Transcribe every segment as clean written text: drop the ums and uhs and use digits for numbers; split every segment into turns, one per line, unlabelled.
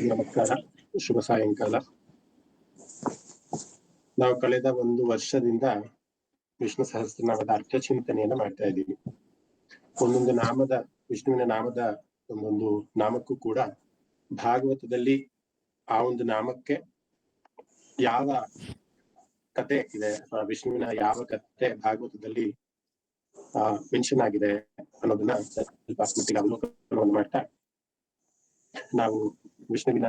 ನಮಸ್ಕಾರ, ಶುಭ ಸಾಯಂಕಾಲ. ನಾವು ಕಳೆದ ಒಂದು ವರ್ಷದಿಂದ ವಿಷ್ಣು ಸಹಸ್ರನಾಮದ ಅರ್ಥ ಚಿಂತನೆಯನ್ನ ಮಾಡ್ತಾ ಇದ್ದೀವಿ. ಒಂದೊಂದು ನಾಮದ, ವಿಷ್ಣುವಿನ ನಾಮದ ಒಂದೊಂದು ನಾಮಕ್ಕೂ ಕೂಡ ಭಾಗವತದಲ್ಲಿ ಆ ಒಂದು ನಾಮಕ್ಕೆ ಯಾವ ಕತೆ ಇದೆ, ವಿಷ್ಣುವಿನ ಯಾವ ಕತೆ ಭಾಗವತದಲ್ಲಿ ಮೆನ್ಷನ್ ಆಗಿದೆ ಅನ್ನೋದನ್ನ ಸ್ವಲ್ಪ ಮಟ್ಟಿಗೆ ಅವಲೋಕನವನ್ನು ಮಾಡ್ತಾ ನಾವು ವಿಷ್ಣುವಿನ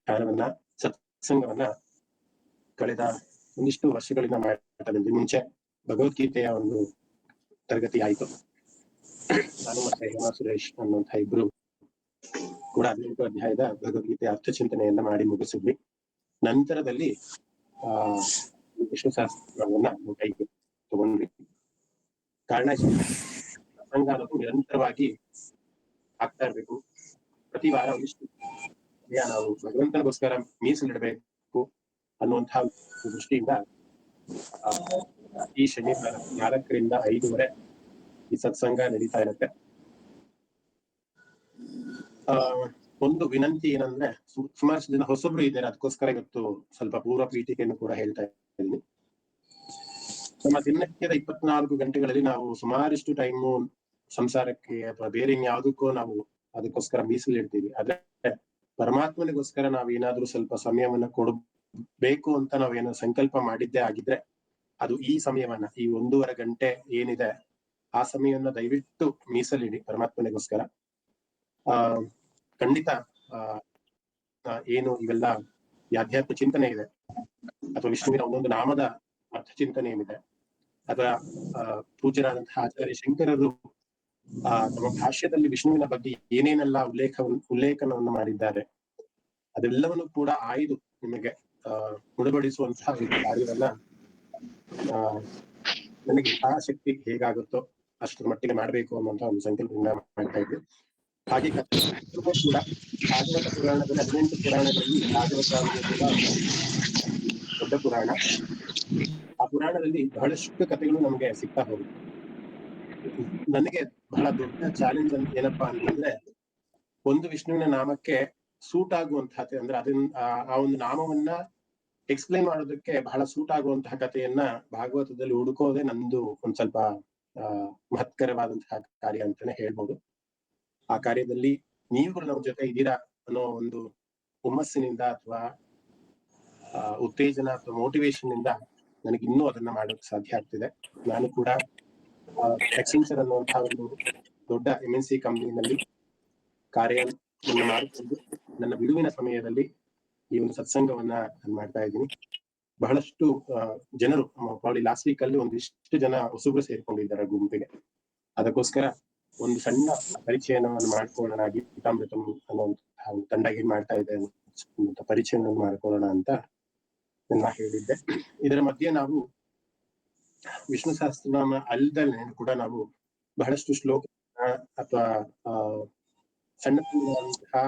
ಧ್ಯಾನವನ್ನ, ಸತ್ಸಂಗವನ್ನ ಕಳೆದ ಒಂದಿಷ್ಟು ವರ್ಷಗಳಿಂದ ಮಾಡ್ತಾ ಬಂದ್ವಿ. ಮುಂಚೆ ಭಗವದ್ಗೀತೆಯ ಒಂದು ತರಗತಿ ಆಯಿತು. ನಾನು ಮತ್ತೆ ಹೇಮಾ ಸುರೇಶ್ ಅನ್ನುವಂತಹ ಇಬ್ರು ಕೂಡ 18 ಅಧ್ಯಾಯದ ಭಗವದ್ಗೀತೆಯ ಅರ್ಥ ಚಿಂತನೆಯನ್ನ ಮಾಡಿ ಮುಗಿಸಿದ್ವಿ. ನಂತರದಲ್ಲಿ ವಿಷ್ಣು ಸಹಸ್ರನಾಮವನ್ನ ಕೈಗೆ ತಗೊಂಡ್ವಿ. ಕಾರಣ ಪ್ರಸಂಗ ಅನ್ನೋದು ನಿರಂತರವಾಗಿ ಆಗ್ತಾ ಇರ್ಬೇಕು. ಪ್ರತಿ ವಾರ ಒಂದಿಷ್ಟು ನಾವು ಭಗವಂತನಿಗೋಸ್ಕರ ಮೀಸಲಿಡಬೇಕು ಅನ್ನುವಂತಹ ದೃಷ್ಟಿಯಿಂದ ಈ ಶನಿವಾರ 4ರಿಂದ 5ವರೆ ಈ ಸತ್ಸಂಗ ನಡೀತಾ ಇರುತ್ತೆ. ಒಂದು ವಿನಂತಿ ಏನಂದ್ರೆ, ಸುಮಾರು ಜನ ಹೊಸಬ್ರು ಇದ್ದಾರೆ, ಅದಕ್ಕೋಸ್ಕರ ಇವತ್ತು ಸ್ವಲ್ಪ ಪೂರ್ವ ಪೀಠಿಕೆಯನ್ನು ಕೂಡ ಹೇಳ್ತಾ ಇದ್ದೀನಿ. ನಮ್ಮ ದಿನನಿತ್ಯದ 24 ಗಂಟೆಗಳಲ್ಲಿ ನಾವು ಸುಮಾರಷ್ಟು ಟೈಮು ಸಂಸಾರಕ್ಕೆ ಅಥವಾ ಬೇರೆ ಇನ್ಯಾವುದಕ್ಕೂ ನಾವು ಅದಕ್ಕೋಸ್ಕರ ಮೀಸಲಿಡ್ತೀವಿ. ಆದ್ರೆ ಪರಮಾತ್ಮನಿಗೋಸ್ಕರ ನಾವೇನಾದ್ರೂ ಸ್ವಲ್ಪ ಸಮಯವನ್ನ ಕೊಡಬೇಕು ಅಂತ ನಾವೇನೋ ಸಂಕಲ್ಪ ಮಾಡಿದ್ದೇ ಆಗಿದ್ರೆ ಅದು ಈ ಸಮಯವನ್ನ, ಈ 1.5 ಗಂಟೆ ಏನಿದೆ ಆ ಸಮಯವನ್ನ ದಯವಿಟ್ಟು ಮೀಸಲಿಡಿ ಪರಮಾತ್ಮನಿಗೋಸ್ಕರ. ಖಂಡಿತ ಏನು ಇವೆಲ್ಲ ಆಧ್ಯಾತ್ಮ ಚಿಂತನೆ ಇದೆ ಅಥವಾ ವಿಷ್ಣುವಿನ ಒಂದೊಂದು ನಾಮದ ಅರ್ಥ ಚಿಂತನೆ ಏನಿದೆ, ಅಥವಾ ಪೂಜ್ಯರಾದಂತಹ ಆಚಾರ್ಯ ಶಂಕರರು ತಮ್ಮ ಭಾಷ್ಯದಲ್ಲಿ ವಿಷ್ಣುವಿನ ಬಗ್ಗೆ ಏನೇನೆಲ್ಲ ಉಲ್ಲೇಖನವನ್ನು ಮಾಡಿದ್ದಾರೆ ಅದೆಲ್ಲವನ್ನು ಕೂಡ ಆಯ್ದು ನಿಮಗೆ ಉಣಬಡಿಸುವಂತಹ ಕಾರ್ಯವನ್ನ ನನಗೆ ಯಥಾಶಕ್ತಿ ಹೇಗಾಗುತ್ತೋ ಅಷ್ಟರ ಮಟ್ಟಿಗೆ ಮಾಡ್ಬೇಕು ಅನ್ನುವಂತ ಒಂದು ಸಂಕಲ್ಪದಿಂದ ಮಾಡ್ತಾ ಇದ್ವಿ. ಹಾಗೆ ಕೂಡ ಭಾಗವತ ಪುರಾಣದಲ್ಲಿ 18 ಪುರಾಣಗಳಲ್ಲಿ ಭಾಗವತ ಕೂಡ ದೊಡ್ಡ ಪುರಾಣ. ಆ ಪುರಾಣದಲ್ಲಿ ಬಹಳಷ್ಟು ಕಥೆಗಳು ನಮಗೆ ಸಿಗ್ತಾ ಹೋಗುತ್ತೆ. ನನಗೆ ಬಹಳ ದೊಡ್ಡ ಚಾಲೆಂಜ್ ಅಂತ ಏನಪ್ಪಾ ಅಂತಂದ್ರೆ, ಒಂದು ವಿಷ್ಣುವಿನ ನಾಮಕ್ಕೆ ಸೂಟ್ ಆಗುವಂತಹ, ಅಂದ್ರೆ ಅದನ್ನ ಆ ಒಂದು ನಾಮವನ್ನ ಎಕ್ಸ್ಪ್ಲೈನ್ ಮಾಡೋದಕ್ಕೆ ಬಹಳ ಸೂಟ್ ಆಗುವಂತಹ ಕಥೆಯನ್ನ ಭಾಗವತದಲ್ಲಿ ಹುಡುಕೋದೆ ನಂದು ಒಂದ್ ಸ್ವಲ್ಪ ಮಹತ್ಕರವಾದಂತಹ ಕಾರ್ಯ ಅಂತಾನೆ ಹೇಳ್ಬೋದು. ಆ ಕಾರ್ಯದಲ್ಲಿ ನೀವುಗಳು ನಮ್ಮ ಜೊತೆ ಇದ್ದೀರಾ ಅನ್ನೋ ಒಂದು ಹುಮ್ಮಸ್ಸಿನಿಂದ ಅಥವಾ ಉತ್ತೇಜನ ಅಥವಾ ಮೋಟಿವೇಶನ್ ಇಂದ ನನಗೆ ಇನ್ನೂ ಅದನ್ನ ಮಾಡೋಕೆ ಸಾಧ್ಯ ಆಗ್ತಿದೆ. ನಾನು ಕೂಡ ಎಕ್ಸೆಂಚರ್ ಅನ್ನುವಂತಹ ಒಂದು ದೊಡ್ಡ MNC ಕಂಪನಿನಲ್ಲಿ ಕಾರ್ಯವನ್ನು ಮಾಡಿಕೊಂಡು ನನ್ನ ಬಿಡುವಿನ ಸಮಯದಲ್ಲಿ ಈ ಒಂದು ಸತ್ಸಂಗವನ್ನ ಮಾಡ್ತಾ ಇದ್ದೀನಿ. ಬಹಳಷ್ಟು ಜನರು ಪ್ರಾಬ್ಲಿ ಲಾಸ್ಟ್ ವೀಕ್ ಅಲ್ಲಿ ಒಂದಿಷ್ಟು ಜನ ಹೊಸಬ್ರು ಸೇರ್ಕೊಂಡಿದ್ದಾರೆ ಗುಂಪಿಗೆ. ಅದಕ್ಕೋಸ್ಕರ ಒಂದು ಸಣ್ಣ ಪರಿಚಯವನ್ನು ಮಾಡ್ಕೊಳ್ಳೋಣ, ಗೀತಾಮೃತಂ ಅನ್ನುವಂತಹ ತಂಡ ಏನ್ ಮಾಡ್ತಾ ಇದೆ ಪರಿಚಯವನ್ನು ಮಾಡ್ಕೊಳ್ಳೋಣ ಅಂತ ನನ್ನ ಹೇಳಿದ್ದೆ. ಇದರ ಮಧ್ಯೆ ನಾವು ವಿಷ್ಣು ಸಹಸ್ರನಾಮ ಅಲ್ದಲ್ಲೇ ಕೂಡ ನಾವು ಬಹಳಷ್ಟು ಶ್ಲೋಕ ಅಥವಾ ಸಣ್ಣ ಪುಟ್ಟಂತಹ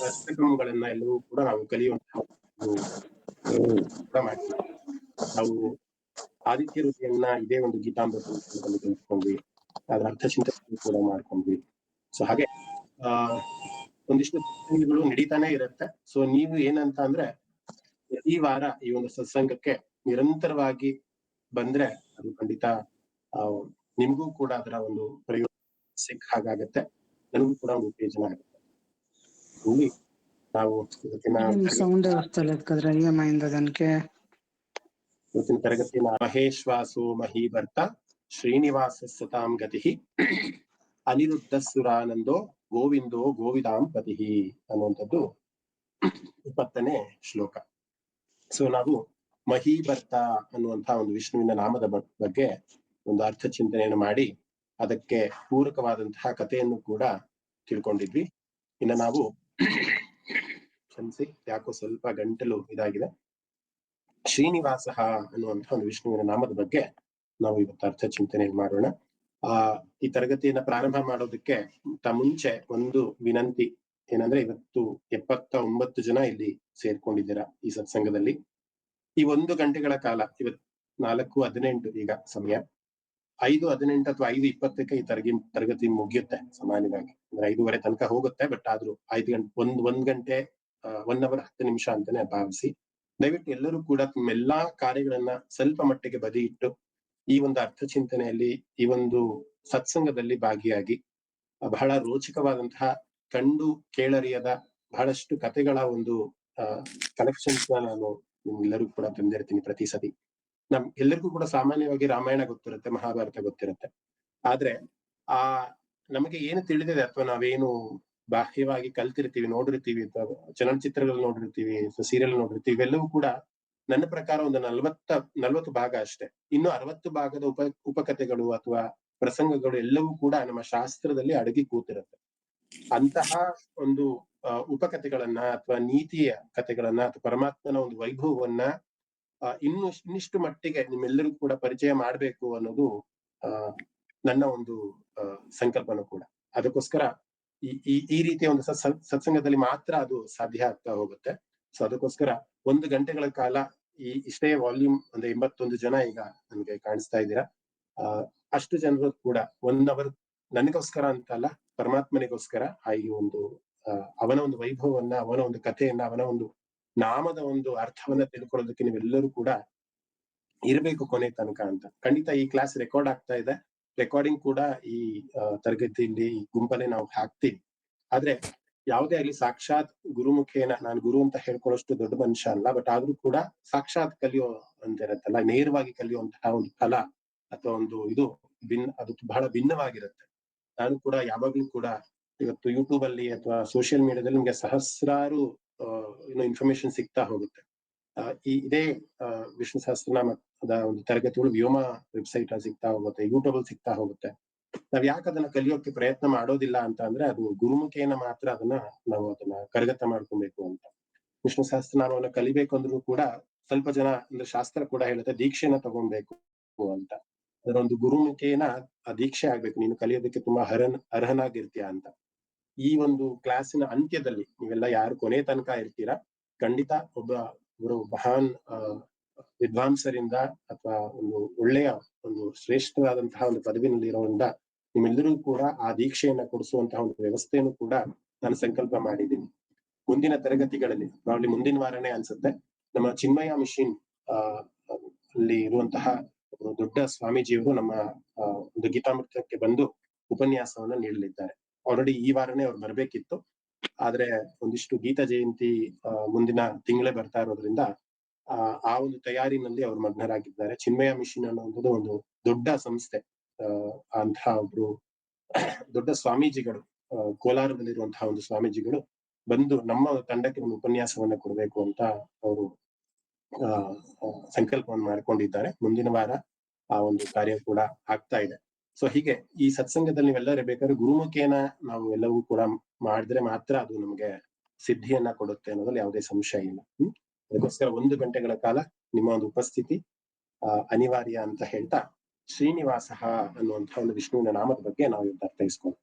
ಅಷ್ಟಕ್ರಮಗಳನ್ನ ಎಲ್ಲವೂ ಕೂಡ ನಾವು ಕಲಿಯುವಂತಹ ಕೂಡ ಮಾಡ್ತೀವಿ. ನಾವು ಆದಿತ್ಯ ಹೃದಯನ್ನ ಇದೇ ಒಂದು ಗೀತಾಮೃತದಲ್ಲಿ ಕಲ್ತ್ಕೊಂಡ್ವಿ, ಅದರ ಅರ್ಥ ಚಿಂತನೆ ಕೂಡ ಮಾಡ್ಕೊಂಡ್ವಿ. ಸೊ ಹಾಗೆ ಒಂದಿಷ್ಟು ಸತ್ಸಂಗಗಳು ನಡೀತಾನೆ ಇರುತ್ತೆ. ಸೊ ನೀವು ಏನಂತ ಅಂದ್ರೆ, ಈ ವಾರ ಈ ಒಂದು ಸತ್ಸಂಗಕ್ಕೆ ನಿರಂತರವಾಗಿ ಬಂದ್ರೆ ಅದು ಖಂಡಿತ ನಿಮ್ಗೂ ಕೂಡ ಅದರ ಒಂದು ಪ್ರಯೋಜನ ಸಿಕ್ಕ ಹಾಗಾಗತ್ತೆ, ನನಗೂ ಕೂಡ ಒಂದು ಉತ್ತೇಜನ ಆಗುತ್ತೆ. ನಾವು ಇವತ್ತಿನ ತರಗತಿನ ಮಹೇಶ್ವಾಸೋ ಮಹೀಭರ್ತ ಶ್ರೀನಿವಾಸ ಸತಾಂ ಗತಿ ಅನಿರುದ್ಧ ಸುರಾನಂದೋ ಗೋವಿಂದೋ ಗೋವಿದಾಂ ಪತಿ ಅನ್ನುವಂಥದ್ದು 20ನೇ ಶ್ಲೋಕ. ಸೊ ನಾವು ಮಹೀಭರ್ತ ಅನ್ನುವಂತಹ ಒಂದು ವಿಷ್ಣುವಿನ ನಾಮದ ಬಗ್ಗೆ ಒಂದು ಅರ್ಥ ಚಿಂತನೆಯನ್ನು ಮಾಡಿ ಅದಕ್ಕೆ ಪೂರಕವಾದಂತಹ ಕಥೆಯನ್ನು ಕೂಡ ತಿಳ್ಕೊಂಡಿದ್ವಿ. ಇನ್ನು ನಾವು ಕ್ಷಮಿಸಿ, ಯಾಕೋ ಸ್ವಲ್ಪ ಗಂಟಲು ಇದಾಗಿದೆ. ಶ್ರೀನಿವಾಸ ಅನ್ನುವಂತಹ ಒಂದು ವಿಷ್ಣುವಿನ ನಾಮದ ಬಗ್ಗೆ ನಾವು ಇವತ್ತು ಅರ್ಥ ಚಿಂತನೆಯನ್ನು ಮಾಡೋಣ. ಈ ತರಗತಿಯನ್ನ ಪ್ರಾರಂಭ ಮಾಡೋದಕ್ಕೆ ಮುಂಚೆ ಒಂದು ವಿನಂತಿ ಏನಂದ್ರೆ, ಇವತ್ತು 79 ಜನ ಇಲ್ಲಿ ಸೇರ್ಕೊಂಡಿದ್ದೀರಾ ಈ ಸತ್ಸಂಗದಲ್ಲಿ. ಈ 1 ಗಂಟೆಗಳ ಕಾಲ, ಇವತ್ತು 4:18 ಈಗ ಸಮಯ, 5:18 ಅಥವಾ 5:20ಕ್ಕೆ ಈ ತರಗತಿ ಮುಗಿಯುತ್ತೆ ಸಾಮಾನ್ಯವಾಗಿ. ಅಂದ್ರೆ 5:15 ತನಕ ಹೋಗುತ್ತೆ, ಬಟ್ ಆದ್ರೂ 5 ಗಂಟೆ ಒಂದ್ ಗಂಟೆ 1 ಅವರ್ 10 ನಿಮಿಷ ಅಂತಾನೆ ಭಾವಿಸಿ. ದಯವಿಟ್ಟು ಎಲ್ಲರೂ ಕೂಡ ನಿಮ್ಮೆಲ್ಲಾ ಕಾರ್ಯಗಳನ್ನ ಸ್ವಲ್ಪ ಮಟ್ಟಿಗೆ ಬದಿ ಇಟ್ಟು ಈ ಒಂದು ಅರ್ಥ ಚಿಂತನೆಯಲ್ಲಿ, ಈ ಒಂದು ಸತ್ಸಂಗದಲ್ಲಿ ಭಾಗಿಯಾಗಿ ಬಹಳ ರೋಚಕವಾದಂತಹ, ಕಂಡು ಕೇಳರಿಯದ ಬಹಳಷ್ಟು ಕಥೆಗಳ ಒಂದು ಕಲೆಕ್ಷನ್ಸ್ ನಾನು ನಿಮ್ಗೆಲ್ಲರಿಗೂ ಕೂಡ ತಂದಿರ್ತೀನಿ ಪ್ರತಿ ಸತಿ. ಎಲ್ಲರಿಗೂ ಕೂಡ ಸಾಮಾನ್ಯವಾಗಿ ರಾಮಾಯಣ ಗೊತ್ತಿರುತ್ತೆ, ಮಹಾಭಾರತ ಗೊತ್ತಿರುತ್ತೆ. ಆದ್ರೆ ನಮಗೆ ಏನು ತಿಳಿದಿದೆ ಅಥವಾ ನಾವೇನು ಬಾಹ್ಯವಾಗಿ ಕಲ್ತಿರ್ತೀವಿ, ನೋಡಿರ್ತೀವಿ, ಅಥವಾ ಚಲನಚಿತ್ರಗಳು ನೋಡಿರ್ತೀವಿ, ಸೀರಿಯಲ್ ನೋಡಿರ್ತೀವಿ, ಇವೆಲ್ಲವೂ ಕೂಡ ನನ್ನ ಪ್ರಕಾರ ಒಂದು 40 ಭಾಗ ಅಷ್ಟೇ. ಇನ್ನು 60 ಭಾಗದ ಉಪಕಥೆಗಳು ಅಥವಾ ಪ್ರಸಂಗಗಳು ಎಲ್ಲವೂ ಕೂಡ ನಮ್ಮ ಶಾಸ್ತ್ರದಲ್ಲಿ ಅಡಗಿ ಕೂತಿರುತ್ತೆ. ಅಂತಹ ಒಂದು ಉಪಕಥೆಗಳನ್ನ ಅಥವಾ ನೀತಿಯ ಕಥೆಗಳನ್ನ ಅಥವಾ ಪರಮಾತ್ಮನ ಒಂದು ವೈಭವವನ್ನ ಇನ್ನಿಷ್ಟು ಮಟ್ಟಿಗೆ ನಿಮ್ಮೆಲ್ಲರಿಗೂ ಕೂಡ ಪರಿಚಯ ಮಾಡ್ಬೇಕು ಅನ್ನೋದು ನನ್ನ ಒಂದು ಸಂಕಲ್ಪನೂ ಕೂಡ. ಅದಕ್ಕೋಸ್ಕರ ಈ ರೀತಿಯ ಒಂದು ಸತ್ಸಂಗದಲ್ಲಿ ಮಾತ್ರ ಅದು ಸಾಧ್ಯ ಆಗ್ತಾ ಹೋಗುತ್ತೆ. ಸೊ ಅದಕ್ಕೋಸ್ಕರ 1 ಗಂಟೆಗಳ ಕಾಲ ಇಷ್ಟೇ ವಾಲ್ಯೂಮ್, ಒಂದು 81 ಜನ ಈಗ ನಮ್ಗೆ ಕಾಣಿಸ್ತಾ ಇದ್ದೀರಾ. ಅಷ್ಟು ಜನರು ಕೂಡ 1 ಅವರ್ ನನಗೋಸ್ಕರ ಅಂತ ಅಲ್ಲ, ಪರಮಾತ್ಮನಿಗೋಸ್ಕರ ಈ ಒಂದು ಅವನ ಒಂದು ವೈಭವವನ್ನ, ಅವನ ಒಂದು ಕಥೆಯನ್ನ, ಅವನ ಒಂದು ನಾಮದ ಒಂದು ಅರ್ಥವನ್ನ ತಿಳ್ಕೊಳ್ಳೋದಕ್ಕೆ ನೀವೆಲ್ಲರೂ ಕೂಡ ಇರಬೇಕು ಕೊನೆ ತನಕ ಅಂತ. ಖಂಡಿತ ಈ ಕ್ಲಾಸ್ ರೆಕಾರ್ಡ್ ಆಗ್ತಾ ಇದೆ. ರೆಕಾರ್ಡಿಂಗ್ ಕೂಡ ಈ ತರಗತಿಯಲ್ಲಿ ಈ ಗುಂಪಲ್ಲೇ ನಾವು ಹಾಕ್ತೀವಿ. ಆದ್ರೆ ಯಾವುದೇ ಆಗಲಿ ಸಾಕ್ಷಾತ್ ಗುರುಮುಖೇನ, ನಾನು ಗುರು ಅಂತ ಹೇಳ್ಕೊಳ್ಳೋಷ್ಟು ದೊಡ್ಡ ಮನುಷ್ಯ ಅಲ್ಲ, ಬಟ್ ಆದ್ರೂ ಕೂಡ ಸಾಕ್ಷಾತ್ ಕಲಿಯೋ ಅಂತ ಇರತ್ತಲ್ಲ, ನೇರವಾಗಿ ಕಲಿಯುವಂತಹ ಒಂದು ಫಲ ಅಥವಾ ಒಂದು ಇದು ಅದು ಬಹಳ ಭಿನ್ನವಾಗಿರುತ್ತೆ. ನಾನು ಕೂಡ ಯಾವಾಗ್ಲೂ ಕೂಡ ಇವತ್ತು ಯೂಟ್ಯೂಬ್ ಅಲ್ಲಿ ಅಥವಾ ಸೋಷಿಯಲ್ ಮೀಡಿಯಾದಲ್ಲಿ ನಿಮ್ಗೆ ಸಹಸ್ರಾರು ಇನ್ಫಾರ್ಮೇಶನ್ ಸಿಗ್ತಾ ಹೋಗುತ್ತೆ. ಇದೇ ವಿಷ್ಣು ಸಹಸ್ರನಾಮದ ಒಂದು ತರಗತಿಗಳು ವ್ಯೋಮ ವೆಬ್ಸೈಟ್ ಅಲ್ಲಿ ಸಿಗ್ತಾ ಹೋಗುತ್ತೆ, ಯೂಟ್ಯೂಬ್ ಅಲ್ಲಿ ಸಿಗ್ತಾ ಹೋಗುತ್ತೆ. ನಾವ್ ಯಾಕೆ ಅದನ್ನ ಕಲಿಯೋಕೆ ಪ್ರಯತ್ನ ಮಾಡೋದಿಲ್ಲ ಅಂತ ಅಂದ್ರೆ, ಅದು ಗುರುಮುಖೇನ ಮಾತ್ರ ನಾವು ಅದನ್ನ ಕರಗತ ಮಾಡ್ಕೊಬೇಕು ಅಂತ. ವಿಷ್ಣು ಸಹಸ್ರನಾಮವನ್ನ ಕಲಿಬೇಕು ಅಂದ್ರೂ ಕೂಡ ಸ್ವಲ್ಪ ಜನ, ಅಂದ್ರೆ ಶಾಸ್ತ್ರ ಕೂಡ ಹೇಳುತ್ತೆ ದೀಕ್ಷೆನ ತಗೊಬೇಕು ಅಂತ. ಅದರ ಒಂದು ಗುರುಮುಖೇನ ಆ ದೀಕ್ಷೆ ಆಗ್ಬೇಕು, ನೀನು ಕಲಿಯೋದಕ್ಕೆ ತುಂಬಾ ಅರ್ಹನಾಗಿರ್ತೀಯ ಅಂತ. ಈ ಒಂದು ಕ್ಲಾಸಿನ ಅಂತ್ಯದಲ್ಲಿ ನೀವೆಲ್ಲ ಯಾರು ಕೊನೆ ತನಕ ಇರ್ತೀರಾ, ಖಂಡಿತ ಒಬ್ಬರು ಮಹಾನ್ ವಿದ್ವಾಂಸರಿಂದ ಅಥವಾ ಒಂದು ಒಳ್ಳೆಯ ಒಂದು ಶ್ರೇಷ್ಠವಾದಂತಹ ಒಂದು ಪದವಿನಲ್ಲಿ ಇರೋದ್ರಿಂದ ನಿಮ್ಮೆಲ್ಲರೂ ಕೂಡ ಆ ದೀಕ್ಷೆಯನ್ನ ಕೊಡಿಸುವಂತಹ ಒಂದು ವ್ಯವಸ್ಥೆಯನ್ನು ಕೂಡ ನಾನು ಸಂಕಲ್ಪ ಮಾಡಿದ್ದೀನಿ. ಮುಂದಿನ ತರಗತಿಗಳಲ್ಲಿ, ಪ್ರಾಬ್ಲಿ ಮುಂದಿನ ವಾರನೇ ಅನ್ಸುತ್ತೆ, ನಮ್ಮ ಚಿನ್ಮಯ ಮಿಷನ್ ಅಲ್ಲಿ ಇರುವಂತಹ ದೊಡ್ಡ ಸ್ವಾಮೀಜಿಯವರು ನಮ್ಮ ಒಂದು ಗೀತಾಮೃತಕ್ಕೆ ಬಂದು ಉಪನ್ಯಾಸವನ್ನ ನೀಡಲಿದ್ದಾರೆ. ಆಲ್ರೆಡಿ ಈ ವಾರನೇ ಅವ್ರು ಬರ್ಬೇಕಿತ್ತು, ಆದ್ರೆ ಒಂದಿಷ್ಟು ಗೀತಾ ಜಯಂತಿ ಮುಂದಿನ ತಿಂಗಳೇ ಬರ್ತಾ ಇರೋದ್ರಿಂದ ಆ ಒಂದು ತಯಾರಿನಲ್ಲಿ ಅವ್ರು ಮಗ್ನರಾಗಿದ್ದಾರೆ. ಚಿನ್ಮಯ ಮಿಷನ್ ಅನ್ನೋದು ಒಂದು ದೊಡ್ಡ ಸಂಸ್ಥೆ. ಅಂತಹ ಒಬ್ರು ದೊಡ್ಡ ಸ್ವಾಮೀಜಿಗಳು, ಕೋಲಾರದಲ್ಲಿರುವಂತಹ ಒಂದು ಸ್ವಾಮೀಜಿಗಳು ಬಂದು ನಮ್ಮ ತಂಡಕ್ಕೆ ಒಂದು ಉಪನ್ಯಾಸವನ್ನ ಕೊಡ್ಬೇಕು ಅಂತ ಅವರು ಸಂಕಲ್ಪವನ್ನು ಮಾಡ್ಕೊಂಡಿದ್ದಾರೆ. ಮುಂದಿನ ವಾರ ಆ ಒಂದು ಕಾರ್ಯ ಕೂಡ ಆಗ್ತಾ ಇದೆ. ಸೊ ಹೀಗೆ ಈ ಸತ್ಸಂಗದಲ್ಲಿ ನೀವೆಲ್ಲರೂ ಬೇಕಾದ್ರೆ ಗುರುಮುಖೇನ ನಾವು ಎಲ್ಲವೂ ಕೂಡ ಮಾಡಿದ್ರೆ ಮಾತ್ರ ಅದು ನಮ್ಗೆ ಸಿದ್ಧಿಯನ್ನ ಕೊಡುತ್ತೆ ಅನ್ನೋದ್ರಲ್ಲಿ ಯಾವುದೇ ಸಂಶಯ ಇಲ್ಲ. ಅದಕ್ಕೋಸ್ಕರ 1 ಗಂಟೆಗಳ ಕಾಲ ನಿಮ್ಮ ಒಂದು ಉಪಸ್ಥಿತಿ ಅನಿವಾರ್ಯ ಅಂತ ಹೇಳ್ತಾ, ಶ್ರೀನಿವಾಸ ಅನ್ನುವಂತಹ ಒಂದು ವಿಷ್ಣುವಿನ ನಾಮದ ಬಗ್ಗೆ ನಾವು ಇವತ್ತು ಅರ್ಥೈಸ್ಕೊಂಡು,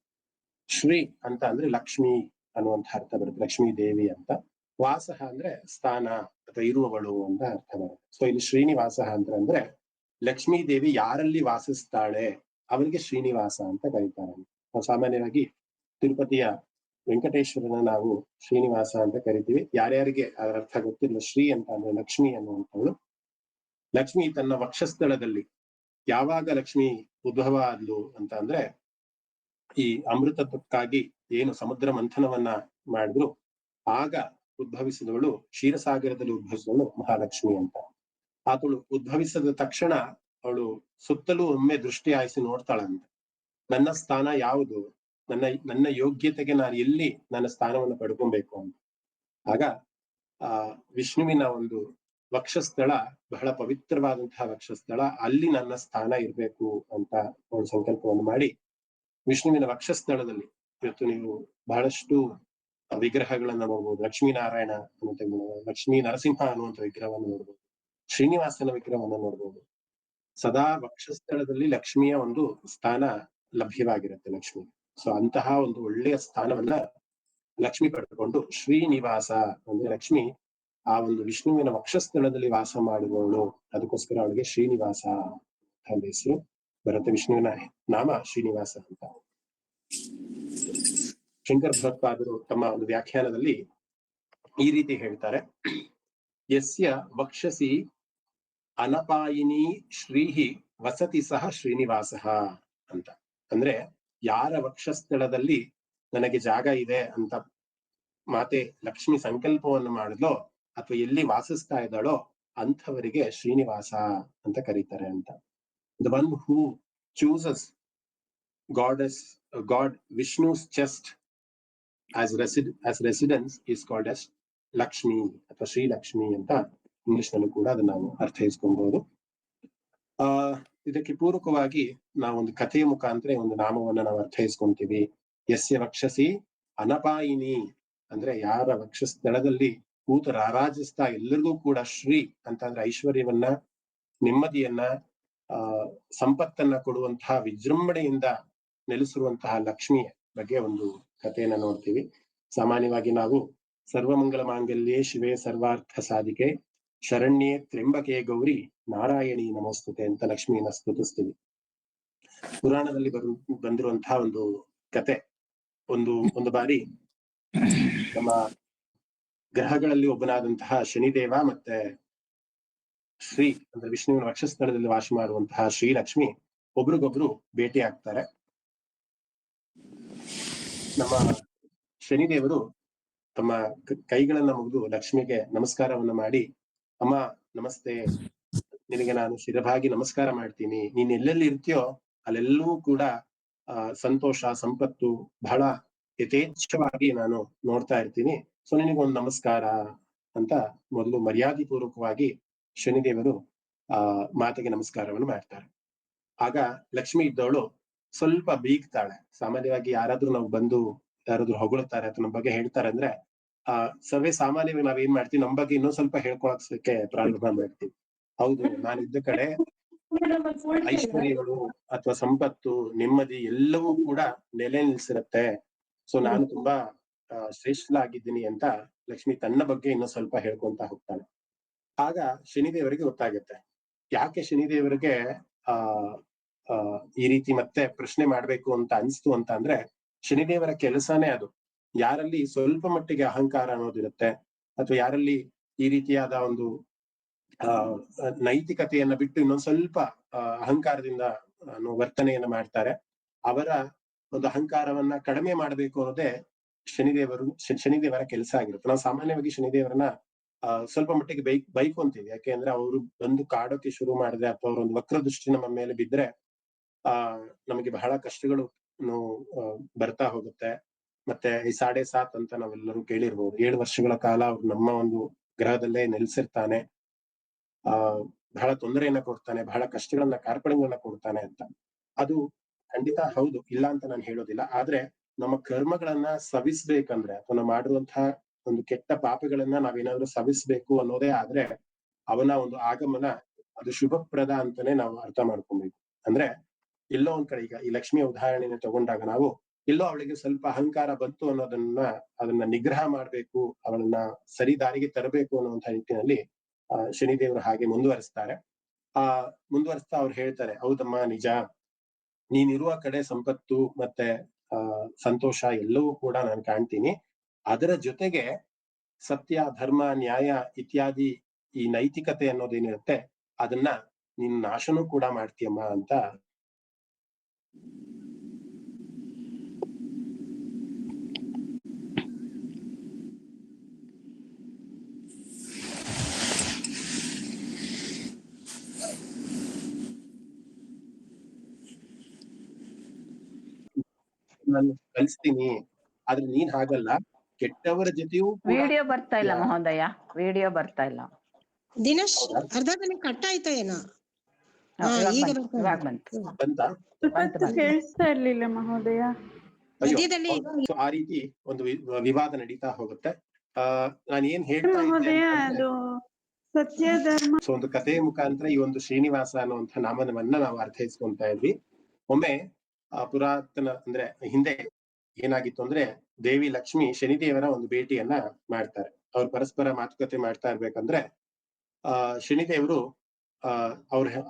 ಶ್ರೀ ಅಂತ ಅಂದ್ರೆ ಲಕ್ಷ್ಮಿ ಅನ್ನುವಂತಹ ಅರ್ಥ ಬರುತ್ತೆ, ಲಕ್ಷ್ಮೀ ದೇವಿ ಅಂತ. ವಾಸಃ ಅಂದ್ರೆ ಸ್ಥಾನ ಅಥವಾ ಇರುವವಳು ಅಂತ ಅರ್ಥ ಬರುತ್ತೆ. ಸೊ ಇಲ್ಲಿ ಶ್ರೀನಿವಾಸ ಅಂದ್ರೆ ಲಕ್ಷ್ಮೀ ದೇವಿ ಯಾರಲ್ಲಿ ವಾಸಿಸ್ತಾಳೆ ಅವನಿಗೆ ಶ್ರೀನಿವಾಸ ಅಂತ ಕರೀತಾರೆ. ನಾವು ಸಾಮಾನ್ಯವಾಗಿ ತಿರುಪತಿಯ ವೆಂಕಟೇಶ್ವರನ ನಾವು ಶ್ರೀನಿವಾಸ ಅಂತ ಕರಿತೀವಿ. ಯಾರ್ಯಾರಿಗೆ ಅದರ ಅರ್ಥ ಗೊತ್ತಿಲ್ಲ, ಶ್ರೀ ಅಂತ ಅಂದ್ರೆ ಲಕ್ಷ್ಮಿ ಅನ್ನುವಂಥವಳು. ಲಕ್ಷ್ಮಿ ತನ್ನ ವಕ್ಷಸ್ಥಳದಲ್ಲಿ ಯಾವಾಗ ಲಕ್ಷ್ಮಿ ಉದ್ಭವ ಆದ್ಲು ಅಂತ ಅಂದ್ರೆ, ಈ ಅಮೃತಕ್ಕಾಗಿ ಏನು ಸಮುದ್ರ ಮಂಥನವನ್ನ ಮಾಡಿದ್ರು ಆಗ ಉದ್ಭವಿಸಿದವಳು, ಕ್ಷೀರಸಾಗರದಲ್ಲಿ ಉದ್ಭವಿಸಿದವಳು ಮಹಾಲಕ್ಷ್ಮಿ ಅಂತ. ಆತಳು ಉದ್ಭವಿಸಿದ ತಕ್ಷಣ ಅವಳು ಸುತ್ತಲೂ ಒಮ್ಮೆ ದೃಷ್ಟಿ ಹಾಯಿಸಿ ನೋಡ್ತಾಳಂತೆ, ನನ್ನ ಸ್ಥಾನ ಯಾವುದು, ನನ್ನ ಯೋಗ್ಯತೆಗೆ ನಾನು ಎಲ್ಲಿ ನನ್ನ ಸ್ಥಾನವನ್ನು ಪಡ್ಕೊಬೇಕು ಅಂತ. ಆಗ ಆ ವಿಷ್ಣುವಿನ ಒಂದು ವಕ್ಷಸ್ಥಳ ಬಹಳ ಪವಿತ್ರವಾದಂತಹ ವಕ್ಷಸ್ಥಳ, ಅಲ್ಲಿ ನನ್ನ ಸ್ಥಾನ ಇರ್ಬೇಕು ಅಂತ ಒಂದು ಸಂಕಲ್ಪವನ್ನು ಮಾಡಿ ವಿಷ್ಣುವಿನ ವಕ್ಷಸ್ಥಳದಲ್ಲಿ ಇವತ್ತು ನೀವು ಬಹಳಷ್ಟು ವಿಗ್ರಹಗಳನ್ನ ನೋಡ್ಬೋದು. ಲಕ್ಷ್ಮೀನಾರಾಯಣ ಅನ್ನುವಂಥ, ಲಕ್ಷ್ಮೀ ನರಸಿಂಹ ಅನ್ನುವಂಥ ವಿಗ್ರಹವನ್ನು ನೋಡ್ಬೋದು, ಶ್ರೀನಿವಾಸನ ವಿಗ್ರಹವನ್ನು ನೋಡ್ಬೋದು. ಸದಾ ವಕ್ಷಸ್ಥಳದಲ್ಲಿ ಲಕ್ಷ್ಮಿಯ ಒಂದು ಸ್ಥಾನ ಲಭ್ಯವಾಗಿರುತ್ತೆ ಲಕ್ಷ್ಮಿ. ಸೊ ಅಂತಹ ಒಂದು ಒಳ್ಳೆಯ ಸ್ಥಾನವನ್ನ ಲಕ್ಷ್ಮಿ ಪಡೆದುಕೊಂಡು ಶ್ರೀನಿವಾಸ ಅಂದ್ರೆ ಲಕ್ಷ್ಮಿ ಆ ಒಂದು ವಿಷ್ಣುವಿನ ವಕ್ಷಸ್ಥಳದಲ್ಲಿ ವಾಸ ಮಾಡುವವಳು, ಅದಕ್ಕೋಸ್ಕರ ಅವಳಿಗೆ ಶ್ರೀನಿವಾಸ ಅಂತ ಹೆಸರು ಬರುತ್ತೆ. ವಿಷ್ಣುವಿನ ನಾಮ ಶ್ರೀನಿವಾಸ ಅಂತ. ಶಂಕರ ಭಗವತ್ಪಾದರು ತಮ್ಮ ಒಂದು ವ್ಯಾಖ್ಯಾನದಲ್ಲಿ ಈ ರೀತಿ ಹೇಳ್ತಾರೆ, ಯಸ್ಯ ವಕ್ಷಸಿ ಅನಪಾಯಿನಿ ಶ್ರೀಹಿ ವಸತಿ ಸಹ ಶ್ರೀನಿವಾಸ ಅಂತ. ಅಂದ್ರೆ ಯಾರ ವಕ್ಷಸ್ಥಳದಲ್ಲಿ ನನಗೆ ಜಾಗ ಇದೆ ಅಂತ ಮಾತೆ ಲಕ್ಷ್ಮಿ ಸಂಕಲ್ಪವನ್ನು ಮಾಡಿದ್ಲೋ ಅಥವಾ ಎಲ್ಲಿ ವಾಸಿಸ್ತಾ ಇದ್ದಾಳೋ ಅಂಥವರಿಗೆ ಶ್ರೀನಿವಾಸ ಅಂತ ಕರೀತಾರೆ ಅಂತ. The one who chooses God Vishnu's chest as residence is called as Lakshmi ಅಥವಾ ಶ್ರೀ ಲಕ್ಷ್ಮಿ ಅಂತ ಇಂಗ್ಲಿಷ್ ನಲ್ಲೂ ಕೂಡ ಅದನ್ನ ನಾವು ಅರ್ಥೈಸ್ಕೊಬಹುದು. ಇದಕ್ಕೆ ಪೂರಕವಾಗಿ ನಾವೊಂದು ಕಥೆಯ ಮುಖಾಂತರ ಒಂದು ನಾಮವನ್ನ ನಾವು ಅರ್ಥೈಸ್ಕೊಂತೀವಿ. ಯಸ್ಯ ವಕ್ಷಸಿ ಅನಪಾಯಿನಿ ಅಂದ್ರೆ ಯಾರ ವಕ್ಷಸ್ಥಳದಲ್ಲಿ ಕೂತು ರಾರಾಜಿಸ್ತಾ ಎಲ್ಲರಿಗೂ ಕೂಡ ಶ್ರೀ ಅಂತಂದ್ರೆ ಐಶ್ವರ್ಯವನ್ನ, ನೆಮ್ಮದಿಯನ್ನ, ಸಂಪತ್ತನ್ನ ಕೊಡುವಂತಹ ವಿಜೃಂಭಣೆಯಿಂದ ನೆಲೆಸಿರುವಂತಹ ಲಕ್ಷ್ಮಿಯ ಬಗ್ಗೆ ಒಂದು ಕಥೆಯನ್ನ ನೋಡ್ತೀವಿ. ಸಾಮಾನ್ಯವಾಗಿ ನಾವು ಸರ್ವಮಂಗಲ ಮಾಂಗಲ್ಯೆ ಶಿವೆ ಸರ್ವಾರ್ಥ ಸಾಧಿಕೆ ಶರಣ್ಯೆ ತ್ರ್ಯಂಬಕೆ ಗೌರಿ ನಾರಾಯಣಿ ನಮೋಸ್ತುತೆ ಅಂತ ಲಕ್ಷ್ಮಿಯನ್ನ ಸ್ತುತಿಸ್ತೀವಿ. ಪುರಾಣದಲ್ಲಿ ಬಂದಿರುವಂತಹ ಒಂದು ಕತೆ. ಒಂದು ಬಾರಿ ನಮ್ಮ ಗ್ರಹಗಳಲ್ಲಿ ಒಬ್ಬನಾದಂತಹ ಶನಿದೇವ ಮತ್ತೆ ಶ್ರೀ ಅಂದ್ರೆ ವಿಷ್ಣುವಿನ ವಕ್ಷಸ್ಥಳದಲ್ಲಿ ವಾಸ ಮಾಡುವಂತಹ ಶ್ರೀಲಕ್ಷ್ಮಿ ಒಬ್ರಿಗೊಬ್ರು ಭೇಟಿ ಆಗ್ತಾರೆ. ನಮ್ಮ ಶನಿದೇವರು ತಮ್ಮ ಕೈಗಳನ್ನ ಮುಗಿದು ಲಕ್ಷ್ಮಿಗೆ ನಮಸ್ಕಾರವನ್ನ ಮಾಡಿ, ಅಮ್ಮ ನಮಸ್ತೆ, ನಿನಗೆ ನಾನು ಶಿರಭಾಗಿ ನಮಸ್ಕಾರ ಮಾಡ್ತೀನಿ, ನೀನ್ ಎಲ್ಲೆಲ್ಲಿ ಇರ್ತೀಯೋ ಅಲ್ಲೆಲ್ಲವೂ ಕೂಡ ಸಂತೋಷ ಸಂಪತ್ತು ಬಹಳ ಯಥೇಚ್ಛವಾಗಿ ನಾನು ನೋಡ್ತಾ ಇರ್ತೀನಿ, ಸೊ ನಿನಗೊಂದು ನಮಸ್ಕಾರ ಅಂತ ಮೊದಲು ಮರ್ಯಾದೆ ಪೂರ್ವಕವಾಗಿ ಶನಿದೇವರು ಮಾತೆಗೆ ನಮಸ್ಕಾರವನ್ನು ಮಾಡ್ತಾರೆ. ಆಗ ಲಕ್ಷ್ಮಿ ಇದ್ದವಳು ಸ್ವಲ್ಪ ಬೀಗ್ತಾಳೆ. ಸಾಮಾನ್ಯವಾಗಿ ಯಾರಾದ್ರೂ ನಾವು ಬಂದು ಯಾರಾದ್ರೂ ಹೊಗಳುತ್ತಾರೆ ಅಥವಾ ನಮ್ಮ ಬಗ್ಗೆ ಹೇಳ್ತಾರೆ ಅಂದ್ರೆ ಸರ್ವೇ ಸಾಮಾನ್ಯವಾಗಿ ನಾವೇನ್ ಮಾಡ್ತೀವಿ, ನಮ್ಮ ಬಗ್ಗೆ ಇನ್ನೊಂದ್ ಸ್ವಲ್ಪ ಹೇಳ್ಕೊಳಕ್ಕೆ ಪ್ರಾರಂಭ ಮಾಡ್ತೀವಿ. ಹೌದು, ನಾನಿದ್ದ ಕಡೆ ಐಶ್ವರ್ಯಗಳು ಅಥವಾ ಸಂಪತ್ತು ನೆಮ್ಮದಿ ಎಲ್ಲವೂ ಕೂಡ ನೆಲೆ ನಿಲ್ಸಿರುತ್ತೆ, ಸೊ ನಾನು ತುಂಬಾ ಶ್ರೇಷ್ಠಲಾಗಿದ್ದೀನಿ ಅಂತ ಲಕ್ಷ್ಮಿ ತನ್ನ ಬಗ್ಗೆ ಇನ್ನೊಂದ್ ಸ್ವಲ್ಪ ಹೇಳ್ಕೊಂತ ಹೋಗ್ತಾಳೆ. ಆಗ ಶನಿದೇವರಿಗೆ ಗೊತ್ತಾಗುತ್ತೆ, ಯಾಕೆ ಶನಿದೇವರಿಗೆ ಈ ರೀತಿ ಮತ್ತೆ ಪ್ರಶ್ನೆ ಮಾಡ್ಬೇಕು ಅಂತ ಅನ್ಸ್ತು ಅಂತ ಅಂದ್ರೆ, ಶನಿದೇವರ ಕೆಲಸನೇ ಅದು. ಯಾರಲ್ಲಿ ಸ್ವಲ್ಪ ಮಟ್ಟಿಗೆ ಅಹಂಕಾರ ಅನ್ನೋದಿರುತ್ತೆ ಅಥವಾ ಯಾರಲ್ಲಿ ಈ ರೀತಿಯಾದ ಒಂದು ನೈತಿಕತೆಯನ್ನ ಬಿಟ್ಟು ಇನ್ನೊಂದ್ ಸ್ವಲ್ಪ ಅಹಂಕಾರದಿಂದ ವರ್ತನೆಯನ್ನ ಮಾಡ್ತಾರೆ, ಅವರ ಒಂದು ಅಹಂಕಾರವನ್ನ ಕಡಿಮೆ ಮಾಡ್ಬೇಕು ಅನ್ನೋದೇ ಶನಿದೇವರ ಕೆಲಸ ಆಗಿರುತ್ತೆ. ನಾವು ಸಾಮಾನ್ಯವಾಗಿ ಶನಿದೇವರನ್ನ ಸ್ವಲ್ಪ ಮಟ್ಟಿಗೆ ಬೈಕೊಂತೀವಿ. ಯಾಕೆಂದ್ರೆ ಅವರು ಬಂದು ಕಾಡೋಕೆ ಶುರು ಮಾಡಿದ್ರೆ ಅಥವಾ ಅವ್ರ ಒಂದು ವಕ್ರ ದೃಷ್ಟಿ ನಮ್ಮ ಮೇಲೆ ಬಿದ್ರೆ ನಮಗೆ ಬಹಳ ಕಷ್ಟಗಳು ಬರ್ತಾ ಹೋಗುತ್ತೆ. ಮತ್ತೆ ಈ 7.5 ಅಂತ ನಾವೆಲ್ಲರೂ ಕೇಳಿರ್ಬೋದು. 7 ವರ್ಷಗಳ ಕಾಲ ಅವ್ರು ನಮ್ಮ ಒಂದು ಗ್ರಹದಲ್ಲೇ ನೆಲೆಸಿರ್ತಾನೆ, ಬಹಳ ತೊಂದರೆಯನ್ನ ಕೊಡ್ತಾನೆ, ಬಹಳ ಕಷ್ಟಗಳನ್ನ ಕಾರ್ಪಣ್ಯಗಳನ್ನ ಕೊಡ್ತಾನೆ ಅಂತ. ಅದು ಖಂಡಿತ ಹೌದು, ಇಲ್ಲ ಅಂತ ನಾನು ಹೇಳೋದಿಲ್ಲ. ಆದ್ರೆ ನಮ್ಮ ಕರ್ಮಗಳನ್ನ ಸವಿಸ್ಬೇಕಂದ್ರೆ ಅಥವಾ ನಾವು ಮಾಡಿರುವಂತಹ ಒಂದು ಕೆಟ್ಟ ಪಾಪಗಳನ್ನ ನಾವೇನಾದ್ರೂ ಸವಿಸ್ಬೇಕು ಅನ್ನೋದೇ ಆದ್ರೆ ಅವನ ಒಂದು ಆಗಮನ ಅದು ಶುಭಪ್ರದ ಅಂತಾನೆ ನಾವು ಅರ್ಥ ಮಾಡ್ಕೊಬೇಕು. ಅಂದ್ರೆ ಎಲ್ಲೋ ಒಂದ್ ಕಡೆ ಈಗ ಈ ಲಕ್ಷ್ಮಿಯ ಉದಾಹರಣೆನ ತಗೊಂಡಾಗ ನಾವು ಎಲ್ಲೋ ಅವಳಿಗೆ ಸ್ವಲ್ಪ ಅಹಂಕಾರ ಬಂತು ಅದನ್ನ ನಿಗ್ರಹ ಮಾಡ್ಬೇಕು, ಅವಳನ್ನ ಸರಿ ದಾರಿಗೆ ತರಬೇಕು ಅನ್ನುವಂಥ ನಿಟ್ಟಿನಲ್ಲಿ ಶನಿದೇವರು ಹಾಗೆ ಮುಂದುವರಿಸ್ತಾರೆ. ಮುಂದುವರಿಸ್ತಾ ಅವ್ರು ಹೇಳ್ತಾರೆ, ಹೌದಮ್ಮ ನಿಜ, ನೀನಿರುವ ಕಡೆ ಸಂಪತ್ತು ಮತ್ತೆ ಸಂತೋಷ ಎಲ್ಲವೂ ಕೂಡ ನಾನು ಕಾಣ್ತೀನಿ, ಅದರ ಜೊತೆಗೆ ಸತ್ಯ ಧರ್ಮ ನ್ಯಾಯ ಇತ್ಯಾದಿ ಈ ನೈತಿಕತೆ ಅನ್ನೋದೇನಿರುತ್ತೆ ಅದನ್ನ ನೀನ್ ನಾಶನೂ ಕೂಡ ಮಾಡ್ತೀಯಮ್ಮ ಅಂತ ಕಲಿಸ್ತೀನಿ. ಆದ್ರೆ ನೀನ್ ಹಾಗಲ್ಲ, ಕೆಟ್ಟವರ ಜೊತೆಯೂ ಕೂಡ
ವಿಡಿಯೋ ಬರ್ತಾ ಇಲ್ಲ ಮಹೋದಯ, ವಿಡಿಯೋ ಬರ್ತಾ ಇಲ್ಲ.
ದಿನೇಶ್ ಅರ್ಧದಲ್ಲಿ ಕಟ್ ಆಯ್ತಾ ಏನೋ? ಈಗ
ಇವಾಗ ಬಂತು.
ಬಂತ
ಕೇಳಿಸ್ತಾ ಇರ್ಲಿಲ್ಲ ಮಹೋದಯ.
ಮಧ್ಯದಲ್ಲಿ
ಸೊ ಆ ರೀತಿ ಒಂದು ವಿವಾದ ನಡೀತಾ ಹೋಗುತ್ತೆ. ನಾನು ಏನ್ ಹೇಳ್ತಾ ಇದ್ದೆ
ಮಹೋದಯ
ಅಂತಂದ್ರೆ,
ಅದು ಸತ್ಯ ಧರ್ಮ
ಸೊ ಒಂದು ಕಥೆಯ ಮುಖಾಂತರ ಈ ಒಂದು ಶ್ರೀನಿವಾಸ ಅನ್ನುವಂಥ ನಾಮವನ್ನ ನಾವು ಅರ್ಥೈಸ್ಕೊಂತಾ ಇದ್ವಿ. ಒಮ್ಮೆ ಪುರಾತನ ಅಂದ್ರೆ ಹಿಂದೆ ಏನಾಗಿತ್ತು ಅಂದ್ರೆ, ದೇವಿ ಲಕ್ಷ್ಮಿ ಶನಿದೇವರ ಒಂದು ಭೇಟಿಯನ್ನ ಮಾಡ್ತಾರೆ. ಅವ್ರು ಪರಸ್ಪರ ಮಾತುಕತೆ ಮಾಡ್ತಾ ಇರ್ಬೇಕಂದ್ರೆ ಶನಿದೇವರು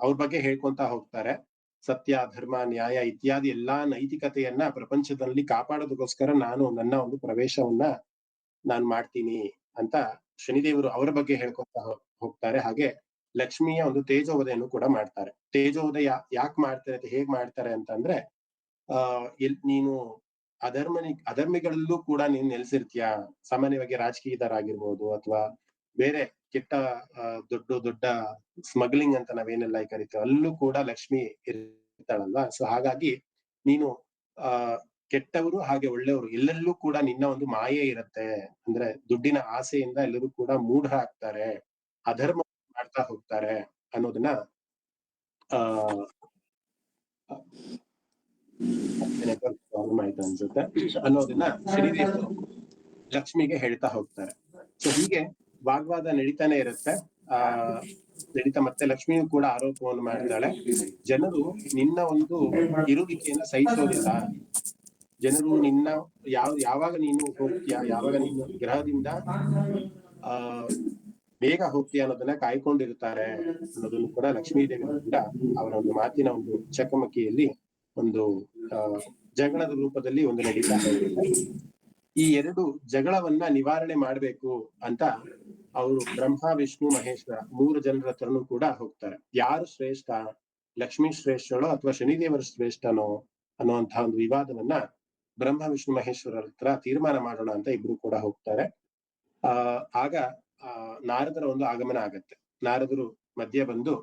ಅವ್ರ ಬಗ್ಗೆ ಹೇಳ್ಕೊಂತ ಹೋಗ್ತಾರೆ. ಸತ್ಯ, ಧರ್ಮ, ನ್ಯಾಯ ಇತ್ಯಾದಿ ಎಲ್ಲಾ ನೈತಿಕತೆಯನ್ನ ಪ್ರಪಂಚದಲ್ಲಿ ಕಾಪಾಡೋದಕ್ಕೋಸ್ಕರ ನಾನು ನನ್ನ ಒಂದು ಪ್ರವೇಶವನ್ನ ನಾನ್ ಮಾಡ್ತೀನಿ ಅಂತ ಶನಿದೇವರು ಅವರ ಬಗ್ಗೆ ಹೇಳ್ಕೊಂತ ಹೋಗ್ತಾರೆ. ಹಾಗೆ ಲಕ್ಷ್ಮಿಯ ಒಂದು ತೇಜೋವಧೆಯನ್ನು ಕೂಡ ಮಾಡ್ತಾರೆ. ತೇಜೋವಧೆ ಯಾಕೆ ಮಾಡ್ತಾರೆ ಅಂತ, ಹೇಗ್ ಮಾಡ್ತಾರೆ ಅಂತಂದ್ರೆ, ನೀನು ಅಧರ್ಮಿಗಳಲ್ಲೂ ಕೂಡ ನೀನ್ ನೆಲೆಸಿರ್ತೀಯ. ಸಾಮಾನ್ಯವಾಗಿ ರಾಜಕೀಯದರಾಗಿರ್ಬೋದು ಅಥವಾ ಬೇರೆ ಕೆಟ್ಟ ದೊಡ್ಡ ಸ್ಮಗ್ಲಿಂಗ್ ಅಂತ ನಾವೇನೆಲ್ಲ ಕರಿತೀವಿ, ಅಲ್ಲೂ ಕೂಡ ಲಕ್ಷ್ಮಿ ಇರ್ತಾಳಲ್ವಾ. ಸೊ ಹಾಗಾಗಿ ನೀನು ಕೆಟ್ಟವರು ಹಾಗೆ ಒಳ್ಳೆಯವರು ಎಲ್ಲರಲ್ಲೂ ಕೂಡ ನಿನ್ನ ಒಂದು ಮಾಯೆ ಇರುತ್ತೆ. ಅಂದ್ರೆ ದುಡ್ಡಿನ ಆಸೆಯಿಂದ ಎಲ್ಲರೂ ಕೂಡ ಮೂಢರಾಗ್ತಾರೆ, ಅಧರ್ಮ ಮಾಡ್ತಾ ಹೋಗ್ತಾರೆ ಅನ್ನೋದನ್ನ ಅನ್ಸುತ್ತೆ ಅನ್ನೋದನ್ನ ಶನಿದೇವರು ಲಕ್ಷ್ಮಿಗೆ ಹೇಳ್ತಾ ಹೋಗ್ತಾರೆ. ಸೊ ಹೀಗೆ ವಾಗ್ವಾದ ನಡೀತಾನೆ ಇರುತ್ತೆ. ನಡೀತಾ ಮತ್ತೆ ಲಕ್ಷ್ಮಿಯು ಕೂಡ ಆರೋಪವನ್ನು ಮಾಡ್ತಾಳೆ, ಜನರು ನಿನ್ನ ಒಂದು ಇರುವಿಕೆಯನ್ನ ಸಹಿಸೋದಿಲ್ಲ. ಜನರು ನಿನ್ನ ಯಾವಾಗ ನೀನು ಹೋಗ್ತೀಯ, ಯಾವಾಗ ನೀನು ಗ್ರಹದಿಂದ ಬೇಗ ಹೋಗ್ತೀಯ ಅನ್ನೋದನ್ನ ಕಾಯ್ಕೊಂಡಿರ್ತಾರೆ ಅನ್ನೋದನ್ನು ಕೂಡ ಲಕ್ಷ್ಮೀ ದೇವಿ ಕೂಡ ಅವರ ಒಂದು ಮಾತಿನ ಒಂದು ಚಕಮಕಿಯಲ್ಲಿ ಒಂದು ಜಗಳದ ರೂಪದಲ್ಲಿ ಒಂದು ನಡೀತಾ ಹೋಗುತ್ತೆ. ಈ ಎರಡು ಜಗಳವನ್ನ ನಿವಾರಣೆ ಮಾಡ್ಬೇಕು ಅಂತ ಅವರು ಬ್ರಹ್ಮ, ವಿಷ್ಣು, ಮಹೇಶ್ವರ 3 ಜನರ ಹತ್ರನೂ ಕೂಡ ಹೋಗ್ತಾರೆ. ಯಾರು ಶ್ರೇಷ್ಠ, ಲಕ್ಷ್ಮೀ ಶ್ರೇಷ್ಠಳೋ ಅಥವಾ ಶನಿದೇವರು ಶ್ರೇಷ್ಠನೋ ಅನ್ನುವಂತಹ ಒಂದು ವಿವಾದವನ್ನ ಬ್ರಹ್ಮ, ವಿಷ್ಣು, ಮಹೇಶ್ವರರ ಹತ್ರ ತೀರ್ಮಾನ ಮಾಡೋಣ ಅಂತ ಇಬ್ರು ಕೂಡ ಹೋಗ್ತಾರೆ. ಆಗ ನಾರದರ ಒಂದು ಆಗಮನ ಆಗತ್ತೆ. ನಾರದರು ಮಧ್ಯೆ ಬಂದು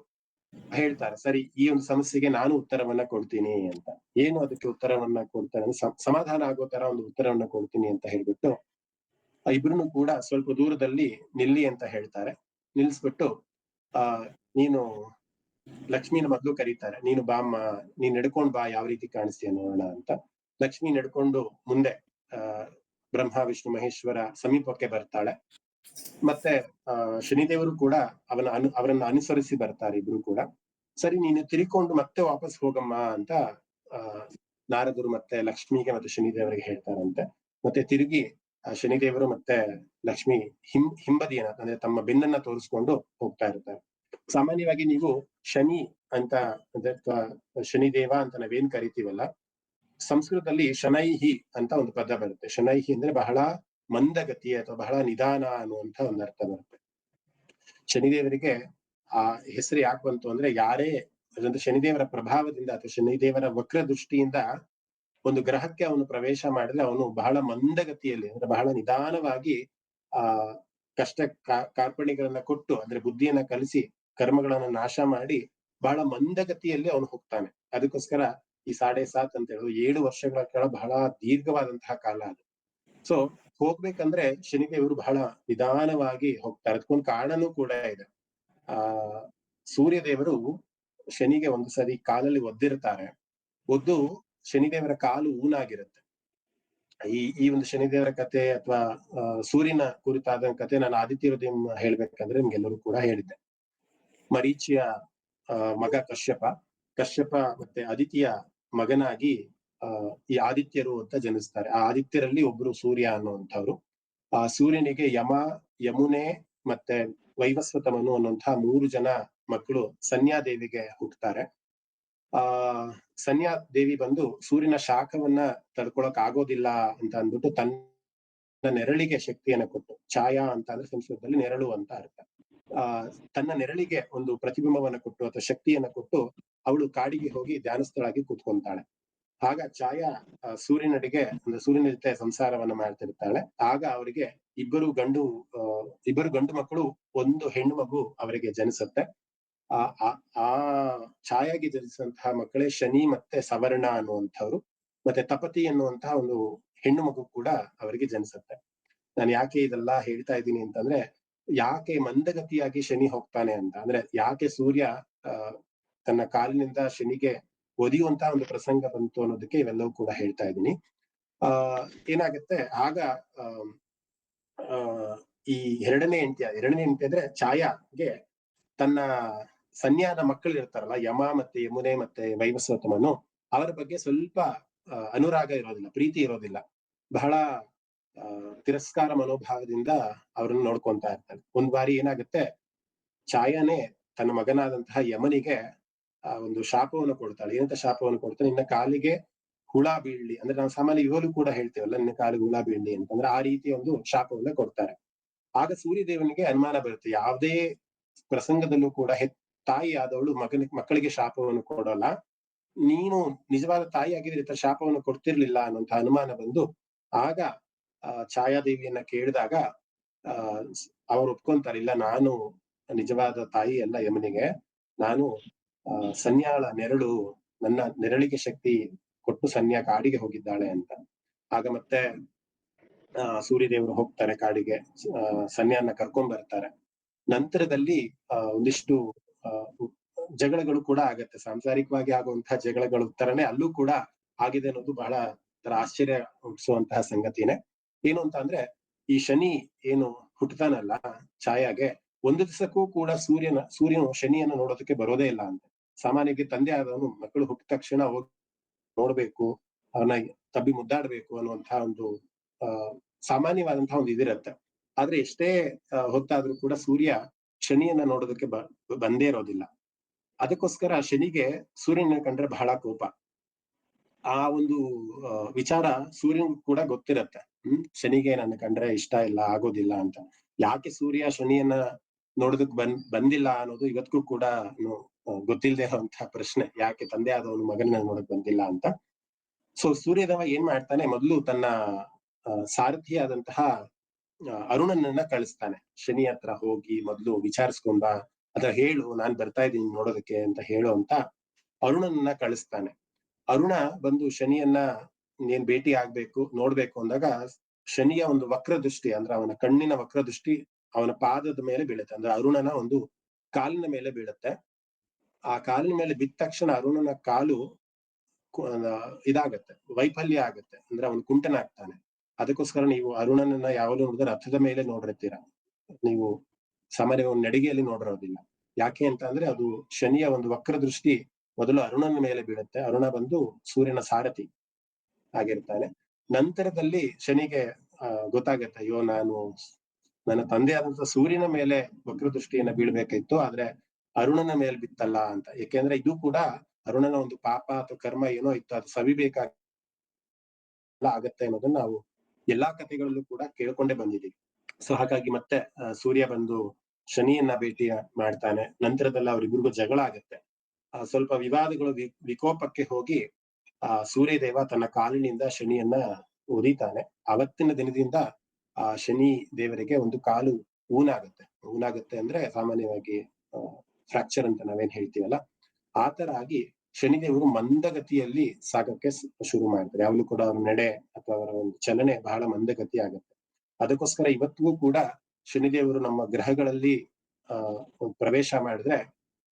ಹೇಳ್ತಾರೆ, ಸರಿ ಈ ಒಂದು ಸಮಸ್ಯೆಗೆ ನಾನು ಉತ್ತರವನ್ನ ಕೊಡ್ತೀನಿ ಅಂತ. ಏನು ಅದಕ್ಕೆ ಉತ್ತರವನ್ನ ಕೊಡ್ತಾರೆ, ಸಮಾಧಾನ ಆಗೋ ತರ ಒಂದು ಉತ್ತರವನ್ನ ಕೊಡ್ತೀನಿ ಅಂತ ಹೇಳ್ಬಿಟ್ಟು ಇಬ್ರು ಕೂಡ ಸ್ವಲ್ಪ ದೂರದಲ್ಲಿ ನಿಲ್ಲಿ ಅಂತ ಹೇಳ್ತಾರೆ. ನಿಲ್ಸ್ಬಿಟ್ಟು ನೀನು ಲಕ್ಷ್ಮಿನ ಮೊದ್ಲು ಕರೀತಾರೆ, ನೀನು ಬಾಮ್ಮ, ನೀನ್ ನಡ್ಕೊಂಡ್ ಬಾ, ಯಾವ ರೀತಿ ಕಾಣಿಸ್ತೀಯ ನೋಡೋಣ ಅಂತ. ಲಕ್ಷ್ಮಿ ನಡ್ಕೊಂಡು ಮುಂದೆ ಬ್ರಹ್ಮ, ವಿಷ್ಣು, ಮಹೇಶ್ವರ ಸಮೀಪಕ್ಕೆ ಬರ್ತಾಳೆ. ಮತ್ತೆ ಶನಿದೇವರು ಕೂಡ ಅವರನ್ನ ಅನುಸರಿಸಿ ಬರ್ತಾರೆ ಇಬ್ರು ಕೂಡ. ಸರಿ ನೀನು ತಿರ್ಕೊಂಡು ಮತ್ತೆ ವಾಪಸ್ ಹೋಗಮ್ಮ ಅಂತ ನಾರದರು ಮತ್ತೆ ಲಕ್ಷ್ಮಿಗೆ ಮತ್ತೆ ಶನಿದೇವರಿಗೆ ಹೇಳ್ತಾರಂತೆ. ಮತ್ತೆ ತಿರುಗಿ ಶನಿದೇವರು ಮತ್ತೆ ಲಕ್ಷ್ಮಿ ಹಿಂಬದಿಯನ್ನ ಅಂದ್ರೆ ತಮ್ಮ ಬೆನ್ನನ್ನ ತೋರಿಸ್ಕೊಂಡು ಹೋಗ್ತಾ ಇರ್ತಾರೆ. ಸಾಮಾನ್ಯವಾಗಿ ನೀವು ಶನಿ ಅಂತ ಅಂದ್ರೆ ಶನಿದೇವ ಅಂತ ನಾವೇನ್ ಕರಿತೀವಲ್ಲ, ಸಂಸ್ಕೃತದಲ್ಲಿ ಶನೈಹಿ ಅಂತ ಒಂದು ಪದ ಬರುತ್ತೆ. ಶನೈಹಿ ಅಂದ್ರೆ ಬಹಳ ಮಂದಗತಿ ಅಥವಾ ಬಹಳ ನಿಧಾನ ಅನ್ನುವಂತ ಒಂದು ಅರ್ಥ ಬರುತ್ತೆ. ಶನಿದೇವರಿಗೆ ಆ ಹೆಸರು ಯಾಕೆ ಬಂತು ಅಂದ್ರೆ, ಯಾರೇ ಅದೊಂದು ಶನಿದೇವರ ಪ್ರಭಾವದಿಂದ ಅಥವಾ ಶನಿದೇವರ ವಕ್ರ ದೃಷ್ಟಿಯಿಂದ ಒಂದು ಗ್ರಹಕ್ಕೆ ಅವನು ಪ್ರವೇಶ ಮಾಡಿದ್ರೆ ಅವನು ಬಹಳ ಮಂದಗತಿಯಲ್ಲಿ ಅಂದ್ರೆ ಬಹಳ ನಿಧಾನವಾಗಿ ಕಷ್ಟ ಕಾರ್ಪಣ್ಯಗಳನ್ನ ಕೊಟ್ಟು ಅಂದ್ರೆ ಬುದ್ಧಿಯನ್ನ ಕಲಿಸಿ ಕರ್ಮಗಳನ್ನ ನಾಶ ಮಾಡಿ ಬಹಳ ಮಂದಗತಿಯಲ್ಲಿ ಅವನು ಹೋಗ್ತಾನೆ. ಅದಕ್ಕೋಸ್ಕರ ಈ 7.5 ಅಂತ ಹೇಳೋದು 7 ವರ್ಷಗಳ ಕಾಲ ಬಹಳ ದೀರ್ಘವಾದಂತಹ ಕಾಲ ಅದು. ಸೊ ಹೋಗ್ಬೇಕಂದ್ರೆ ಶನಿದೇವರು ಬಹಳ ನಿಧಾನವಾಗಿ ಹೋಗ್ತಾರೆ. ಅದಕ್ಕೊಂದು ಕಾರಣನೂ ಕೂಡ ಇದೆ. ಸೂರ್ಯ ದೇವರು ಶನಿಗೆ ಒಂದು ಸರಿ ಕಾಲಲ್ಲಿ ಒದ್ದಿರ್ತಾರೆ. ಒದ್ದು ಶನಿದೇವರ ಕಾಲು ಊನಾಗಿರುತ್ತೆ. ಈ ಒಂದು ಶನಿದೇವರ ಕತೆ ಅಥವಾ ಸೂರ್ಯನ ಕುರಿತಾದ ಕತೆ ನಾನು ಆದಿತ್ಯ ಹೃದಯಂ ಹೇಳ್ಬೇಕಂದ್ರೆ ನಿಮ್ಗೆಲ್ಲರೂ ಕೂಡ ಹೇಳಿದ್ದೆ. ಮರೀಚಿಯ ಮಗ ಕಶ್ಯಪ ಮತ್ತೆ ಅದಿತಿಯ ಮಗನಾಗಿ ಈ ಆದಿತ್ಯರು ಅಂತ ಜನಿಸ್ತಾರೆ. ಆ ಆದಿತ್ಯರಲ್ಲಿ ಒಬ್ರು ಸೂರ್ಯ ಅನ್ನುವಂಥವ್ರು. ಆ ಸೂರ್ಯನಿಗೆ ಯಮ, ಯಮುನೆ ಮತ್ತೆ ವೈವಸ್ವತಮನು ಅನ್ನುವಂತಹ 3 ಜನ ಮಕ್ಕಳು ಸಂನ್ಯಾದೇವಿಗೆ ಹುಟ್ಟುತ್ತಾರೆ. ಸಂನ್ಯಾದೇವಿ ಬಂದು ಸೂರ್ಯನ ಶಾಖವನ್ನ ತಡ್ಕೊಳಕ್ ಆಗೋದಿಲ್ಲ ಅಂತ ಅಂದ್ಬಿಟ್ಟು ತನ್ನ ನೆರಳಿಗೆ ಶಕ್ತಿಯನ್ನ ಕೊಟ್ಟು, ಛಾಯಾ ಅಂತ ಅಂದ್ರೆ ಸಂಸ್ಕೃತದಲ್ಲಿ ನೆರಳು ಅಂತ ಅರ್ಥ. ತನ್ನ ನೆರಳಿಗೆ ಒಂದು ಪ್ರತಿಬಿಂಬವನ್ನ ಕೊಟ್ಟು ಅಥವಾ ಶಕ್ತಿಯನ್ನ ಕೊಟ್ಟು ಅವಳು ಕಾಡಿಗೆ ಹೋಗಿ ಧ್ಯಾನಸ್ಥಳಾಗಿ ಕೂತ್ಕೊಂತಾಳೆ. ಆಗ ಛಾಯಾ ಸೂರ್ಯನಡಿಗೆ ಅಂದ್ರೆ ಸೂರ್ಯನ ಜೊತೆ ಸಂಸಾರವನ್ನ ಮಾಡ್ತಿರ್ತಾಳೆ. ಆಗ ಅವರಿಗೆ ಇಬ್ಬರು ಗಂಡು ಮಕ್ಕಳು, ಒಂದು ಹೆಣ್ಣು ಮಗು ಅವರಿಗೆ ಜನಿಸುತ್ತೆ. ಆ ಛಾಯಾಗಿ ಜನಿಸಿದಂತಹ ಮಕ್ಕಳೇ ಶನಿ ಮತ್ತೆ ಸವರ್ಣ ಅನ್ನುವಂಥವ್ರು. ಮತ್ತೆ ತಪತಿ ಎನ್ನುವಂತಹ ಒಂದು ಹೆಣ್ಣು ಮಗು ಕೂಡ ಅವರಿಗೆ ಜನಿಸುತ್ತೆ. ನಾನು ಯಾಕೆ ಇದೆಲ್ಲ ಹೇಳ್ತಾ ಇದ್ದೀನಿ ಅಂತಂದ್ರೆ, ಯಾಕೆ ಮಂದಗತಿಯಾಗಿ ಶನಿ ಹೋಗ್ತಾನೆ ಅಂತ, ಅಂದ್ರೆ ಯಾಕೆ ಸೂರ್ಯ ತನ್ನ ಕಾಲಿನಿಂದ ಶನಿಗೆ ಒದಿಯುವಂತಹ ಒಂದು ಪ್ರಸಂಗ ಬಂತು ಅನ್ನೋದಕ್ಕೆ ಇವೆಲ್ಲವೂ ಕೂಡ ಹೇಳ್ತಾ ಇದ್ದೀನಿ. ಏನಾಗುತ್ತೆ ಆಗ ಆ ಈ ಎರಡನೇ ಹೆಂಡತಿ ಅಂದ್ರೆ ಛಾಯಾಗೆ ತನ್ನ ಸನ್ಯಾದ ಮಕ್ಕಳು ಇರ್ತಾರಲ್ಲ, ಯಮ ಮತ್ತೆ ಯಮುನೆ ಮತ್ತೆ ವೈವಸ್ವತಮನು, ಅವರ ಬಗ್ಗೆ ಸ್ವಲ್ಪ ಅನುರಾಗ ಇರೋದಿಲ್ಲ, ಪ್ರೀತಿ ಇರೋದಿಲ್ಲ. ಬಹಳ ತಿರಸ್ಕಾರ ಮನೋಭಾವದಿಂದ ಅವರನ್ನು ನೋಡ್ಕೊಂತಾ ಇರ್ತಾನೆ. ಒಂದ್ ಬಾರಿ ಏನಾಗುತ್ತೆ, ಛಾಯಾನೇ ತನ್ನ ಮಗನಾದಂತಹ ಯಮನಿಗೆ ಒಂದು ಶಾಪವನ್ನು ಕೊಡ್ತಾಳೆ. ಏನಂತ ಶಾಪವನ್ನು ಕೊಡ್ತಾಳೆ, ನಿನ್ನ ಕಾಲಿಗೆ ಹುಳ ಬೀಳ್ಲಿ, ಅಂದ್ರೆ ನಾವು ಸಾಮಾನ್ಯ ಇವಾಗಲೂ ಕೂಡ ಹೇಳ್ತೇವಲ್ಲ, ನಿನ್ನ ಕಾಲಿಗೆ ಹುಳ ಬೀಳ್ಲಿ ಅಂತಂದ್ರೆ ಆ ರೀತಿ ಒಂದು ಶಾಪವನ್ನ ಕೊಡ್ತಾರೆ. ಆಗ ಸೂರ್ಯದೇವನಿಗೆ ಅನುಮಾನ ಬರುತ್ತೆ, ಯಾವುದೇ ಪ್ರಸಂಗದಲ್ಲೂ ಕೂಡ ತಾಯಿ ಆದವಳು ಮಕ್ಕಳಿಗೆ ಶಾಪವನ್ನು ಕೊಡೋಲ್ಲ, ನೀನು ನಿಜವಾದ ತಾಯಿ ಆಗಿದ್ರೆ ಈ ಶಾಪವನ್ನು ಕೊಡ್ತಿರ್ಲಿಲ್ಲ ಅನ್ನುವಂತ ಅನುಮಾನ ಬಂದು, ಆಗ ಛಾಯಾದೇವಿಯನ್ನ ಕೇಳಿದಾಗ ಅವ್ರು ಒಪ್ಕೊಂತಾರೆ, ಇಲ್ಲ ನಾನು ನಿಜವಾದ ತಾಯಿ ಅಲ್ಲ ಯಮನಿಗೆ, ನಾನು ಸನ್ಯಾಳ ನೆರಳು, ನನ್ನ ನೆರಳಿಗೆ ಶಕ್ತಿ ಕೊಟ್ಟು ಸನ್ಯಾ ಕಾಡಿಗೆ ಹೋಗಿದ್ದಾಳೆ ಅಂತ. ಆಗ ಮತ್ತೆ ಸೂರ್ಯದೇವರು ಹೋಗ್ತಾರೆ ಕಾಡಿಗೆ, ಸನ್ಯಾನ ಕರ್ಕೊಂಡ್ ಬರ್ತಾರೆ. ನಂತರದಲ್ಲಿ ಒಂದಿಷ್ಟು ಜಗಳಗಳು ಕೂಡ ಆಗತ್ತೆ, ಸಾಂಸಾರಿಕವಾಗಿ ಆಗುವಂತಹ ಜಗಳಗಳು ತರನೇ ಅಲ್ಲೂ ಕೂಡ ಆಗಿದೆ ಅನ್ನೋದು ಬಹಳ ಆಶ್ಚರ್ಯ ಹುಟ್ಟಿಸುವಂತಹ ಸಂಗತಿನೇ. ಏನು ಅಂತ ಅಂದ್ರೆ, ಈ ಶನಿ ಏನು ಹುಟ್ಟತಾನಲ್ಲ ಛಾಯಾಗೆ, ಒಂದು ದಿವಸಕ್ಕೂ ಕೂಡ ಸೂರ್ಯನು ಶನಿಯನ್ನು ನೋಡೋದಕ್ಕೆ ಬರೋದೇ ಇಲ್ಲ ಅಂತ. ಸಾಮಾನ್ಯವಾಗಿ ತಂದೆ ಆದವನು ಮಕ್ಕಳು ಹುಟ್ಟಿದ ತಕ್ಷಣ ಹೋಗಿ ನೋಡ್ಬೇಕು, ಅವನ ತಬ್ಬಿ ಮುದ್ದಾಡ್ಬೇಕು ಅನ್ನುವಂತಹ ಒಂದು ಸಾಮಾನ್ಯವಾದಂತಹ ಒಂದು ಇದಿರತ್ತೆ. ಆದ್ರೆ ಎಷ್ಟೇ ಹೊತ್ತಾದ್ರೂ ಕೂಡ ಸೂರ್ಯ ಶನಿಯನ್ನ ನೋಡೋದಕ್ಕೆ ಬಂದೇ ಇರೋದಿಲ್ಲ. ಅದಕ್ಕೋಸ್ಕರ ಶನಿಗೆ ಸೂರ್ಯನ ಕಂಡ್ರೆ ಬಹಳ ಕೋಪ. ಆ ಒಂದು ವಿಚಾರ ಸೂರ್ಯನಿಗೂ ಕೂಡ ಗೊತ್ತಿರತ್ತೆ. ಶನಿಗೆ ನನ್ನ ಕಂಡ್ರೆ ಇಷ್ಟ ಇಲ್ಲ, ಆಗೋದಿಲ್ಲ ಅಂತ. ಯಾಕೆ ಸೂರ್ಯ ಶನಿಯನ್ನ ನೋಡೋದಕ್ ಬಂದಿಲ್ಲ ಅನ್ನೋದು ಇವತ್ತಿಗೂ ಕೂಡ ಗೊತ್ತಿಲ್ಲದೆ ಇರುವಂತಹ ಪ್ರಶ್ನೆ, ಯಾಕೆ ತಂದೆ ಆದವನು ಮಗನ ನೋಡಕ್ ಬಂದಿಲ್ಲ ಅಂತ. ಸೊ ಸೂರ್ಯದೇವ ಏನ್ ಮಾಡ್ತಾನೆ, ಮೊದಲು ತನ್ನ ಸಾರಥಿಯಾದಂತಹ ಅರುಣನನ್ನ ಕಳಿಸ್ತಾನೆ. ಶನಿ ಹತ್ರ ಹೋಗಿ ಮೊದ್ಲು ವಿಚಾರಿಸ್ಕೊಂಡ, ಅದ್ರ ಹೇಳು, ನಾನ್ ಬರ್ತಾ ಇದ್ದೀನಿ ನೋಡೋದಕ್ಕೆ ಅಂತ ಹೇಳು ಅಂತ ಅರುಣನನ್ನ ಕಳಿಸ್ತಾನೆ. ಅರುಣ ಬಂದು ಶನಿಯನ್ನ ನೀನ್ ಭೇಟಿ ಆಗ್ಬೇಕು, ನೋಡ್ಬೇಕು ಅಂದಾಗ ಶನಿಯ ಒಂದು ವಕ್ರ ದೃಷ್ಟಿ, ಅಂದ್ರೆ ಅವನ ಕಣ್ಣಿನ ವಕ್ರ ದೃಷ್ಟಿ ಅವನ ಪಾದದ ಮೇಲೆ ಬೀಳುತ್ತೆ, ಅಂದ್ರೆ ಅರುಣನ ಒಂದು ಕಾಲಿನ ಮೇಲೆ ಬೀಳುತ್ತೆ. ಆ ಕಾಲಿನ ಮೇಲೆ ಬಿದ್ದ ತಕ್ಷಣ ಅರುಣನ ಕಾಲು ಇದಾಗತ್ತೆ, ವೈಫಲ್ಯ ಆಗತ್ತೆ, ಅಂದ್ರೆ ಅವನು ಕುಂಟನಾಗ್ತಾನೆ. ಅದಕ್ಕೋಸ್ಕರ ನೀವು ಅರುಣನನ್ನ ಯಾವಾಗಲೂ ನೋಡಿದ್ರೆ ರಥದ ಮೇಲೆ ನೋಡಿರ್ತೀರ, ನೀವು ಸಾಮಾನ್ಯವಾಗಿ ನಡಿಗೆಯಲ್ಲಿ ನೋಡಿರೋದಿಲ್ಲ. ಯಾಕೆ ಅಂತ ಅಂದ್ರೆ ಅದು ಶನಿಯ ಒಂದು ವಕ್ರ ದೃಷ್ಟಿ ಮೊದಲು ಅರುಣನ ಮೇಲೆ ಬೀಳುತ್ತೆ. ಅರುಣ ಬಂದು ಸೂರ್ಯನ ಸಾರಥಿ ಆಗಿರ್ತಾನೆ. ನಂತರದಲ್ಲಿ ಶನಿಗೆ ಗೊತ್ತಾಗತ್ತೆ, ಅಯ್ಯೋ ನಾನು ನನ್ನ ತಂದೆ ಆದಂತ ಸೂರ್ಯನ ಮೇಲೆ ವಕ್ರ ದೃಷ್ಟಿಯನ್ನ ಬೀಳ್ಬೇಕಾಯ್ತು, ಆದ್ರೆ ಅರುಣನ ಮೇಲೆ ಬಿತ್ತಲ್ಲ ಅಂತ. ಯಾಕೆಂದ್ರೆ ಇದು ಕೂಡ ಅರುಣನ ಒಂದು ಪಾಪ ಅಥವಾ ಕರ್ಮ ಏನೋ ಇತ್ತು, ಅದು ಸವಿಬೇಕಾಗ ಆಗತ್ತೆ ಅನ್ನೋದನ್ನ ನಾವು ಎಲ್ಲಾ ಕಥೆಗಳಲ್ಲೂ ಕೂಡ ಕೇಳ್ಕೊಂಡೇ ಬಂದಿದ್ದೀವಿ. ಸೊ ಹಾಗಾಗಿ ಮತ್ತೆ ಸೂರ್ಯ ಬಂದು ಶನಿಯನ್ನ ಭೇಟಿ ಮಾಡ್ತಾನೆ. ನಂತರದಲ್ಲಿ ಅವರಿಬ್ಬರಿಗೂ ಜಗಳ ಆಗತ್ತೆ. ಸ್ವಲ್ಪ ವಿವಾದಗಳು ವಿಕೋಪಕ್ಕೆ ಹೋಗಿ ಸೂರ್ಯದೇವ ತನ್ನ ಕಾಲಿನಿಂದ ಶನಿಯನ್ನ ಉರಿತಾನೆ. ಅವತ್ತಿನ ದಿನದಿಂದ ಶನಿ ದೇವರಿಗೆ ಒಂದು ಕಾಲು ಊನಾಗತ್ತೆ ಅಂದ್ರೆ ಸಾಮಾನ್ಯವಾಗಿ ಫ್ರಾಕ್ಚರ್ ಅಂತ ನಾವೇನ್ ಹೇಳ್ತೀವಲ್ಲ, ಆ ತರ ಆಗಿ ಶನಿದೇವರು ಮಂದಗತಿಯಲ್ಲಿ ಸಾಗಕ್ಕೆ ಶುರು ಮಾಡ್ತಾರೆ. ಯಾವಾಗಲೂ ಕೂಡ ಅವ್ರ ನಡೆ ಅಥವಾ ಅವರ ಒಂದು ಚಲನೆ ಬಹಳ ಮಂದಗತಿ ಆಗುತ್ತೆ. ಅದಕ್ಕೋಸ್ಕರ ಇವತ್ತಿಗೂ ಕೂಡ ಶನಿದೇವರು ನಮ್ಮ ಗ್ರಹಗಳಲ್ಲಿ ಪ್ರವೇಶ ಮಾಡಿದ್ರೆ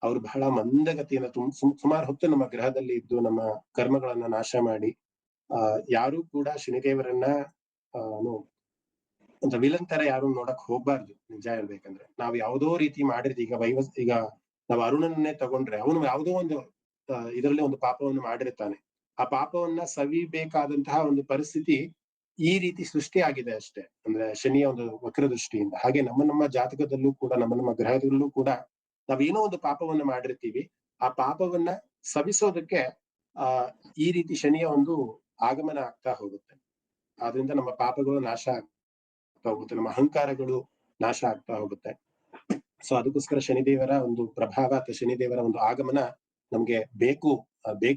ಅವ್ರು ಬಹಳ ಮಂದಗತಿಯನ್ನ ಸುಮಾರು ಹೊತ್ತು ನಮ್ಮ ಗ್ರಹದಲ್ಲಿ ಇದ್ದು ನಮ್ಮ ಕರ್ಮಗಳನ್ನ ನಾಶ ಮಾಡಿ, ಯಾರು ಕೂಡ ಶನಿದೇವರನ್ನ ಒಂದು ವಿಲನ್ ತರ ಯಾರು ನೋಡಕ್ ಹೋಗ್ಬಾರ್ದು. ನಿಜ ಹೇಳ್ಬೇಕಂದ್ರೆ ನಾವು ಯಾವುದೋ ರೀತಿ ಮಾಡಿರ್ತೀವಿ. ಈಗ ನಾವು ಅರುಣನ್ನೇ ತಗೊಂಡ್ರೆ ಅವನು ಯಾವುದೋ ಒಂದು ಇದರಲ್ಲಿ ಒಂದು ಪಾಪವನ್ನು ಮಾಡಿರ್ತಾನೆ. ಆ ಪಾಪವನ್ನ ಸವಿಬೇಕಾದಂತಹ ಒಂದು ಪರಿಸ್ಥಿತಿ ಈ ರೀತಿ ಸೃಷ್ಟಿ ಆಗಿದೆ ಅಷ್ಟೇ, ಅಂದ್ರೆ ಶನಿಯ ಒಂದು ವಕ್ರ ದೃಷ್ಟಿಯಿಂದ. ಹಾಗೆ ನಮ್ಮ ಜಾತಕದಲ್ಲೂ ಕೂಡ ನಮ್ಮ ಗ್ರಹದಲ್ಲೂ ಕೂಡ ನಾವೇನೋ ಒಂದು ಪಾಪವನ್ನ ಮಾಡಿರ್ತೀವಿ. ಆ ಪಾಪವನ್ನ ಸವಿಸೋದಕ್ಕೆ ಈ ರೀತಿ ಶನಿಯ ಒಂದು ಆಗಮನ ಆಗ್ತಾ ಹೋಗುತ್ತೆ. ಆದ್ರಿಂದ ನಮ್ಮ ಪಾಪಗಳು ನಾಶ ಆಗ್ತಾ ಹೋಗುತ್ತೆ, ನಮ್ಮ ಅಹಂಕಾರಗಳು ನಾಶ ಆಗ್ತಾ ಹೋಗುತ್ತೆ. ಸೊ ಅದಕ್ಕೋಸ್ಕರ ಶನಿದೇವರ ಒಂದು ಪ್ರಭಾವ ಅಥವಾ ಶನಿದೇವರ ಒಂದು ಆಗಮನ ನಮ್ಗೆ ಬೇಕು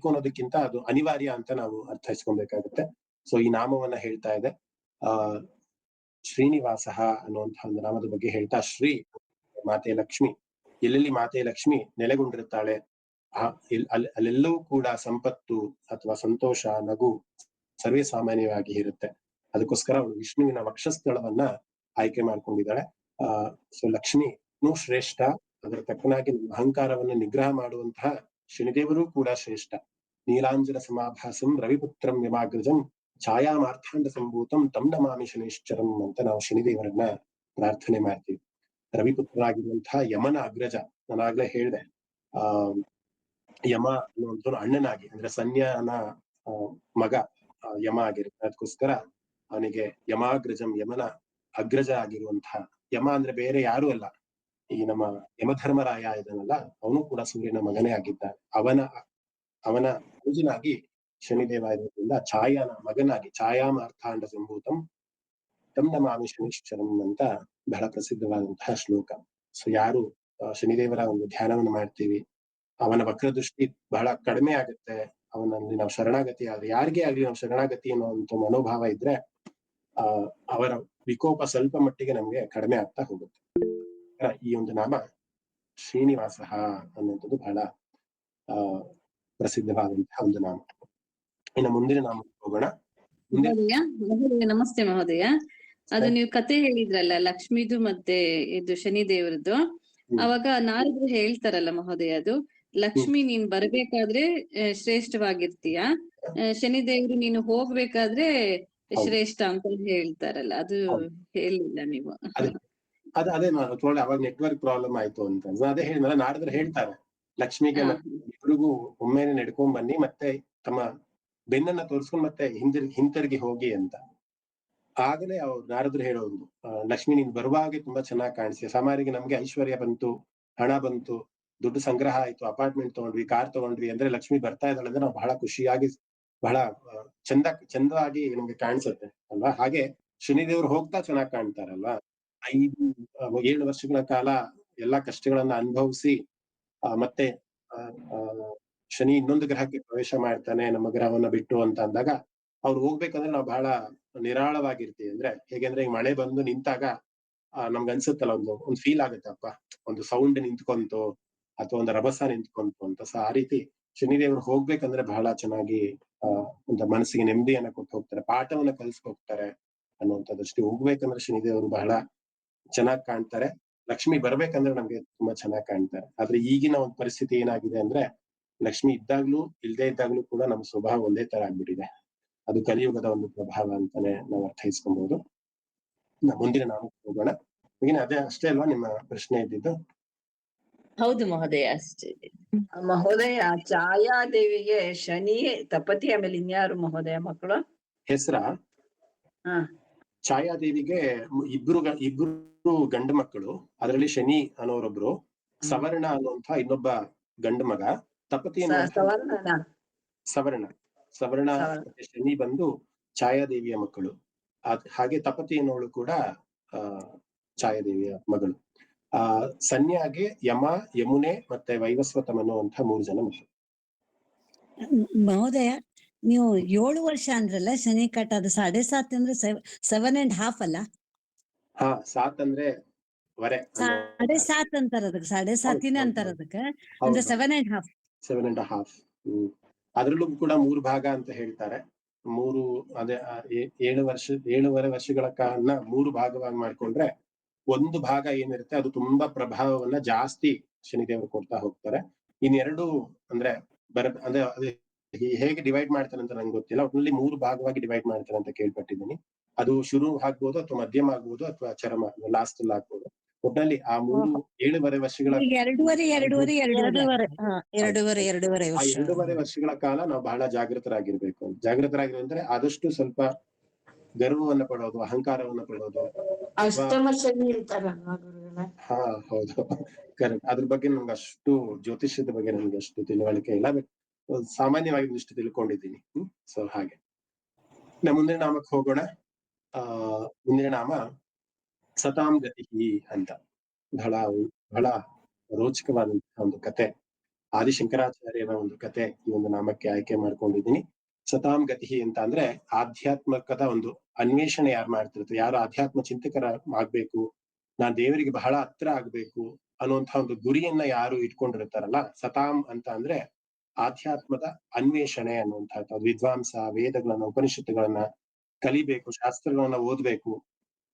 ಅನ್ನೋದಕ್ಕಿಂತ ಅದು ಅನಿವಾರ್ಯ ಅಂತ ನಾವು ಅರ್ಥೈಸ್ಕೊಬೇಕಾಗುತ್ತೆ. ಸೊ ಈ ನಾಮವನ್ನ ಹೇಳ್ತಾ ಇದೆ. ಶ್ರೀನಿವಾಸ ಅನ್ನುವಂತಹ ಒಂದು ನಾಮದ ಬಗ್ಗೆ ಹೇಳ್ತಾ, ಶ್ರೀ ಮಾತೆ ಲಕ್ಷ್ಮಿ, ಎಲ್ಲೆಲ್ಲಿ ಮಾತೆ ಲಕ್ಷ್ಮಿ ನೆಲೆಗೊಂಡಿರ್ತಾಳೆ ಅಲ್ಲೆಲ್ಲವೂ ಕೂಡ ಸಂಪತ್ತು ಅಥವಾ ಸಂತೋಷ, ನಗು ಸರ್ವೇ ಸಾಮಾನ್ಯವಾಗಿ ಇರುತ್ತೆ. ಅದಕ್ಕೋಸ್ಕರ ಅವಳು ವಿಷ್ಣುವಿನ ವಕ್ಷಸ್ಥಳವನ್ನ ಆಯ್ಕೆ ಮಾಡ್ಕೊಂಡಿದ್ದಾಳೆ. ಸೊ ಲಕ್ಷ್ಮಿನೂ ಶ್ರೇಷ್ಠ, ಅದರ ತಕ್ಕನಾಗಿ ನಮ್ಮ ಅಹಂಕಾರವನ್ನು ನಿಗ್ರಹ ಮಾಡುವಂತಹ ಶನಿದೇವರು ಕೂಡ ಶ್ರೇಷ್ಠ. ನೀಲಾಂಜನ ಸಮಾಭಾಸಂ ರವಿಪುತ್ರಂ ಯಮಾಗ್ರಜಂ ಛಾಯಾಮಾರ್ಥಾಂಡ ಸಂಭೂತಂ ತಂ ನಮಾಮಿ ಶನೈಶ್ಚರಂ ಅಂತ ನಾವು ಶನಿದೇವರನ್ನ ಪ್ರಾರ್ಥನೆ ಮಾಡ್ತೀವಿ. ರವಿಪುತ್ರರಾಗಿರುವಂತಹ ಯಮನ ಅಗ್ರಜ, ನಾನಾಗ್ಲೇ ಹೇಳ್ದೆ, ಆ ಯಮ ಅನ್ನುವಂಥವ್ನು ಅಣ್ಣನಾಗಿ, ಅಂದ್ರೆ ಸನ್ಯಾನ ಮಗ ಯಮ ಆಗಿರುತ್ತೆ. ಅದಕ್ಕೋಸ್ಕರ ಅವನಿಗೆ ಯಮಾಗ್ರಜಂ, ಯಮನ ಅಗ್ರಜ ಆಗಿರುವಂತಹ, ಯಮ ಅಂದ್ರೆ ಬೇರೆ ಯಾರು ಅಲ್ಲ, ಈ ನಮ್ಮ ಯಮಧರ್ಮರಾಯ ಇದನ್ನಲ್ಲ, ಅವನು ಕೂಡ ಸೂರ್ಯನ ಮಗನೇ ಆಗಿದ್ದಾನೆ. ಅವನ ಪೂಜನಾಗಿ ಶನಿದೇವ ಇರೋದ್ರಿಂದ ಛಾಯಾನ ಮಗನಾಗಿ ಛಾಯಾಮಾರ್ಥಾಂಡ ಸಂಭೂತಂ ತಂ ನಮಾಮಿ ಶನೈಶ್ಚರಂ ಅಂತ ಬಹಳ ಪ್ರಸಿದ್ಧವಾದಂತಹ ಶ್ಲೋಕ. ಸೊ ಯಾರು ಶನಿದೇವರ ಒಂದು ಧ್ಯಾನವನ್ನು ಮಾಡ್ತೀವಿ, ಅವನ ವಕ್ರದೃಷ್ಟಿ ಬಹಳ ಕಡಿಮೆ ಆಗುತ್ತೆ, ಅವನಲ್ಲಿ ನಾವು ಶರಣಾಗತಿ ಆದ್ರೆ, ಯಾರಿಗೇ ಆಗ್ಲಿ ನಾವು ಶರಣಾಗತಿ ಅನ್ನುವಂಥ ಮನೋಭಾವ ಇದ್ರೆ ಅವರ ವಿಕೋಪ ಸ್ವಲ್ಪ ಮಟ್ಟಿಗೆ ನಮ್ಗೆ ಕಡಿಮೆ ಆಗ್ತಾ ಹೋಗುತ್ತೆ. ಈ ಒಂದು ನಾಮ ಶ್ರೀನಿವಾಸ ಅನ್ನುವಂಥದ್ದು ಬಹಳ ಪ್ರಸಿದ್ಧವಾದಂತಹ ಒಂದು ನಾಮ. ಇನ್ನು ಮುಂದಿನ ನಾಮ ಹೋಗೋಣ.
ನಮಸ್ತೆ ಮಹೋದಯ. ಅದು ನೀವು ಕತೆ ಹೇಳಿದ್ರಲ್ಲ ಲಕ್ಷ್ಮೀದು ಮತ್ತೆ ಇದು ಶನಿದೇವರದ್ದು, ಅವಾಗ ನಾರದ್ರು ಹೇಳ್ತಾರಲ್ಲ ಮಹೋದಯ, ಅದು ಲಕ್ಷ್ಮಿ ನೀನ್ ಬರ್ಬೇಕಾದ್ರೆ ಶ್ರೇಷ್ಠವಾಗಿರ್ತೀಯ, ಶನಿದೇವ್ರು ನೀನು ಹೋಗ್ಬೇಕಾದ್ರೆ ಶ್ರೇಷ್ಠ ಅಂತ ಹೇಳ್ತಾರಲ್ಲ, ಅದು ಹೇಳಿಲ್ಲ ನೀವು.
ಅದೇ ಅವಾಗ ನೆಟ್ವರ್ಕ್ ಪ್ರಾಬ್ಲಮ್ ಆಯ್ತು ಅಂತ ಅದೇ ಹೇಳಿದ್ನಲ್ಲ, ನಾರದ್ರು ಹೇಳ್ತಾರೆ ಲಕ್ಷ್ಮಿಗೆ ಇಬ್ರಿಗೂ ಒಮ್ಮೆನೆ ನಡ್ಕೊಂಡ್ ಬನ್ನಿ, ಮತ್ತೆ ತಮ್ಮ ಬೆನ್ನನ್ನ ತೋರ್ಸ್ಕೊಂಡ್ ಮತ್ತೆ ಹಿಂತಿರುಗಿ ಹೋಗಿ ಅಂತ. ಆಗಲೇ ಅವ್ರು ನಾರದ್ರು ಹೇಳೋದು, ಲಕ್ಷ್ಮಿ ನೀನ್ ಬರುವಾಗೆ ತುಂಬಾ ಚೆನ್ನಾಗಿ ಕಾಣಿಸ್ತೀಯ, ಸಾಮಾನ್ಯರಿಗೆ ನಮ್ಗೆ ಐಶ್ವರ್ಯ ಬಂತು, ಹಣ ಬಂತು, ದುಡ್ಡು ಸಂಗ್ರಹ ಆಯ್ತು, ಅಪಾರ್ಟ್ಮೆಂಟ್ ತಗೊಂಡ್ವಿ, ಕಾರ್ ತಗೊಂಡ್ವಿ ಅಂದ್ರೆ ಲಕ್ಷ್ಮಿ ಬರ್ತಾ ಇದ್ದಾಳೆ ಅಂದ್ರೆ ನಾವು ಬಹಳ ಖುಷಿಯಾಗಿ ಬಹಳ ಚಂದವಾಗಿ ನಮ್ಗೆ ಕಾಣಿಸುತ್ತೆ ಅಲ್ವಾ. ಹಾಗೆ ಶನಿದೇವ್ರು ಹೋಗ್ತಾ ಚೆನ್ನಾಗಿ ಕಾಣ್ತಾರಲ್ವಾ. 5-7 ವರ್ಷಗಳ ಕಾಲ ಎಲ್ಲಾ ಕಷ್ಟಗಳನ್ನ ಅನುಭವಿಸಿ ಮತ್ತೆ ಶನಿ ಇನ್ನೊಂದು ಗ್ರಹಕ್ಕೆ ಪ್ರವೇಶ ಮಾಡ್ತಾನೆ ನಮ್ಮ ಗ್ರಹವನ್ನ ಬಿಟ್ಟು ಅಂತ ಅಂದಾಗ ಅವ್ರು ಹೋಗ್ಬೇಕಂದ್ರೆ ನಾವು ಬಹಳ ನಿರಾಳವಾಗಿರ್ತೀವಿ. ಅಂದ್ರೆ ಹೇಗೆಂದ್ರೆ ಈಗ ಮಳೆ ಬಂದು ನಿಂತಾಗ ನಮ್ಗೆ ಅನ್ಸುತ್ತಲ್ಲ, ಒಂದು ಫೀಲ್ ಆಗುತ್ತಪ್ಪ, ಒಂದು ಸೌಂಡ್ ನಿಂತ್ಕೊಂತು ಅಥವಾ ಒಂದು ರಭಸ ನಿಂತ್ಕೊಂತು ಅಂತ. ಸೊ ಆ ರೀತಿ ಶನಿದೇವರು ಹೋಗ್ಬೇಕಂದ್ರೆ ಬಹಳ ಚೆನ್ನಾಗಿ ಒಂದು ಮನಸ್ಸಿಗೆ ನೆಮ್ಮದಿಯನ್ನ ಕೊಟ್ಟು ಹೋಗ್ತಾರೆ, ಪಾಠವನ್ನ ಕಲಿಸ್ಕೊ ಹೋಗ್ತಾರೆ ಅನ್ನುವಂಥದ್ದಷ್ಟೇ. ಹೋಗ್ಬೇಕಂದ್ರೆ ಶನಿದೇವರು ಬಹಳ ಚೆನ್ನಾಗಿ ಕಾಣ್ತಾರೆ, ಲಕ್ಷ್ಮಿ ಬರ್ಬೇಕಂದ್ರೆ ನಮ್ಗೆ ತುಂಬಾ ಚೆನ್ನಾಗಿ ಕಾಣ್ತಾರೆ. ಆದ್ರೆ ಈಗಿನ ಒಂದು ಪರಿಸ್ಥಿತಿ ಏನಾಗಿದೆ ಅಂದ್ರೆ, ಲಕ್ಷ್ಮಿ ಇದ್ದಾಗ್ಲೂ ಇಲ್ದೇ ಇದ್ದಾಗ್ಲೂ ಕೂಡ ನಮ್ಮ ಸ್ವಭಾವ ಒಂದೇ ತರ ಆಗ್ಬಿಟ್ಟಿದೆ. ಅದು ಕಲಿಯುಗದ ಒಂದು ಪ್ರಭಾವ ಅಂತಾನೆ ನಾವು ಅರ್ಥೈಸ್ಕೊಬಹುದು. ಮುಂದಿನ ನಾಮಕ್ಕೆ ಹೋಗೋಣ. ಅದೇ ಅಷ್ಟೇ ಅಲ್ವಾ ನಿಮ್ಮ ಪ್ರಶ್ನೆ ಇದ್ದಿದ್ದು?
ಹೌದು ಮಹೋದಯ, ಅಷ್ಟೇ.
ಮಹೋದಯ, ಛಾಯಾದೇವಿಗೆ ಶನಿ ತಪತಿ, ಆಮೇಲೆ ಇನ್ಯಾರು ಮಹೋದಯ ಮಕ್ಕಳು
ಹೆಸರ? ಛಾಯಾದೇವಿಗೆ ಇಬ್ರು ಗಂಡು ಮಕ್ಕಳು, ಅದರಲ್ಲಿ ಶನಿ ಅನ್ನೋರೊಬ್ರು, ಸವರ್ಣ ಅನ್ನುವಂಥ ಇನ್ನೊಬ್ಬ ಗಂಡು ಮಗ, ತಪತಿ ಸವರ್ಣ ಮತ್ತೆ ಶನಿ ಬಂದು ಛಾಯಾದೇವಿಯ ಮಕ್ಕಳು. ಹಾಗೆ ತಪತಿ ಅನ್ನೋಳು ಕೂಡ ಛಾಯಾದೇವಿಯ ಮಗಳು. ಸನ್ಯಾಗೆ ಯಮ, ಯಮುನೆ ಮತ್ತೆ ವೈವಸ್ವತಂ ಅನ್ನುವಂಥ 3 ಜನ ಮಕ್ಕಳು.
ಮಹೋದಯ, ನೀವು 7 ವರ್ಷ ಅಂದ್ರಲ್ಲ ಶನಿ ಕಟ್ಟ, ಅದು 7.5 ಅಂದ್ರೆ 7.5 ಅಲ್ಲ?
7 ಅಂದ್ರೆ ವರೆ,
7.5 ಅಂತಾರ ಅದಕ್ಕೆ, 7.5 ಅಂತಾರ ಅದಕ್ಕೆ, ಅಂದ್ರೆ 7.5.
ಅದ್ರಲ್ಲೂ ಕೂಡ 3 ಭಾಗ ಅಂತ ಹೇಳ್ತಾರೆ. 3 ಅದೇ 7.5 ವರ್ಷಗಳ ಕಾಲ 3 ಭಾಗವಾಗಿ ಮಾಡ್ಕೊಂಡ್ರೆ, ಒಂದು ಭಾಗ ಏನಿರುತ್ತೆ ಅದು ತುಂಬಾ ಪ್ರಭಾವವನ್ನ ಜಾಸ್ತಿ ಶನಿದೇವರು ಕೊಡ್ತಾ ಹೋಗ್ತಾರೆ. ಇನ್ನೆರಡು ಅಂದ್ರೆ ಅಂದ್ರೆ ಅದೇ ಹೇಗೆ ಡಿವೈಡ್ ಮಾಡ್ತಾರೆ ಅಂತ ನಂಗೆ ಗೊತ್ತಿಲ್ಲ, ಒಟ್ಟಿನಲ್ಲಿ 3 ಭಾಗವಾಗಿ ಡಿವೈಡ್ ಮಾಡ್ತಾರೆ ಅಂತ ಕೇಳ್ಪಟ್ಟಿದ್ದೀನಿ. ಅದು ಶುರು ಆಗ್ಬೋದು ಅಥವಾ ಮಧ್ಯಮ ಆಗ್ಬೋದು ಅಥವಾ ಚರಮ ಲಾಸ್ಟ್ ಅಲ್ಲಿ ಆಗ್ಬೋದು. ಒಟ್ಟಿನಲ್ಲಿ ಆ 7.5 ವರ್ಷಗಳ
2.5
ವರ್ಷಗಳ ಕಾಲ ನಾವು ಬಹಳ ಜಾಗೃತರಾಗಿರ್ಬೇಕು. ಜಾಗೃತರಾಗಿರಂದ್ರೆ ಆದಷ್ಟು ಸ್ವಲ್ಪ ಗರ್ವವನ್ನ ಪಡೋದು, ಅಹಂಕಾರವನ್ನ ಪಡೋದು. ಹೌದು, ಕರೆಕ್ಟ್. ಅದ್ರ ಬಗ್ಗೆ ನಮ್ಗೆ ಅಷ್ಟು ಜ್ಯೋತಿಷ್ಯದ ಬಗ್ಗೆ ನಮ್ಗೆ ಅಷ್ಟು ತಿಳುವಳಿಕೆ ಇಲ್ಲ, ಬಟ್ ಸಾಮಾನ್ಯವಾಗಿ ಇಷ್ಟು ತಿಳ್ಕೊಂಡಿದ್ದೀನಿ. ಸೊ ಹಾಗೆ ಮುಂದಿನ ನಾಮಕ್ಕೆ ಹೋಗೋಣ. ಮುಂದಿನ ನಾಮ ಸತಾಂ ಗತಿ ಅಂತ. ಬಹಳ ರೋಚಕವಾದಂತಹ ಒಂದು ಕತೆ, ಆದಿಶಂಕರಾಚಾರ್ಯರ ಒಂದು ಕತೆ ಈ ಒಂದು ನಾಮಕ್ಕೆ ಆಯ್ಕೆ ಮಾಡ್ಕೊಂಡಿದ್ದೀನಿ. ಸತಾಂ ಗತಿ ಅಂತ ಅಂದ್ರೆ ಆಧ್ಯಾತ್ಮಕದ ಒಂದು ಅನ್ವೇಷಣೆ ಯಾರು ಮಾಡ್ತಿರ್ತಾರೆ, ಯಾರು ಆಧ್ಯಾತ್ಮ ಚಿಂತಕರ ಆಗ್ಬೇಕು, ನಾನ್ ದೇವರಿಗೆ ಬಹಳ ಹತ್ರ ಆಗ್ಬೇಕು ಅನ್ನುವಂತಹ ಒಂದು ಗುರಿಯನ್ನ ಯಾರು ಇಟ್ಕೊಂಡಿರ್ತಾರಲ್ಲ, ಸತಾಂ ಅಂತ ಅಂದ್ರೆ ಆಧ್ಯಾತ್ಮದ ಅನ್ವೇಷಣೆ ಅನ್ನುವಂಥದ್ದು. ಅದು ವಿದ್ವಾಂಸ ವೇದಗಳನ್ನ ಉಪನಿಷತ್ತುಗಳನ್ನ ಕಲಿಬೇಕು, ಶಾಸ್ತ್ರಗಳನ್ನ ಓದ್ಬೇಕು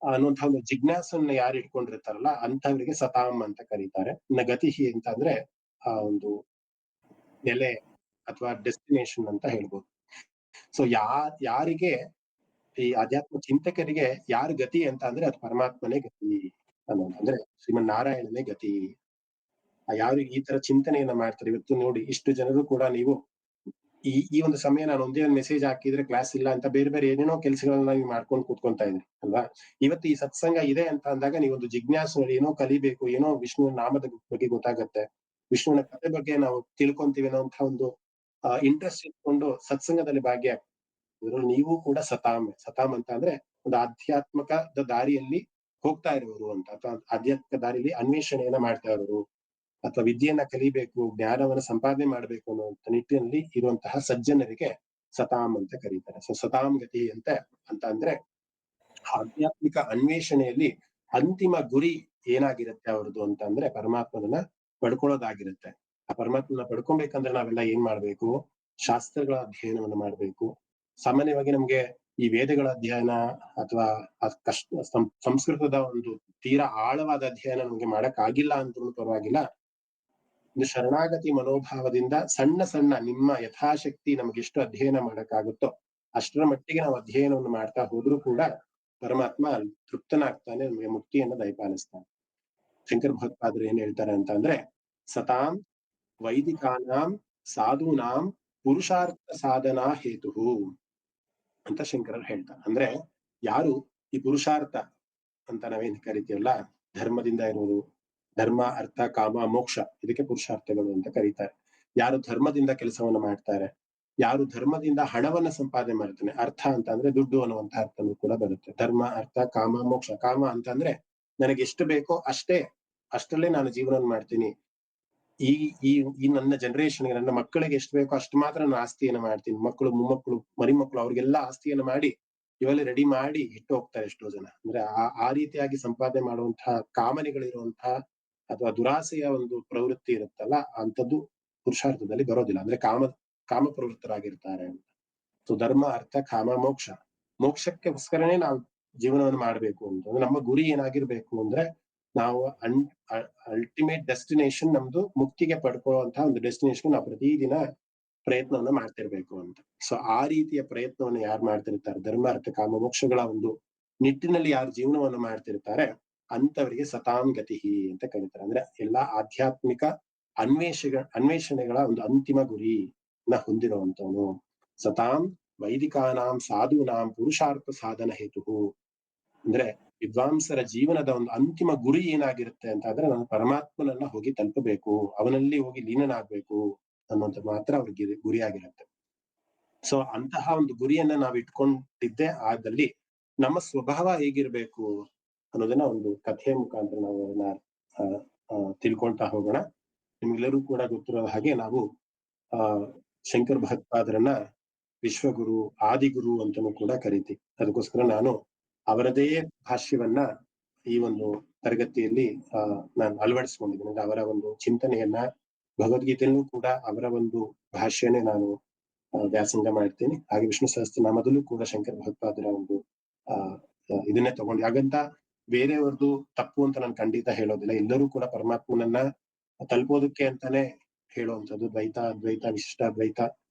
ಅನ್ನುವಂತಹ ಒಂದು ಜಿಜ್ಞಾಸನ್ನ ಯಾರು ಇಟ್ಕೊಂಡಿರ್ತಾರಲ್ಲ ಅಂತವರಿಗೆ ಸತಾಮ್ ಅಂತ ಕರೀತಾರೆ. ಇನ್ನ ಗತಿಹಿ ಅಂತ ಅಂದ್ರೆ ಆ ಒಂದು ನೆಲೆ ಅಥವಾ ಡೆಸ್ಟಿನೇಷನ್ ಅಂತ ಹೇಳ್ಬೋದು. ಸೊ ಯಾರಿಗೆ ಈ ಆಧ್ಯಾತ್ಮ ಚಿಂತಕರಿಗೆ ಯಾರು ಗತಿ ಅಂತ ಅಂದ್ರೆ ಅದು ಪರಮಾತ್ಮನೇ ಗತಿ ಅನ್ನೋದು, ಅಂದ್ರೆ ಶ್ರೀಮನ್ ನಾರಾಯಣನೇ ಗತಿ. ಯಾರು ಈ ತರ ಚಿಂತನೆಯನ್ನ ಮಾಡ್ತಾರೆ, ಇವತ್ತು ನೋಡಿ ಇಷ್ಟು ಜನರು ಕೂಡ ನೀವು ಈ ಒಂದು ಸಮಯ ನಾನು ಒಂದೇ ಒಂದು ಮೆಸೇಜ್ ಹಾಕಿದ್ರೆ ಕ್ಲಾಸ್ ಇಲ್ಲ ಅಂತ ಬೇರೆ ಬೇರೆ ಏನೇನೋ ಕೆಲಸಗಳನ್ನ ನೀವು ಮಾಡ್ಕೊಂಡು ಕೂತ್ಕೊಂತಾ ಇದ್ರಿ ಅಲ್ವಾ. ಇವತ್ತು ಈ ಸತ್ಸಂಗ ಇದೆ ಅಂತ ಅಂದಾಗ ನೀವೊಂದು ಜಿಜ್ಞಾಸೆ ಏನೋ ಕಲಿಬೇಕು, ಏನೋ ವಿಷ್ಣುವಿನ ನಾಮದ ಬಗ್ಗೆ ಗೊತ್ತಾಗತ್ತೆ, ವಿಷ್ಣುವಿನ ಕಥೆ ಬಗ್ಗೆ ನಾವು ತಿಳ್ಕೊಂತೀವಿ ಅನ್ನೋ ಒಂದು ಇಂಟ್ರೆಸ್ಟ್ ಇಟ್ಕೊಂಡು ಸತ್ಸಂಗದಲ್ಲಿ ಭಾಗ್ಯ ಇದ್ರಲ್ಲಿ ನೀವು ಕೂಡ ಸತಾಮ್ ಅಂತ ಅಂದ್ರೆ ಒಂದು ಆಧ್ಯಾತ್ಮಕದ ದಾರಿಯಲ್ಲಿ ಹೋಗ್ತಾ ಇರೋರು ಅಂತ, ಅಥವಾ ಆಧ್ಯಾತ್ಮಿಕ ದಾರಿಯಲ್ಲಿ ಅನ್ವೇಷಣೆಯನ್ನ ಮಾಡ್ತಾ ಇರೋರು, ಅಥವಾ ವಿದ್ಯೆಯನ್ನ ಕಲಿಬೇಕು, ಜ್ಞಾನವನ್ನ ಸಂಪಾದನೆ ಮಾಡ್ಬೇಕು ಅನ್ನೋ ನಿಟ್ಟಿನಲ್ಲಿ ಇರುವಂತಹ ಸಜ್ಜನರಿಗೆ ಸತಾಮ್ ಅಂತ ಕರೀತಾರೆ. ಸೊ ಸತಾಮ್ ಗತಿ ಅಂತ ಅಂದ್ರೆ ಆಧ್ಯಾತ್ಮಿಕ ಅನ್ವೇಷಣೆಯಲ್ಲಿ ಅಂತಿಮ ಗುರಿ ಏನಾಗಿರುತ್ತೆ ಅವ್ರದ್ದು ಅಂತ ಅಂದ್ರೆ ಪರಮಾತ್ಮನನ್ನ ಪಡ್ಕೊಳ್ಳೋದಾಗಿರುತ್ತೆ. ಆ ಪರಮಾತ್ಮನ ಪಡ್ಕೊಬೇಕಂದ್ರೆ ನಾವೆಲ್ಲ ಏನ್ ಮಾಡ್ಬೇಕು, ಶಾಸ್ತ್ರಗಳ ಅಧ್ಯಯನವನ್ನ ಮಾಡ್ಬೇಕು. ಸಾಮಾನ್ಯವಾಗಿ ನಮ್ಗೆ ಈ ವೇದಗಳ ಅಧ್ಯಯನ ಅಥವಾ ಸಂಸ್ಕೃತದ ಒಂದು ತೀರಾ ಆಳವಾದ ಅಧ್ಯಯನ ನಮ್ಗೆ ಮಾಡಕ್ ಆಗಿಲ್ಲ ಅಂದ್ರೂ ಪರವಾಗಿಲ್ಲ, ಒಂದು ಶರಣಾಗತಿ ಮನೋಭಾವದಿಂದ ಸಣ್ಣ ಸಣ್ಣ ನಿಮ್ಮ ಯಥಾಶಕ್ತಿ ನಮ್ಗೆ ಎಷ್ಟು ಅಧ್ಯಯನ ಮಾಡಕ್ಕಾಗುತ್ತೋ ಅಷ್ಟರ ಮಟ್ಟಿಗೆ ನಾವು ಅಧ್ಯಯನವನ್ನು ಮಾಡ್ತಾ ಹೋದ್ರೂ ಕೂಡ ಪರಮಾತ್ಮ ತೃಪ್ತನಾಗ್ತಾನೆ, ನಮಗೆ ಮುಕ್ತಿಯನ್ನ ದಯಪಾಲಿಸ್ತಾನೆ. ಶಂಕರ ಭಗವತ್ಪಾದರು ಏನ್ ಹೇಳ್ತಾರೆ ಅಂತ ಅಂದ್ರೆ ಸತಾಂ ವೈದಿಕಾನಾಂ ಸಾಧೂನಾಂ ಪುರುಷಾರ್ಥ ಸಾಧನಾ ಹೇತು ಅಂತ ಶಂಕರರು ಹೇಳ್ತಾರೆ. ಅಂದ್ರೆ ಯಾರು ಈ ಪುರುಷಾರ್ಥ ಅಂತ ನಾವೇನ್ ಕರಿತೀವಲ್ಲ, ಧರ್ಮದಿಂದ ಇರೋದು, ಧರ್ಮ ಅರ್ಥ ಕಾಮ ಮೋಕ್ಷ, ಇದಕ್ಕೆ ಪುರುಷಾರ್ಥಗಳು ಅಂತ ಕರೀತಾರೆ. ಯಾರು ಧರ್ಮದಿಂದ ಕೆಲಸವನ್ನ ಮಾಡ್ತಾರೆ, ಯಾರು ಧರ್ಮದಿಂದ ಹಣವನ್ನ ಸಂಪಾದನೆ ಮಾಡ್ತಾನೆ, ಅರ್ಥ ಅಂತ ಅಂದ್ರೆ ದುಡ್ಡು ಅನ್ನುವಂತ ಅರ್ಥನೂ ಕೂಡ ಬರುತ್ತೆ. ಧರ್ಮ ಅರ್ಥ ಕಾಮ ಮೋಕ್ಷ. ಕಾಮ ಅಂತ ಅಂದ್ರೆ ನನಗೆ ಎಷ್ಟು ಬೇಕೋ ಅಷ್ಟರಲ್ಲೇ ನಾನು ಜೀವನ ಮಾಡ್ತೀನಿ, ಈ ಈ ಈ ನನ್ನ ಜನರೇಷನ್ಗೆ, ನನ್ನ ಮಕ್ಕಳಿಗೆ ಎಷ್ಟು ಬೇಕೋ ಅಷ್ಟು ಮಾತ್ರ ನಾನು ಆಸ್ತಿಯನ್ನ ಮಾಡ್ತೀನಿ. ಮಕ್ಕಳು ಮೊಮ್ಮಕ್ಕಳು ಮರಿಮಕ್ಕಳು ಅವ್ರಿಗೆಲ್ಲ ಆಸ್ತಿಯನ್ನ ಮಾಡಿ ಇವೆಲ್ಲ ರೆಡಿ ಮಾಡಿ ಇಟ್ಟು ಹೋಗ್ತಾರೆ ಎಷ್ಟೋ ಜನ. ಅಂದ್ರೆ ಆ ರೀತಿಯಾಗಿ ಸಂಪಾದನೆ ಮಾಡುವಂತಹ ಕಾಮನೆಗಳಿರುವಂತಹ ಅಥವಾ ದುರಾಸೆಯ ಒಂದು ಪ್ರವೃತ್ತಿ ಇರುತ್ತಲ್ಲ, ಅಂಥದ್ದು ಪುರುಷಾರ್ಥದಲ್ಲಿ ಬರೋದಿಲ್ಲ. ಅಂದ್ರೆ ಕಾಮ ಪ್ರವೃತ್ತರಾಗಿರ್ತಾರೆ ಅಂತ. ಸೊ ಧರ್ಮ ಅರ್ಥ ಕಾಮ ಮೋಕ್ಷ, ಮೋಕ್ಷಕ್ಕೋಸ್ಕರನೇ ನಾವು ಜೀವನವನ್ನು ಮಾಡ್ಬೇಕು ಅಂತ ಅಂದ್ರೆ ನಮ್ಮ ಗುರಿ ಏನಾಗಿರ್ಬೇಕು ಅಂದ್ರೆ ನಾವು ಅಲ್ಟಿಮೇಟ್ ಡೆಸ್ಟಿನೇಷನ್ ನಮ್ದು ಮುಕ್ತಿಗೆ ಪಡ್ಕೊಳ್ಳುವಂತಹ ಒಂದು ಡೆಸ್ಟಿನೇಷನ್ ನಾವು ಪ್ರತಿದಿನ ಪ್ರಯತ್ನವನ್ನ ಮಾಡ್ತಿರ್ಬೇಕು ಅಂತ. ಸೊ ಆ ರೀತಿಯ ಪ್ರಯತ್ನವನ್ನು ಯಾರು ಮಾಡ್ತಿರ್ತಾರೆ, ಧರ್ಮ ಅರ್ಥ ಕಾಮ ಮೋಕ್ಷಗಳ ಒಂದು ನಿಟ್ಟಿನಲ್ಲಿ ಯಾರು ಜೀವನವನ್ನು ಮಾಡ್ತಿರ್ತಾರೆ ಅಂತವರಿಗೆ ಸತಾಂ ಗತಿ ಅಂತ ಕರೀತಾರೆ. ಅಂದ್ರೆ ಎಲ್ಲಾ ಆಧ್ಯಾತ್ಮಿಕ ಅನ್ವೇಷಣೆಗಳ ಒಂದು ಅಂತಿಮ ಗುರಿನ ಹೊಂದಿರುವಂತವನು. ಸತಾಂ ವೈದಿಕಾನಾಂ ಸಾಧೂನಾಂ ಪುರುಷಾರ್ಥ ಸಾಧನ ಹೇತು ಅಂದ್ರೆ ವಿದ್ವಾಂಸರ ಜೀವನದ ಒಂದು ಅಂತಿಮ ಗುರಿ ಏನಾಗಿರುತ್ತೆ ಅಂತ ಅಂದ್ರೆ ನಾನು ಪರಮಾತ್ಮನನ್ನ ಹೋಗಿ ತಲುಪಬೇಕು, ಅವನಲ್ಲಿ ಹೋಗಿ ಲೀನನಾಗ್ಬೇಕು ಅನ್ನೋದು ಮಾತ್ರ ಅವ್ರಿಗೆ ಗುರಿಯಾಗಿರುತ್ತೆ. ಸೊ ಅಂತಹ ಒಂದು ಗುರಿಯನ್ನ ನಾವು ಇಟ್ಕೊಂಡಿದ್ದೆ ಆದಲ್ಲಿ ನಮ್ಮ ಸ್ವಭಾವ ಹೇಗಿರ್ಬೇಕು ಅನ್ನೋದನ್ನ ಒಂದು ಕಥೆಯ ಮುಖಾಂತರ ನಾವು ಅದನ್ನ ತಿಳ್ಕೊಳ್ತಾ ಹೋಗೋಣ. ನಿಮ್ಗೆಲ್ಲರೂ ಕೂಡ ಗೊತ್ತಿರೋ ಹಾಗೆ ನಾವು ಶಂಕರ ಭಗವತ್ಪಾದರನ್ನ ವಿಶ್ವಗುರು ಆದಿಗುರು ಅಂತನೂ ಕೂಡ ಕರಿತೀವಿ. ಅದಕ್ಕೋಸ್ಕರ ನಾನು ಅವರದೇ ಭಾಷ್ಯವನ್ನ ಈ ಒಂದು ತರಗತಿಯಲ್ಲಿ ನಾನು ಅಳವಡಿಸ್ಕೊಂಡಿದ್ದೀನಿ. ಅಂದ್ರೆ ಅವರ ಒಂದು ಚಿಂತನೆಯನ್ನ ಭಗವದ್ಗೀತೆಯಲ್ಲೂ ಕೂಡ ಅವರ ಒಂದು ಭಾಷ್ಯನೇ ನಾನು ವ್ಯಾಸಂಗ ಮಾಡ್ತೀನಿ. ಹಾಗೆ ವಿಷ್ಣು ಸಹಸ್ರನಾಮದಲ್ಲೂ ಕೂಡ ಶಂಕರ ಭಗವತ್ಪಾದರ ಒಂದು ಇದನ್ನೇ ತಗೊಂಡು, ಹಾಗಂತ ಬೇರೆಯವ್ರದ್ದು ತಪ್ಪು ಅಂತ ನಾನು ಖಂಡಿತ ಹೇಳೋದಿಲ್ಲ. ಎಲ್ಲರೂ ಕೂಡ ಪರಮಾತ್ಮನನ್ನ ತಲುಪೋದಕ್ಕೆ ಅಂತಾನೆ ಹೇಳುವಂಥದ್ದು. ದ್ವೈತ ಅದ್ವೈತ ವಿಶಿಷ್ಟಾದ್ವೈತ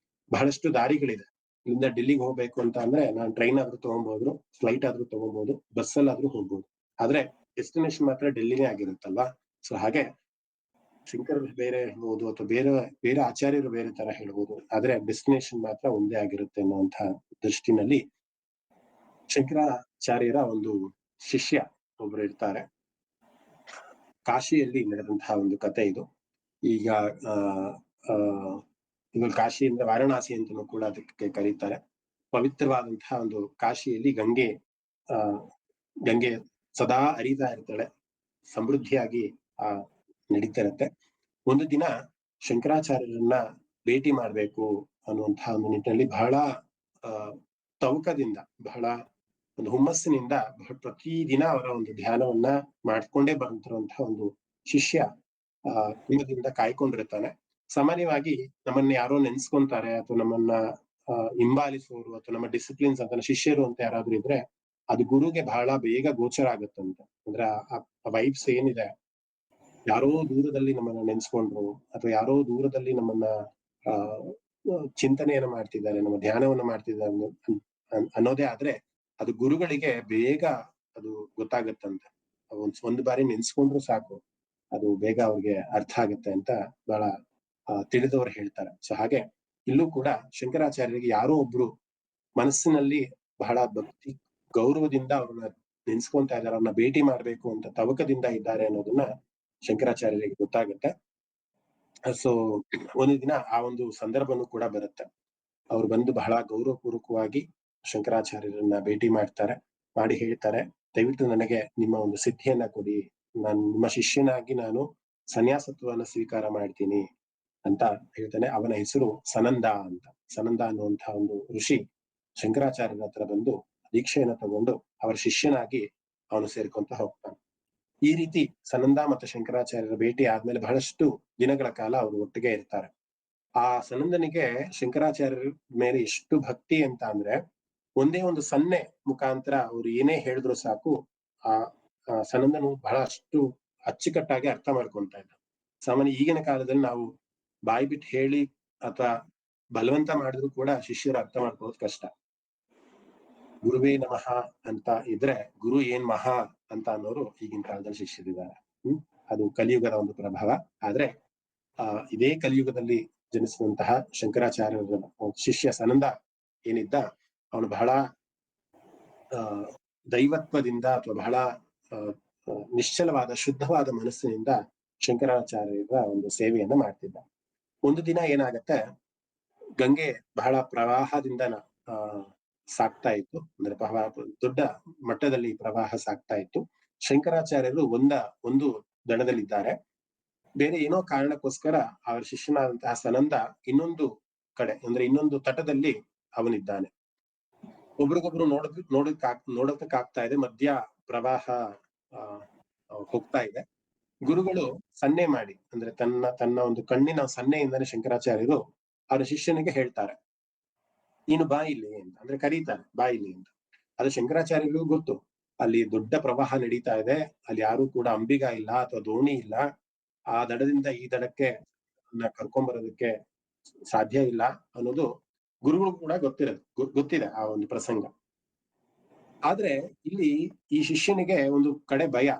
ಬಹಳಷ್ಟು ದಾರಿಗಳಿದೆ. ಇಲ್ಲಿಂದ ಡೆಲ್ಲಿಗೆ ಹೋಗ್ಬೇಕು ಅಂತ ಅಂದ್ರೆ ನಾನು ಟ್ರೈನ್ ಆದ್ರೂ ತಗೊಬಹುದು, ಫ್ಲೈಟ್ ಆದ್ರೂ ತಗೋಬಹುದು, ಬಸ್ಸಲ್ಲಾದ್ರೂ ಹೋಗ್ಬೋದು. ಆದ್ರೆ ಡೆಸ್ಟಿನೇಷನ್ ಮಾತ್ರ ಡೆಲ್ಲಿನೇ ಆಗಿರುತ್ತಲ್ವಾ. ಸೊ ಹಾಗೆ ಶಂಕರರು ಬೇರೆ ಹೇಳ್ಬೋದು ಅಥವಾ ಬೇರೆ ಆಚಾರ್ಯರು ಬೇರೆ ತರ ಹೇಳ್ಬೋದು, ಆದ್ರೆ ಡೆಸ್ಟಿನೇಷನ್ ಮಾತ್ರ ಒಂದೇ ಆಗಿರುತ್ತೆ ಅನ್ನುವಂತಹ ದೃಷ್ಟಿನಲ್ಲಿ ಶಂಕರಾಚಾರ್ಯರ ಒಂದು ಶಿಷ್ಯ ಒಬ್ರು ಇರ್ತಾರೆ. ಕಾಶಿಯಲ್ಲಿ ನಡೆದಂತಹ ಒಂದು ಕತೆ ಇದು. ಈಗ ಇವಾಗ ಕಾಶಿಯಿಂದ ವಾರಣಾಸಿ ಅಂತಲೂ ಕೂಡ ಅದಕ್ಕೆ ಕರೀತಾರೆ. ಪವಿತ್ರವಾದಂತಹ ಒಂದು ಕಾಶಿಯಲ್ಲಿ ಗಂಗೆ ಸದಾ ಹರಿತಾ ಇರ್ತಾಳೆ, ಸಮೃದ್ಧಿಯಾಗಿ ನಡೀತಾ ಇರತ್ತೆ. ಒಂದು ದಿನ ಶಂಕರಾಚಾರ್ಯರನ್ನ ಭೇಟಿ ಮಾಡ್ಬೇಕು ಅನ್ನುವಂತಹ ಒಂದು ನಿಟ್ಟಿನಲ್ಲಿ ಬಹಳ ತವಕದಿಂದ, ಬಹಳ ಒಂದು ಹುಮ್ಮಸ್ಸಿನಿಂದ ಪ್ರತಿದಿನ ಅವರ ಒಂದು ಧ್ಯಾನವನ್ನ ಮಾಡ್ಕೊಂಡೇ ಬರುವಂತಹ ಒಂದು ಶಿಷ್ಯ ಹಿಮದಿಂದ ಕಾಯ್ಕೊಂಡಿರ್ತಾನೆ. ಸಾಮಾನ್ಯವಾಗಿ ನಮ್ಮನ್ನ ಯಾರೋ ನೆನ್ಸ್ಕೊಂತಾರೆ ಅಥವಾ ನಮ್ಮನ್ನ ಹಿಂಬಾಲಿಸುವವರು ಅಥವಾ ನಮ್ಮ ಡಿಸಿಪ್ಲಿನ್ಸ್ ಅಂತ ಶಿಷ್ಯರು ಅಂತ ಯಾರಾದ್ರೂ ಇದ್ರೆ ಅದು ಗುರುಗೆ ಬಹಳ ಬೇಗ ಗೋಚರ ಆಗುತ್ತಂತೆ. ಅಂದ್ರೆ ಆ ವೈಬ್ಸ್ ಏನಿದೆ, ಯಾರೋ ದೂರದಲ್ಲಿ ನಮ್ಮನ್ನ ನೆನ್ಸ್ಕೊಂಡ್ರು ಅಥವಾ ಯಾರೋ ದೂರದಲ್ಲಿ ನಮ್ಮನ್ನ ಆ ಚಿಂತನೆಯನ್ನ ಮಾಡ್ತಿದ್ದಾರೆ, ನಮ್ಮ ಧ್ಯಾನವನ್ನ ಮಾಡ್ತಿದ್ದಾರೆ ಅನ್ನೋದೇ ಆದ್ರೆ ಅದು ಗುರುಗಳಿಗೆ ಬೇಗ ಅದು ಗೊತ್ತಾಗತ್ತಂತೆ. ಒಂದು ಬಾರಿ ನೆನ್ಸ್ಕೊಂಡ್ರು ಸಾಕು, ಅದು ಬೇಗ ಅವ್ರಿಗೆ ಅರ್ಥ ಆಗುತ್ತೆ ಅಂತ ಬಹಳ ತಿಳಿದವರು ಹೇಳ್ತಾರೆ. ಸೊ ಹಾಗೆ ಇಲ್ಲೂ ಕೂಡ ಶಂಕರಾಚಾರ್ಯರಿಗೆ ಯಾರೋ ಒಬ್ರು ಮನಸ್ಸಿನಲ್ಲಿ ಬಹಳ ಭಕ್ತಿ ಗೌರವದಿಂದ ಅವ್ರನ್ನ ನೆನ್ಸ್ಕೊಂತಾ ಇದ್ದಾರೆ, ಅವ್ರನ್ನ ಭೇಟಿ ಮಾಡ್ಬೇಕು ಅಂತ ತವಕದಿಂದ ಇದ್ದಾರೆ ಅನ್ನೋದನ್ನ ಶಂಕರಾಚಾರ್ಯರಿಗೆ ಗೊತ್ತಾಗುತ್ತೆ. ಸೊ ಒಂದು ದಿನ ಆ ಒಂದು ಸಂದರ್ಭನೂ ಕೂಡ ಬರುತ್ತೆ. ಅವ್ರು ಬಂದು ಬಹಳ ಗೌರವಪೂರ್ವಕವಾಗಿ ಶಂಕರಾಚಾರ್ಯರನ್ನ ಭೇಟಿ ಮಾಡಿ ಹೇಳ್ತಾರೆ, ದಯವಿಟ್ಟು ನನಗೆ ನಿಮ್ಮ ಒಂದು ಸಿದ್ಧಿಯನ್ನ ಕೊಡಿ, ನಾನು ನಿಮ್ಮ ಶಿಷ್ಯನಾಗಿ ನಾನು ಸನ್ಯಾಸತ್ವವನ್ನ ಸ್ವೀಕಾರ ಮಾಡ್ತೀನಿ ಅಂತ ಹೇಳ್ತಾನೆ. ಅವನ ಹೆಸರು ಸನಂದ ಅಂತ. ಸನಂದ ಅನ್ನುವಂತಹ ಒಂದು ಋಷಿ ಶಂಕರಾಚಾರ್ಯರ ಹತ್ರ ಬಂದು ದೀಕ್ಷೆಯನ್ನ ತಗೊಂಡು ಅವರ ಶಿಷ್ಯನಾಗಿ ಅವನು ಸೇರ್ಕೊಂತ ಹೋಗ್ತಾನೆ. ಈ ರೀತಿ ಸನಂದ ಮತ್ತು ಶಂಕರಾಚಾರ್ಯರ ಭೇಟಿ ಆದ್ಮೇಲೆ ಬಹಳಷ್ಟು ದಿನಗಳ ಕಾಲ ಅವರು ಒಟ್ಟಿಗೆ ಇರ್ತಾರೆ. ಆ ಸನಂದನಿಗೆ ಶಂಕರಾಚಾರ್ಯರ ಮೇಲೆ ಎಷ್ಟು ಭಕ್ತಿ ಅಂತ ಅಂದ್ರೆ, ಒಂದೇ ಒಂದು ಸನ್ನೆ ಮುಖಾಂತರ ಅವ್ರು ಏನೇ ಹೇಳಿದ್ರು ಸಾಕು ಆ ಸನಂದನು ಬಹಳಷ್ಟು ಅಚ್ಚುಕಟ್ಟಾಗಿ ಅರ್ಥ ಮಾಡ್ಕೊಂತ ಇದ್ದ. ಸಾಮಾನ್ಯ ಈಗಿನ ಕಾಲದಲ್ಲಿ ನಾವು ಬಾಯಿ ಬಿಟ್ಟು ಹೇಳಿ ಅಥವಾ ಬಲವಂತ ಮಾಡಿದ್ರು ಕೂಡ ಶಿಷ್ಯರು ಅರ್ಥ ಮಾಡ್ಕೊಳ್ಳೋದು ಕಷ್ಟ. ಗುರುವೇ ನಮಃ ಅಂತ ಇದ್ರೆ ಗುರು ಏನ್ ಮಹಾ ಅಂತ ಅನ್ನೋರು ಈಗಿನ ಕಾಲದಲ್ಲಿ ಶಿಷ್ಯರಿದ್ದಾರೆ. ಅದು ಕಲಿಯುಗದ ಒಂದು ಪ್ರಭಾವ. ಆದ್ರೆ ಇದೇ ಕಲಿಯುಗದಲ್ಲಿ ಜನಿಸಿದಂತಹ ಶಂಕರಾಚಾರ್ಯರ ಶಿಷ್ಯ ಸನಂದ ಏನಿದ್ದ, ಅವನು ಬಹಳ ದೈವತ್ವದಿಂದ ಅಥವಾ ಬಹಳ ನಿಶ್ಚಲವಾದ ಶುದ್ಧವಾದ ಮನಸ್ಸಿನಿಂದ ಶಂಕರಾಚಾರ್ಯರ ಒಂದು ಸೇವೆಯನ್ನ ಮಾಡ್ತಿದ್ದ. ಒಂದು ದಿನ ಏನಾಗತ್ತೆ, ಗಂಗೆ ಬಹಳ ಪ್ರವಾಹದಿಂದ ಸಾಕ್ತಾ ಇತ್ತು, ಅಂದ್ರೆ ದೊಡ್ಡ ಮಟ್ಟದಲ್ಲಿ ಪ್ರವಾಹ ಸಾಕ್ತಾ ಇತ್ತು. ಶಂಕರಾಚಾರ್ಯರು ಒಂದು ದಡದಲ್ಲಿದ್ದಾರೆ. ಬೇರೆ ಏನೋ ಕಾರಣಕ್ಕೋಸ್ಕರ ಅವರ ಶಿಷ್ಯನಾದಂತಹ ಸನಂದ ಇನ್ನೊಂದು ಕಡೆ, ಅಂದ್ರೆ ಇನ್ನೊಂದು ತಟದಲ್ಲಿ ಅವನಿದ್ದಾನೆ. ಒಬ್ರಿಗೊಬ್ರು ನೋಡೋದಕ್ಕಾಗ್ತಾ ಇದೆ. ಮಧ್ಯ ಪ್ರವಾಹ ಹೋಗ್ತಾ ಇದೆ. ಗುರುಗಳು ಸನ್ನೆ ಮಾಡಿ, ಅಂದ್ರೆ ತನ್ನ ಒಂದು ಕಣ್ಣಿನ ಸನ್ನೆಯಿಂದಾನೆ ಶಂಕರಾಚಾರ್ಯರು ಅವರ ಶಿಷ್ಯನಿಗೆ ಹೇಳ್ತಾರೆ, ನೀನು ಬಾ ಇಲ್ಲಿ ಅಂತ, ಅಂದ್ರೆ ಕರೀತಾರೆ, ಬಾ ಇಲ್ಲಿ ಅಂತ. ಅದು ಶಂಕರಾಚಾರ್ಯರಿಗೂ ಗೊತ್ತು, ಅಲ್ಲಿ ದೊಡ್ಡ ಪ್ರವಾಹ ನಡೀತಾ ಇದೆ, ಅಲ್ಲಿ ಯಾರು ಕೂಡ ಅಂಬಿಗ ಇಲ್ಲ ಅಥವಾ ದೋಣಿ ಇಲ್ಲ, ಆ ದಡದಿಂದ ಈ ದಡಕ್ಕೆ ಕರ್ಕೊಂಡ್ಬರೋದಕ್ಕೆ ಸಾಧ್ಯ ಇಲ್ಲ ಅನ್ನೋದು ಗುರುಗಳು ಕೂಡ ಗೊತ್ತಿದೆ ಆ ಒಂದು ಪ್ರಸಂಗ. ಆದ್ರೆ ಇಲ್ಲಿ ಈ ಶಿಷ್ಯನಿಗೆ ಒಂದು ಕಡೆ ಭಯ.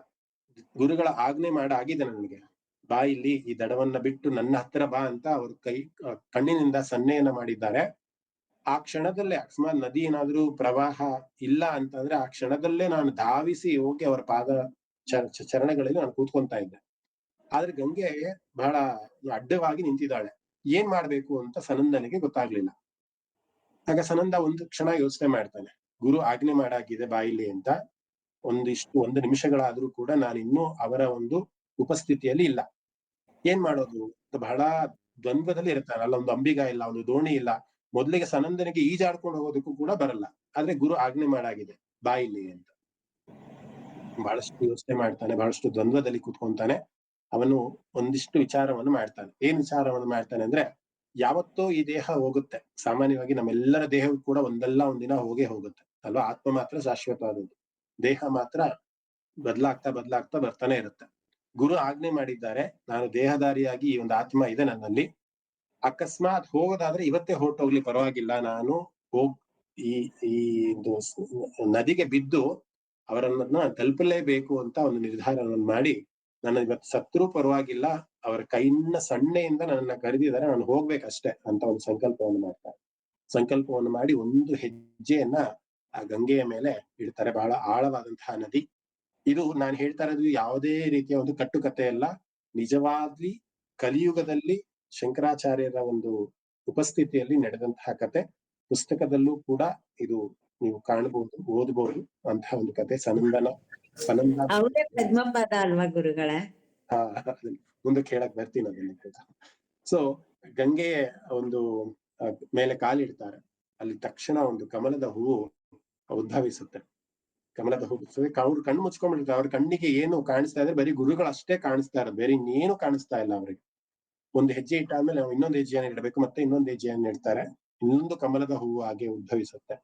ಗುರುಗಳ ಆಜ್ಞೆ ಆಗಿದೆ ನನಗೆ, ಬಾ ಇಲ್ಲಿ ಈ ದಡವನ್ನ ಬಿಟ್ಟು ನನ್ನ ಹತ್ತಿರ ಬಾ ಅಂತ ಅವ್ರ ಕಣ್ಣಿನಿಂದ ಸನ್ನೆಯನ್ನ ಮಾಡಿದ್ದಾರೆ. ಆ ಕ್ಷಣದಲ್ಲೇ ಅಕಸ್ಮಾತ್ ನದಿ ಏನಾದ್ರೂ ಪ್ರವಾಹ ಇಲ್ಲ ಅಂತಂದ್ರೆ ಆ ಕ್ಷಣದಲ್ಲೇ ನಾನು ಧಾವಿಸಿ ಹೋಗಿ ಅವರ ಪಾದ ಚರಣಗಳಲ್ಲಿ ನಾನು ಕೂತ್ಕೊಂತಾ ಇದ್ದೆ. ಆದ್ರೆ ಗಂಗೆ ಬಹಳ ಅಡ್ಡವಾಗಿ ನಿಂತಿದ್ದಾಳೆ. ಏನ್ ಮಾಡ್ಬೇಕು ಅಂತ ಸನಂದನಿಗೆ ಗೊತ್ತಾಗ್ಲಿಲ್ಲ. ಆಗ ಸನಂದ ಒಂದು ಕ್ಷಣ ಯೋಚನೆ ಮಾಡ್ತಾನೆ, ಗುರು ಆಜ್ಞೆ ಮಾಡಾಗಿದೆ ಬಾಯಿಲಿ ಅಂತ, ಒಂದು ನಿಮಿಷಗಳಾದ್ರೂ ಕೂಡ ನಾನಿನ್ನೂ ಅವರ ಒಂದು ಉಪಸ್ಥಿತಿಯಲ್ಲಿ ಇಲ್ಲ, ಏನ್ ಮಾಡೋದು ಬಹಳ ದ್ವಂದ್ವದಲ್ಲಿ ಇರ್ತಾನೆ. ಅಲ್ಲ ಒಂದು ಅಂಬಿಗ ಇಲ್ಲ, ಒಂದು ದೋಣಿ ಇಲ್ಲ. ಮೊದ್ಲಿಗೆ ಸನಂದನಿಗೆ ಈಜಾಡ್ಕೊಂಡು ಹೋಗೋದಕ್ಕೂ ಕೂಡ ಬರಲ್ಲ, ಆದ್ರೆ ಗುರು ಆಜ್ಞೆ ಮಾಡಾಗಿದೆ ಬಾಯಿಲಿ ಅಂತ. ಬಹಳಷ್ಟು ಯೋಚನೆ ಮಾಡ್ತಾನೆ, ಬಹಳಷ್ಟು ದ್ವಂದ್ವದಲ್ಲಿ ಕೂತ್ಕೊಂತಾನೆ. ಅವನು ಒಂದಿಷ್ಟು ವಿಚಾರವನ್ನು ಮಾಡ್ತಾನೆ. ಏನ್ ವಿಚಾರವನ್ನು ಮಾಡ್ತಾನೆ ಅಂದ್ರೆ, ಯಾವತ್ತೋ ಈ ದೇಹ ಹೋಗುತ್ತೆ. ಸಾಮಾನ್ಯವಾಗಿ ನಮ್ಮೆಲ್ಲರ ದೇಹವು ಕೂಡ ಒಂದಲ್ಲ ಒಂದಿನ ಹೋಗುತ್ತೆ ಅಲ್ವಾ. ಆತ್ಮ ಮಾತ್ರ ಶಾಶ್ವತವಾದದ್ದು, ದೇಹ ಮಾತ್ರ ಬದಲಾಗ್ತಾ ಬರ್ತಾನೆ ಇರುತ್ತೆ. ಗುರು ಆಜ್ಞೆ ಮಾಡಿದ್ದಾರೆ, ನಾನು ದೇಹದಾರಿಯಾಗಿ ಈ ಒಂದು ಆತ್ಮ ಇದೆ ನನ್ನಲ್ಲಿ, ಅಕಸ್ಮಾತ್ ಹೋಗೋದಾದ್ರೆ ಇವತ್ತೇ ಹೊರಟೋಗ್ಲಿ ಪರವಾಗಿಲ್ಲ, ನಾನು ಈ ನದಿಗೆ ಬಿದ್ದು ಅವರನ್ನ ತಲುಪಲೇಬೇಕು ಅಂತ ಒಂದು ನಿರ್ಧಾರವನ್ನು ಮಾಡಿ, ನನ್ನ ಇವತ್ತು ಸತ್ರು ಪರವಾಗಿಲ್ಲ, ಅವರ ಕೈನ ಸಣ್ಣೆಯಿಂದ ನನ್ನ ಕರೆದಿದ್ದಾರೆ, ನಾನು ಹೋಗ್ಬೇಕಷ್ಟೇ ಅಂತ ಒಂದು ಸಂಕಲ್ಪವನ್ನು ಮಾಡಿ ಒಂದು ಹೆಜ್ಜೆಯನ್ನ ಆ ಗಂಗೆಯ ಮೇಲೆ ಇಡ್ತಾರೆ. ಬಹಳ ಆಳವಾದಂತಹ ನದಿ ಇದು. ನಾನು ಹೇಳ್ತಾ ಇರೋದು ಯಾವುದೇ ರೀತಿಯ ಒಂದು ಕಟ್ಟುಕತೆ ಅಲ್ಲ, ನಿಜವಾಗ್ಲಿ ಕಲಿಯುಗದಲ್ಲಿ ಶಂಕರಾಚಾರ್ಯರ ಒಂದು ಉಪಸ್ಥಿತಿಯಲ್ಲಿ ನಡೆದಂತಹ ಕತೆ. ಪುಸ್ತಕದಲ್ಲೂ ಕೂಡ ಇದು ನೀವು ಕಾಣಬಹುದು, ಓದಬಹುದು ಅಂತಹ ಒಂದು ಕತೆ. ಸನಂದ
ಅವರೇ ಪದ್ಮಪಾದ ಅಲ್ವಾ ಗುರುಗಳ?
ಮುಂದಕ್ಕೆ ಹೇಳಕ್ ಬರ್ತೀನಿ ಅದನ್ನ. ಸೊ ಗಂಗೆಯ ಒಂದು ಮೇಲೆ ಕಾಲಿಡ್ತಾರೆ. ಅಲ್ಲಿ ತಕ್ಷಣ ಒಂದು ಕಮಲದ ಹೂವು ಉದ್ಭವಿಸುತ್ತೆ. ಕಮಲದ ಹೂವು ಅವ್ರು ಕಣ್ಣು ಮುಚ್ಕೊಂಡ್ಬಿಡ್ತಾರೆ. ಅವ್ರ ಕಣ್ಣಿಗೆ ಏನು ಕಾಣಿಸ್ತಾ ಇದ್ರೆ ಬರೀ ಗುರುಗಳು ಅಷ್ಟೇ ಕಾಣಿಸ್ತಾ ಇರೋದು, ಬೇರೆ ಇನ್ನೇನು ಕಾಣಿಸ್ತಾ ಇಲ್ಲ ಅವ್ರಿಗೆ. ಒಂದು ಹೆಜ್ಜೆ ಇಟ್ಟಾದ್ಮೇಲೆ ನಾವು ಇನ್ನೊಂದು ಹೆಜ್ಜೆಯನ್ನು ಇಡಬೇಕು, ಮತ್ತೆ ಇನ್ನೊಂದು ಹೆಜ್ಜೆಯನ್ನು ಇಡ್ತಾರೆ. ಇನ್ನೊಂದು ಕಮಲದ ಹೂವು ಹಾಗೆ ಉದ್ಭವಿಸುತ್ತೆ.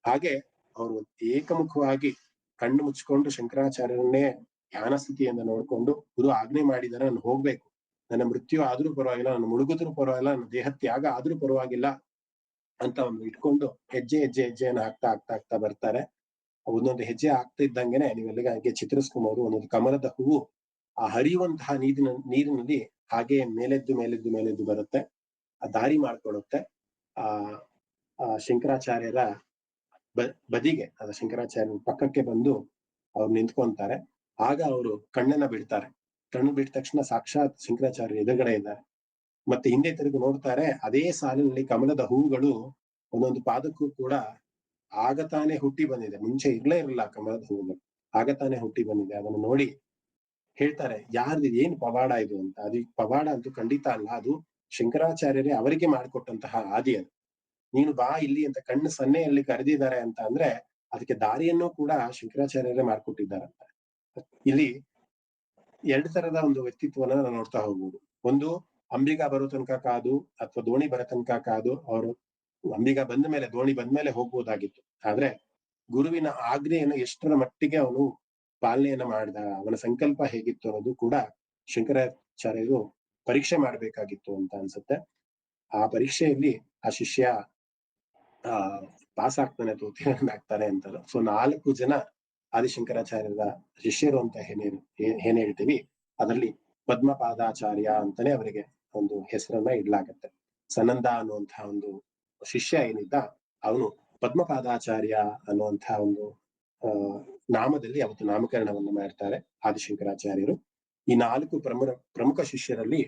ಹಾಗೆ ಅವರು ಏಕಮುಖವಾಗಿ ಕಣ್ಣು ಮುಚ್ಕೊಂಡು ಶಂಕರಾಚಾರ್ಯರನ್ನೇ ಧ್ಯಾನ ಸ್ಥಿತಿಯಿಂದ ನೋಡ್ಕೊಂಡು, ಗುರು ಆಜ್ಞೆ ಮಾಡಿದರೆ ನಾನು ಹೋಗ್ಬೇಕು, ನನ್ನ ಮೃತ್ಯು ಆದ್ರೂ ಪರವಾಗಿಲ್ಲ, ನನ್ನ ಮುಳುಗಿದ್ರೂ ಪರವಾಗಿಲ್ಲ, ನನ್ನ ದೇಹ ತ್ಯಾಗ ಆದ್ರೂ ಪರವಾಗಿಲ್ಲ ಅಂತ ಒಂದು ಇಟ್ಕೊಂಡು ಹೆಜ್ಜೆಯನ್ನು ಹಾಕ್ತಾ ಬರ್ತಾರೆ. ಒಂದೊಂದು ಹೆಜ್ಜೆ ಆಗ್ತಾ ಇದ್ದಂಗೆನೆ ನೀವೆಲ್ಲಿಗೆ ಹಾಗೆ ಚಿತ್ರಿಸ್ಕೊಬಹುದು. ಒಂದೊಂದು ಕಮಲದ ಹೂವು ಆ ಹರಿಯುವಂತಹ ನೀರಿನಲ್ಲಿ ಹಾಗೆ ಮೇಲೆದ್ದು ಬರುತ್ತೆ, ಆ ದಾರಿ ಮಾಡ್ಕೊಡುತ್ತೆ. ಆ ಶಂಕರಾಚಾರ್ಯರ ಬದಿಗೆ, ಶಂಕರಾಚಾರ್ಯರ ಪಕ್ಕಕ್ಕೆ ಬಂದು ಅವ್ರು ನಿಂತ್ಕೊಂತಾರೆ. ಆಗ ಅವರು ಕಣ್ಣನ್ನ ಬಿಡ್ತಾರೆ. ಕಣ್ಣು ಬಿಟ್ಟ ತಕ್ಷಣ ಸಾಕ್ಷಾತ್ ಶಂಕರಾಚಾರ್ಯ ಎದುರುಗಡೆ ಇದ್ದಾರೆ. ಮತ್ತೆ ಹಿಂದೆ ತಿರುಗಿ ನೋಡ್ತಾರೆ, ಅದೇ ಸಾಲಿನಲ್ಲಿ ಕಮಲದ ಹೂವುಗಳು ಒಂದೊಂದು ಪಾದಕ್ಕೂ ಕೂಡ ಆಗತಾನೆ ಹುಟ್ಟಿ ಬಂದಿದೆ. ಮುಂಚೆ ಇರ್ಲೇ ಇರಲಿಲ್ಲ ಕಮಲದ ಹೂವುಗಳು, ಆಗತಾನೆ ಹುಟ್ಟಿ ಬಂದಿದೆ. ಅದನ್ನು ನೋಡಿ ಹೇಳ್ತಾರೆ, ಯಾರ್ದು ಏನ್ ಪವಾಡ ಇದು ಅಂತ. ಅದು ಪವಾಡ ಅಂತೂ ಖಂಡಿತ ಅಲ್ಲ, ಅದು ಶಂಕರಾಚಾರ್ಯರೇ ಅವರಿಗೆ ಮಾಡಿಕೊಟ್ಟಂತಹ ಆದಿ ಅದು. ನೀನು ಬಾ ಇಲ್ಲಿ ಅಂತ ಕಣ್ಣು ಸನ್ನೆಯಲ್ಲಿ ಕರೆದಿದ್ದಾರೆ ಅಂತ ಅಂದ್ರೆ ಅದಕ್ಕೆ ದಾರಿಯನ್ನು ಕೂಡ ಶಂಕರಾಚಾರ್ಯರೇ ಮಾಡ್ಕೊಟ್ಟಿದ್ದಾರಂತ. ಇಲ್ಲಿ ಎರಡು ತರದ ಒಂದು ವ್ಯಕ್ತಿತ್ವನ ನಾವು ನೋಡ್ತಾ ಹೋಗ್ಬೋದು. ಒಂದು, ಅಂಬಿಗ ಬರೋ ತನಕ ಕಾದು ಅಥವಾ ದೋಣಿ ಬರೋ ತನಕ ಕಾದು, ಅವರು ಅಂಬಿಗ ಬಂದ ಮೇಲೆ, ದೋಣಿ ಬಂದ್ಮೇಲೆ ಹೋಗ್ಬೋದಾಗಿತ್ತು. ಆದ್ರೆ ಗುರುವಿನ ಆಜ್ಞೆಯನ್ನು ಎಷ್ಟರ ಮಟ್ಟಿಗೆ ಅವನು ಪಾಲನೆಯನ್ನ ಮಾಡಿದ, ಅವನ ಸಂಕಲ್ಪ ಹೇಗಿತ್ತು ಅನ್ನೋದು ಕೂಡ ಶಂಕರಾಚಾರ್ಯರು ಪರೀಕ್ಷೆ ಮಾಡ್ಬೇಕಾಗಿತ್ತು ಅಂತ ಅನ್ಸುತ್ತೆ. ಆ ಪರೀಕ್ಷೆಯಲ್ಲಿ ಆ ಶಿಷ್ಯ ಪಾಸ್ ಆಗ್ತಾನೆ ಅಥವಾ ಉತ್ತೀರ್ಣನಾಗ್ತಾನೆ ಅಂತ. ಸೊ 4 ಜನ ಆದಿಶಂಕರಾಚಾರ್ಯರ ಶಿಷ್ಯರು ಅಂತ ಏನ್ ಹೇಳ್ತೀವಿ, ಅದರಲ್ಲಿ ಪದ್ಮಪಾದಾಚಾರ್ಯ ಅಂತಾನೆ ಅವರಿಗೆ ಒಂದು ಹೆಸರನ್ನ ಇಡ್ಲಾಗತ್ತೆ. ಸನಂದ ಅನ್ನುವಂತಹ ಒಂದು ಶಿಷ್ಯ ಏನಿದ್ದ, ಅವನು ಪದ್ಮಪಾದಾಚಾರ್ಯ ಅನ್ನುವಂತಹ ಒಂದು ನಾಮದಲ್ಲಿ ಅವತ್ತು ನಾಮಕರಣವನ್ನು ಮಾಡ್ತಾರೆ ಆದಿಶಂಕರಾಚಾರ್ಯರು. ಈ 4 ಪ್ರಮುಖ ಶಿಷ್ಯರಲ್ಲಿ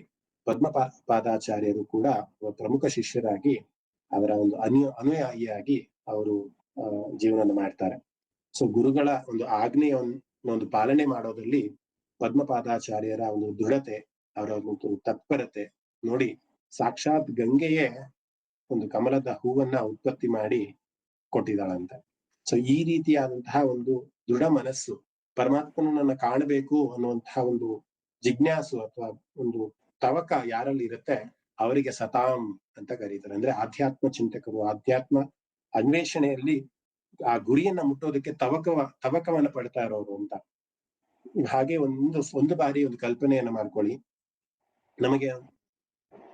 ಪದ್ಮಪಾದಾಚಾರ್ಯರು ಕೂಡ ಪ್ರಮುಖ ಶಿಷ್ಯರಾಗಿ ಅವರ ಒಂದು ಅನುಯಾಯಿಯಾಗಿ ಅವರು ಜೀವನ ಮಾಡ್ತಾರೆ. ಸೊ ಗುರುಗಳ ಒಂದು ಆಜ್ಞೆಯನ್ನು ಒಂದು ಪಾಲನೆ ಮಾಡೋದ್ರಲ್ಲಿ ಪದ್ಮಪಾದಾಚಾರ್ಯರ ಒಂದು ದೃಢತೆ, ಅವರ ಒಂದು ತತ್ಪರತೆ ನೋಡಿ ಸಾಕ್ಷಾತ್ ಗಂಗೆಯೇ ಒಂದು ಕಮಲದ ಹೂವನ್ನ ಉತ್ಪತ್ತಿ ಮಾಡಿ ಕೊಟ್ಟಿದ್ದಾಳಂತೆ. ಸೊ ಈ ರೀತಿಯಾದಂತಹ ಒಂದು ದೃಢ ಮನಸ್ಸು, ಪರಮಾತ್ಮನನ್ನ ಕಾಣಬೇಕು ಅನ್ನುವಂತಹ ಒಂದು ಜಿಜ್ಞಾಸು ಅಥವಾ ಒಂದು ತವಕ ಯಾರಲ್ಲಿ ಇರುತ್ತೆ ಅವರಿಗೆ ಸತಾಂ ಅಂತ ಕರೀತಾರೆ. ಅಂದ್ರೆ ಆಧ್ಯಾತ್ಮ ಚಿಂತಕರು, ಆಧ್ಯಾತ್ಮ ಅನ್ವೇಷಣೆಯಲ್ಲಿ ಆ ಗುರಿಯನ್ನ ಮುಟ್ಟೋದಕ್ಕೆ ತವಕವನ್ನ ಪಡ್ತಾ ಇರೋರು ಅಂತ. ಹಾಗೆ ಒಂದು ಬಾರಿ ಒಂದು ಕಲ್ಪನೆಯನ್ನ ಮಾಡ್ಕೊಳ್ಳಿ, ನಮಗೆ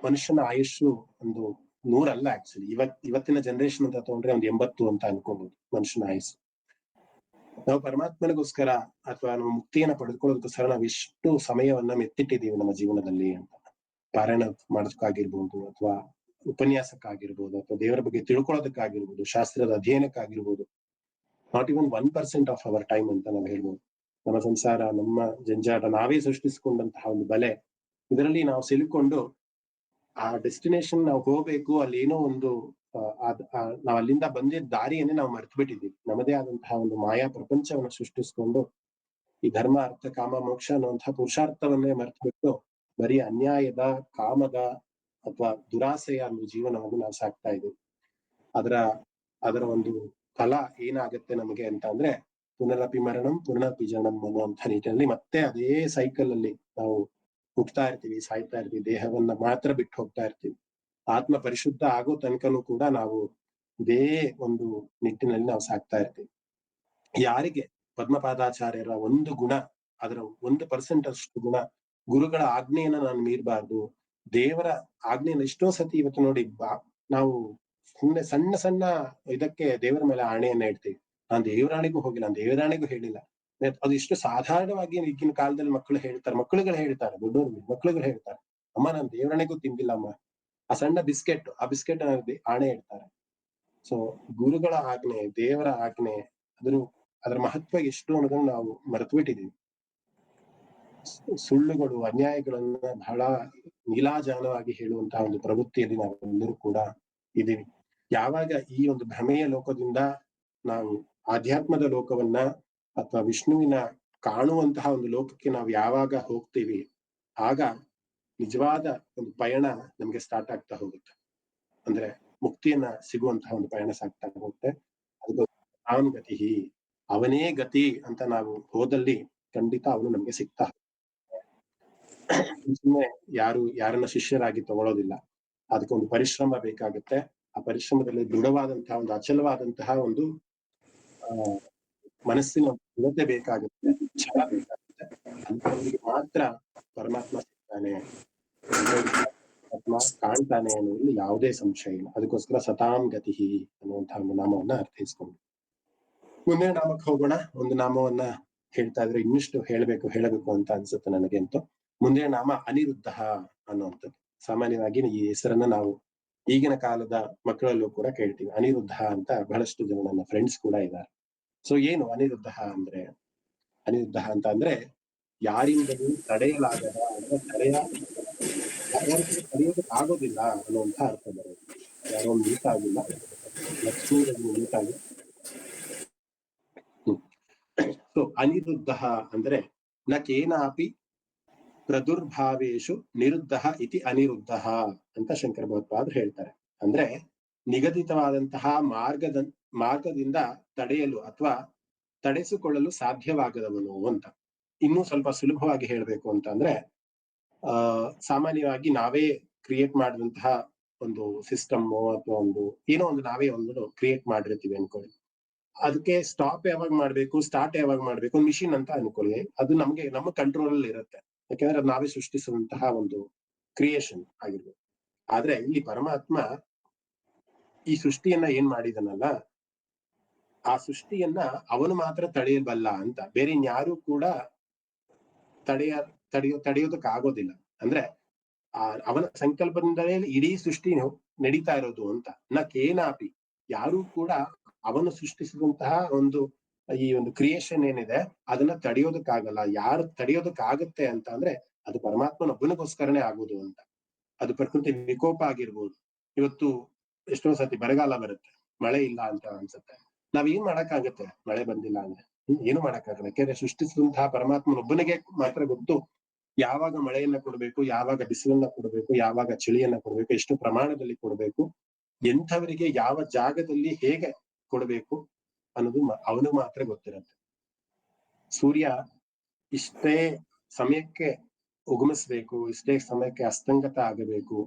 ಮನುಷ್ಯನ ಆಯುಷು ಒಂದು 100 ಅಲ್ಲ. ಆಕ್ಚುಲಿ ಇವತ್ತಿನ ಜನರೇಷನ್ ಅಂತ ತಗೊಂಡ್ರೆ ಒಂದು 80 ಅಂತ ಅನ್ಕೋಬಹುದು ಮನುಷ್ಯನ ಆಯುಸ್ಸು. ನಾವು ಪರಮಾತ್ಮನಿಗೋಸ್ಕರ ಅಥವಾ ನಾವು ಮುಕ್ತಿಯನ್ನ ಪಡೆದುಕೊಳ್ಳೋದಕ್ಕೋಸ್ಕರ ನಾವು ಎಷ್ಟು ಸಮಯವನ್ನ ಮೆತ್ತಿಟ್ಟಿದ್ದೀವಿ ನಮ್ಮ ಜೀವನದಲ್ಲಿ ಅಂತ. ಪಾರಾಯಣ ಮಾಡೋದಕ್ಕಾಗಿರ್ಬೋದು, ಅಥವಾ ಉಪನ್ಯಾಸಕ್ಕಾಗಿರ್ಬೋದು, ಅಥವಾ ದೇವರ ಬಗ್ಗೆ ತಿಳ್ಕೊಳ್ಳೋದಕ್ಕಾಗಿರ್ಬೋದು, ಶಾಸ್ತ್ರದ ಅಧ್ಯಯನಕ್ಕಾಗಿರ್ಬೋದು. Not even 1% of our time ಅಂತ ನಾವು ಹೇಳ್ಬೋದು. ನಮ್ಮ ಸಂಸಾರ, ನಮ್ಮ ಜಂಜಾಟ, ನಾವೇ ಸೃಷ್ಟಿಸಿಕೊಂಡಂತಹ ಒಂದು ಬಲೆ, ಇದರಲ್ಲಿ ನಾವು ಸಿಲುಕೊಂಡು ಆ ಡೆಸ್ಟಿನೇಷನ್ ನಾವು ಹೋಗ್ಬೇಕು, ಅಲ್ಲಿ ಏನೋ ಒಂದು ನಾವ್ ಅಲ್ಲಿಂದ ಬಂದಿದ್ದ ದಾರಿಯನ್ನೇ ನಾವು ಮರ್ತು ಬಿಟ್ಟಿದ್ದೀವಿ. ನಮ್ಮದೇ ಆದಂತಹ ಒಂದು ಮಾಯಾ ಪ್ರಪಂಚವನ್ನು ಸೃಷ್ಟಿಸ್ಕೊಂಡು ಈ ಧರ್ಮ, ಅರ್ಥ, ಕಾಮ, ಮೋಕ್ಷ ಅನ್ನುವಂತಹ ಪುರುಷಾರ್ಥವನ್ನೇ ಮರ್ತು ಬಿಟ್ಟು ಬರೀ ಅನ್ಯಾಯದ, ಕಾಮದ ಅಥವಾ ದುರಾಸೆಯ ಒಂದು ಜೀವನವನ್ನು ನಾವು ಸಾಕ್ತಾ ಇದ್ದೀವಿ. ಅದರ ಒಂದು ಫಲ ಏನಾಗುತ್ತೆ ನಮಗೆ ಅಂತ ಅಂದ್ರೆ ಪುನರಪಿ ಮರಣಂ ಪುನರಪಿ ಜನಂ ಅನ್ನುವಂಥ ನಿಟ್ಟಿನಲ್ಲಿ ಮತ್ತೆ ಅದೇ ಸೈಕಲ್ ಅಲ್ಲಿ ನಾವು ಹುಟ್ಟತಾ ಇರ್ತೀವಿ, ಸಾಯ್ತಾ ಇರ್ತೀವಿ, ದೇಹವನ್ನ ಮಾತ್ರ ಬಿಟ್ಟು ಹೋಗ್ತಾ ಇರ್ತೀವಿ. ಆತ್ಮ ಪರಿಶುದ್ಧ ಆಗೋ ತನಕನೂ ಕೂಡ ನಾವು ಇದೇ ಒಂದು ನಿಟ್ಟಿನಲ್ಲಿ ನಾವು ಸಾಕ್ತಾ ಇರ್ತೀವಿ. ಯಾರಿಗೆ ಪದ್ಮಪಾದಾಚಾರ್ಯರ ಒಂದು ಗುಣ, ಅದರ 1% ಅಷ್ಟು ಗುಣ, ಗುರುಗಳ ಆಜ್ಞೆಯನ್ನ ನಾನು ಮೀರಬಾರ್ದು, ದೇವರ ಆಜ್ಞೆಯನ್ನು ಎಷ್ಟೋ ಸತಿ ಇವತ್ತು ನೋಡಿ ನಾವು ಸುಮ್ಮನೆ ಸಣ್ಣ ಇದಕ್ಕೆ ದೇವರ ಮೇಲೆ ಆಣೆಯನ್ನ ಇಡ್ತೀವಿ. ನಾನು ದೇವರಾಣಿಗೂ ಹೋಗಿಲ್ಲ, ನಾನು ದೇವರಾಣಿಗೂ ಹೇಳಿಲ್ಲ. ಅದು ಇಷ್ಟು ಸಾಧಾರಣವಾಗಿ ಈಗಿನ ಕಾಲದಲ್ಲಿ ಮಕ್ಕಳುಗಳು ಹೇಳ್ತಾರೆ, ದೊಡ್ಡವರು ಮಕ್ಕಳುಗಳು ಹೇಳ್ತಾರೆ, ಅಮ್ಮ ನಾನು ದೇವರಾಣಿಗೂ ತಿಂದಿಲ್ಲ ಅಮ್ಮ, ಆ ಸಣ್ಣ ಬಿಸ್ಕೆಟ್ ಆಣೆ ಇಡ್ತಾರೆ. ಸೊ ಗುರುಗಳ ಆಜ್ಞೆ, ದೇವರ ಆಜ್ಞೆ, ಅದರ ಮಹತ್ವ ಎಷ್ಟು ಅನ್ನೋದನ್ನ ನಾವು ಮರೆತು ಬಿಟ್ಟಿದ್ದೀವಿ. ಸುಳ್ಳುಗಳು, ಅನ್ಯಾಯಗಳನ್ನ ಬಹಳ ನೀಲಾಜಾಲವಾಗಿ ಹೇಳುವಂತಹ ಒಂದು ಪ್ರವೃತ್ತಿಯಲ್ಲಿ ನಾವೆಲ್ಲರೂ ಕೂಡ ಇದ್ದೀವಿ. ಯಾವಾಗ ಈ ಒಂದು ಭ್ರಮೆಯ ಲೋಕದಿಂದ ನಾವು ಆಧ್ಯಾತ್ಮದ ಲೋಕವನ್ನ ಅಥವಾ ವಿಷ್ಣುವಿನ ಕಾಣುವಂತಹ ಒಂದು ಲೋಕಕ್ಕೆ ನಾವು ಯಾವಾಗ ಹೋಗ್ತೀವಿ, ಆಗ ನಿಜವಾದ ಒಂದು ಪಯಣ ನಮ್ಗೆ ಸ್ಟಾರ್ಟ್ ಆಗ್ತಾ ಹೋಗುತ್ತೆ. ಅಂದ್ರೆ ಮುಕ್ತಿಯನ್ನ ಸಿಗುವಂತಹ ಒಂದು ಪಯಣ ಸಾಗ್ತಾ ಹೋಗುತ್ತೆ. ಅದು ಅವನ ಗತಿ, ಅವನೇ ಗತಿ ಅಂತ ನಾವು ಹೋದಲ್ಲಿ ಖಂಡಿತ ಅವನು ನಮ್ಗೆ ಸಿಗ್ತಾ. ಸುಮ್ಮನೆ ಯಾರನ್ನ ಶಿಷ್ಯರಾಗಿ ತಗೊಳ್ಳೋದಿಲ್ಲ. ಅದಕ್ಕೊಂದು ಪರಿಶ್ರಮ ಬೇಕಾಗುತ್ತೆ. ಆ ಪರಿಶ್ರಮದಲ್ಲಿ ದೃಢವಾದಂತಹ ಒಂದು ಅಚಲವಾದಂತಹ ಒಂದು ಮನಸ್ಸಿನ ದೃಢತೆ ಬೇಕಾಗುತ್ತೆ, ಛಲ ಬೇಕಾಗುತ್ತೆ. ಅಂತವರಿಗೆ ಮಾತ್ರ ಪರಮಾತ್ಮ ಸಿಗ್ತಾನೆ, ಪರಮಾತ್ಮ ಕಾಣ್ತಾನೆ ಅನ್ನೋದ್ರಲ್ಲಿ ಯಾವುದೇ ಸಂಶಯ ಇಲ್ಲ. ಅದಕ್ಕೋಸ್ಕರ ಸತಾಂ ಗತಿ ಅನ್ನುವಂತಹ ಒಂದು ನಾಮವನ್ನ ಅರ್ಥೈಸ್ಕೊಂಡು ಮುಂದೆ ನಾಮಕ್ಕೆ ಹೋಗೋಣ. ಒಂದು ನಾಮವನ್ನ ಹೇಳ್ತಾ ಇದ್ರೆ ಇನ್ನಿಷ್ಟು ಹೇಳಬೇಕು ಅಂತ ಅನ್ಸುತ್ತೆ ನನಗೆ ಅಂತೂ. ಮುಂದಿನ ನಾಮ ಅನಿರುದ್ಧ ಅನ್ನುವಂಥದ್ದು. ಸಾಮಾನ್ಯವಾಗಿ ಈ ಹೆಸರನ್ನ ನಾವು ಈಗಿನ ಕಾಲದ ಮಕ್ಕಳಲ್ಲೂ ಕೂಡ ಕೇಳ್ತೀವಿ, ಅನಿರುದ್ಧ ಅಂತ. ಬಹಳಷ್ಟು ಜನ ನನ್ನ ಫ್ರೆಂಡ್ಸ್ ಕೂಡ ಇದ್ದಾರೆ. ಸೊ ಏನು ಅನಿರುದ್ಧ ಅಂದ್ರೆ? ಅನಿರುದ್ಧ ಅಂತ ಅಂದ್ರೆ ಯಾರಿಂದಲೂ ತಡೆಯಲಾಗದ ಅಥವಾ ತಡೆಯೋದಕ್ಕೆ ಆಗೋದಿಲ್ಲ ಅನ್ನುವಂಥ ಅರ್ಥ ಬರೋದು. ಯಾರೋ ಮೀಟ್ ಆಗಿಲ್ಲ, ಲಕ್ಷ್ಮೀ ಮೀಟ್ ಆಗಿ. ಸೊ ಅನಿರುದ್ಧ ಅಂದ್ರೆ ನ ಕೇನಾಪಿ ಪ್ರದುರ್ಭಾವೇಶು ನಿರುದ್ಧ ಇತಿ ಅನಿರುದ್ಧ ಅಂತ ಶಂಕರ ಭಗವತ್ಪಾದರು ಹೇಳ್ತಾರೆ. ಅಂದ್ರೆ ನಿಗದಿತವಾದಂತಹ ಮಾರ್ಗದಿಂದ ತಡೆಯಲು ಅಥವಾ ತಡೆಸಿಕೊಳ್ಳಲು ಸಾಧ್ಯವಾಗದವನು ಅಂತ. ಇನ್ನೂ ಸ್ವಲ್ಪ ಸುಲಭವಾಗಿ ಹೇಳ್ಬೇಕು ಅಂತ ಅಂದ್ರೆ ಸಾಮಾನ್ಯವಾಗಿ ನಾವೇ ಕ್ರಿಯೇಟ್ ಮಾಡಿದಂತಹ ಒಂದು ಸಿಸ್ಟಮ್ ಅಥವಾ ಏನೋ ಒಂದು ನಾವೇ ಒಂದು ಕ್ರಿಯೇಟ್ ಮಾಡಿರ್ತೀವಿ ಅನ್ಕೊಳ್ಳಿ. ಅದಕ್ಕೆ ಸ್ಟಾಪ್ ಯಾವಾಗ ಮಾಡ್ಬೇಕು, ಸ್ಟಾರ್ಟ್ ಯಾವಾಗ ಮಾಡ್ಬೇಕು, ಒಂದು ಮಿಷಿನ್ ಅಂತ ಅನ್ಕೊಳ್ಳಿ. ಅದು ನಮ್ಮ ಕಂಟ್ರೋಲ್ ಅಲ್ಲಿ ಇರುತ್ತೆ, ಯಾಕೆಂದ್ರೆ ಅದು ನಾವೇ ಸೃಷ್ಟಿಸುವಂತಹ ಒಂದು ಕ್ರಿಯೇಷನ್ ಆಗಿರ್ಬೇಕು. ಆದ್ರೆ ಇಲ್ಲಿ ಪರಮಾತ್ಮ ಈ ಸೃಷ್ಟಿಯನ್ನ ಏನ್ ಮಾಡಿದನಲ್ಲ, ಆ ಸೃಷ್ಟಿಯನ್ನ ಅವನು ಮಾತ್ರ ತಡೆಯಬಲ್ಲ ಅಂತ. ಬೇರೆ ಇನ್ಯಾರು ಕೂಡ ತಡೆಯೋದಕ್ಕಾಗೋದಿಲ್ಲ. ಅಂದ್ರೆ ಅವನ ಸಂಕಲ್ಪದಿಂದಲೇ ಇಡೀ ಸೃಷ್ಟಿ ನಡೀತಾ ಇರೋದು ಅಂತ. ಕೇನಾಪಿ ಯಾರು ಕೂಡ ಅವನು ಸೃಷ್ಟಿಸಿದಂತಹ ಈ ಒಂದು ಕ್ರಿಯೇಷನ್ ಏನಿದೆ ಅದನ್ನ ತಡೆಯೋದಕ್ಕಾಗಲ್ಲ. ಯಾರು ತಡೆಯೋದಕ್ಕಾಗತ್ತೆ ಅಂತ ಅಂದ್ರೆ ಅದು ಪರಮಾತ್ಮನೊಬ್ಬನಿಗೋಸ್ಕರನೇ ಆಗೋದು ಅಂತ. ಅದು ಪ್ರಕೃತಿ ವಿಕೋಪ ಆಗಿರ್ಬೋದು. ಇವತ್ತು ಎಷ್ಟೋ ಸತಿ ಬರಗಾಲ ಬರುತ್ತೆ, ಮಳೆ ಇಲ್ಲ ಅಂತ ಅನ್ಸುತ್ತೆ. ನಾವ್ ಏನ್ ಮಾಡಕ್ಕಾಗತ್ತೆ ಮಳೆ ಬಂದಿಲ್ಲ ಅಂದ್ರೆ? ಏನು ಮಾಡಕ್ಕಾಗಲ್ಲ. ಯಾಕೆಂದ್ರೆ ಸೃಷ್ಟಿಸಿದಂತಹ ಪರಮಾತ್ಮನೊಬ್ಬನಿಗೆ ಮಾತ್ರ ಗೊತ್ತು ಯಾವಾಗ ಮಳೆಯನ್ನ ಕೊಡ್ಬೇಕು, ಯಾವಾಗ ಬಿಸಿಲನ್ನ ಕೊಡ್ಬೇಕು, ಯಾವಾಗ ಚಳಿಯನ್ನ ಕೊಡ್ಬೇಕು, ಎಷ್ಟು ಪ್ರಮಾಣದಲ್ಲಿ ಕೊಡ್ಬೇಕು, ಎಂಥವರಿಗೆ ಯಾವ ಜಾಗದಲ್ಲಿ ಹೇಗೆ ಕೊಡ್ಬೇಕು ಅನ್ನೋದು ಅವನಿಗೆ ಮಾತ್ರ ಗೊತ್ತಿರತ್ತೆ. ಸೂರ್ಯ ಇಷ್ಟೇ ಸಮಯಕ್ಕೆ ಉಗಮಿಸ್ಬೇಕು, ಇಷ್ಟೇ ಸಮಯಕ್ಕೆ ಅಸ್ತಂಗತ ಆಗಬೇಕು,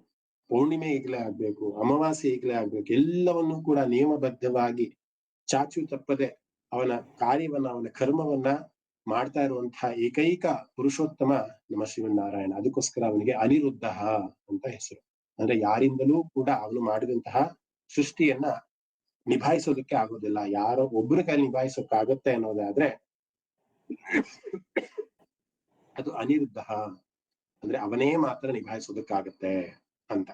ಪೌರ್ಣಿಮೆ ಈಗಲೇ ಆಗ್ಬೇಕು, ಅಮಾವಾಸ್ಯೆ ಈಗಲೇ ಆಗ್ಬೇಕು, ಎಲ್ಲವನ್ನೂ ಕೂಡ ನಿಯಮಬದ್ಧವಾಗಿ ಚಾಚು ತಪ್ಪದೆ ಅವನ ಕಾರ್ಯವನ್ನ, ಅವನ ಕರ್ಮವನ್ನ ಮಾಡ್ತಾ ಇರುವಂತಹ ಏಕೈಕ ಪುರುಷೋತ್ತಮ ನಮ್ಮ ಶ್ರೀಮನ್ನಾರಾಯಣ. ಅದಕ್ಕೋಸ್ಕರ ಅವನಿಗೆ ಅನಿರುದ್ಧ ಅಂತ ಹೆಸರು. ಅಂದ್ರೆ ಯಾರಿಂದಲೂ ಕೂಡ ಅವನು ಮಾಡಿದಂತಹ ಸೃಷ್ಟಿಯನ್ನ ನಿಭಾಯಿಸೋದಕ್ಕೆ ಆಗೋದಿಲ್ಲ. ಯಾರೋ ಒಬ್ಬರ ಕೈಲಿ ನಿಭಾಯಿಸೋಕ್ಕಾಗತ್ತೆ ಅನ್ನೋದಾದ್ರೆ ಅದು ಅನಿರುದ್ಧ. ಅಂದ್ರೆ ಅವನೇ ಮಾತ್ರ ನಿಭಾಯಿಸೋದಕ್ಕಾಗತ್ತೆ ಅಂತ.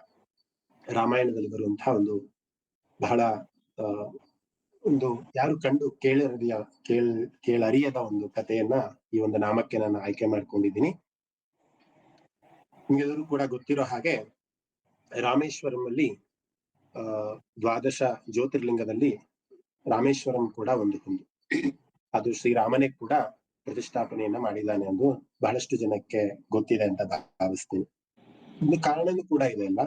ರಾಮಾಯಣದಲ್ಲಿ ಬರುವಂತಹ ಬಹಳ ಯಾರು ಕಂಡು ಕೇಳರಿಯದ ಒಂದು ಕಥೆಯನ್ನ ಈ ಒಂದು ನಾಮಕ್ಕೆ ನಾನು ಆಯ್ಕೆ ಮಾಡ್ಕೊಂಡಿದ್ದೀನಿ. ನಿಮ್ಗೆಲ್ಲರೂ ಕೂಡ ಗೊತ್ತಿರೋ ಹಾಗೆ ರಾಮೇಶ್ವರಂ ಅಲ್ಲಿ ದ್ವಾದಶ ಜ್ಯೋತಿರ್ಲಿಂಗದಲ್ಲಿ ರಾಮೇಶ್ವರಂ ಕೂಡ ಒಂದು. ಅದು ಶ್ರೀರಾಮನೇ ಕೂಡ ಪ್ರತಿಷ್ಠಾಪನೆಯನ್ನ ಮಾಡಿದ್ದಾನೆ ಎಂದು ಬಹಳಷ್ಟು ಜನಕ್ಕೆ ಗೊತ್ತಿದೆ ಅಂತ ಭಾವಿಸ್ತೀನಿ. ಒಂದು ಕಾರಣನೂ ಕೂಡ ಇದೆ ಅಲ್ಲ,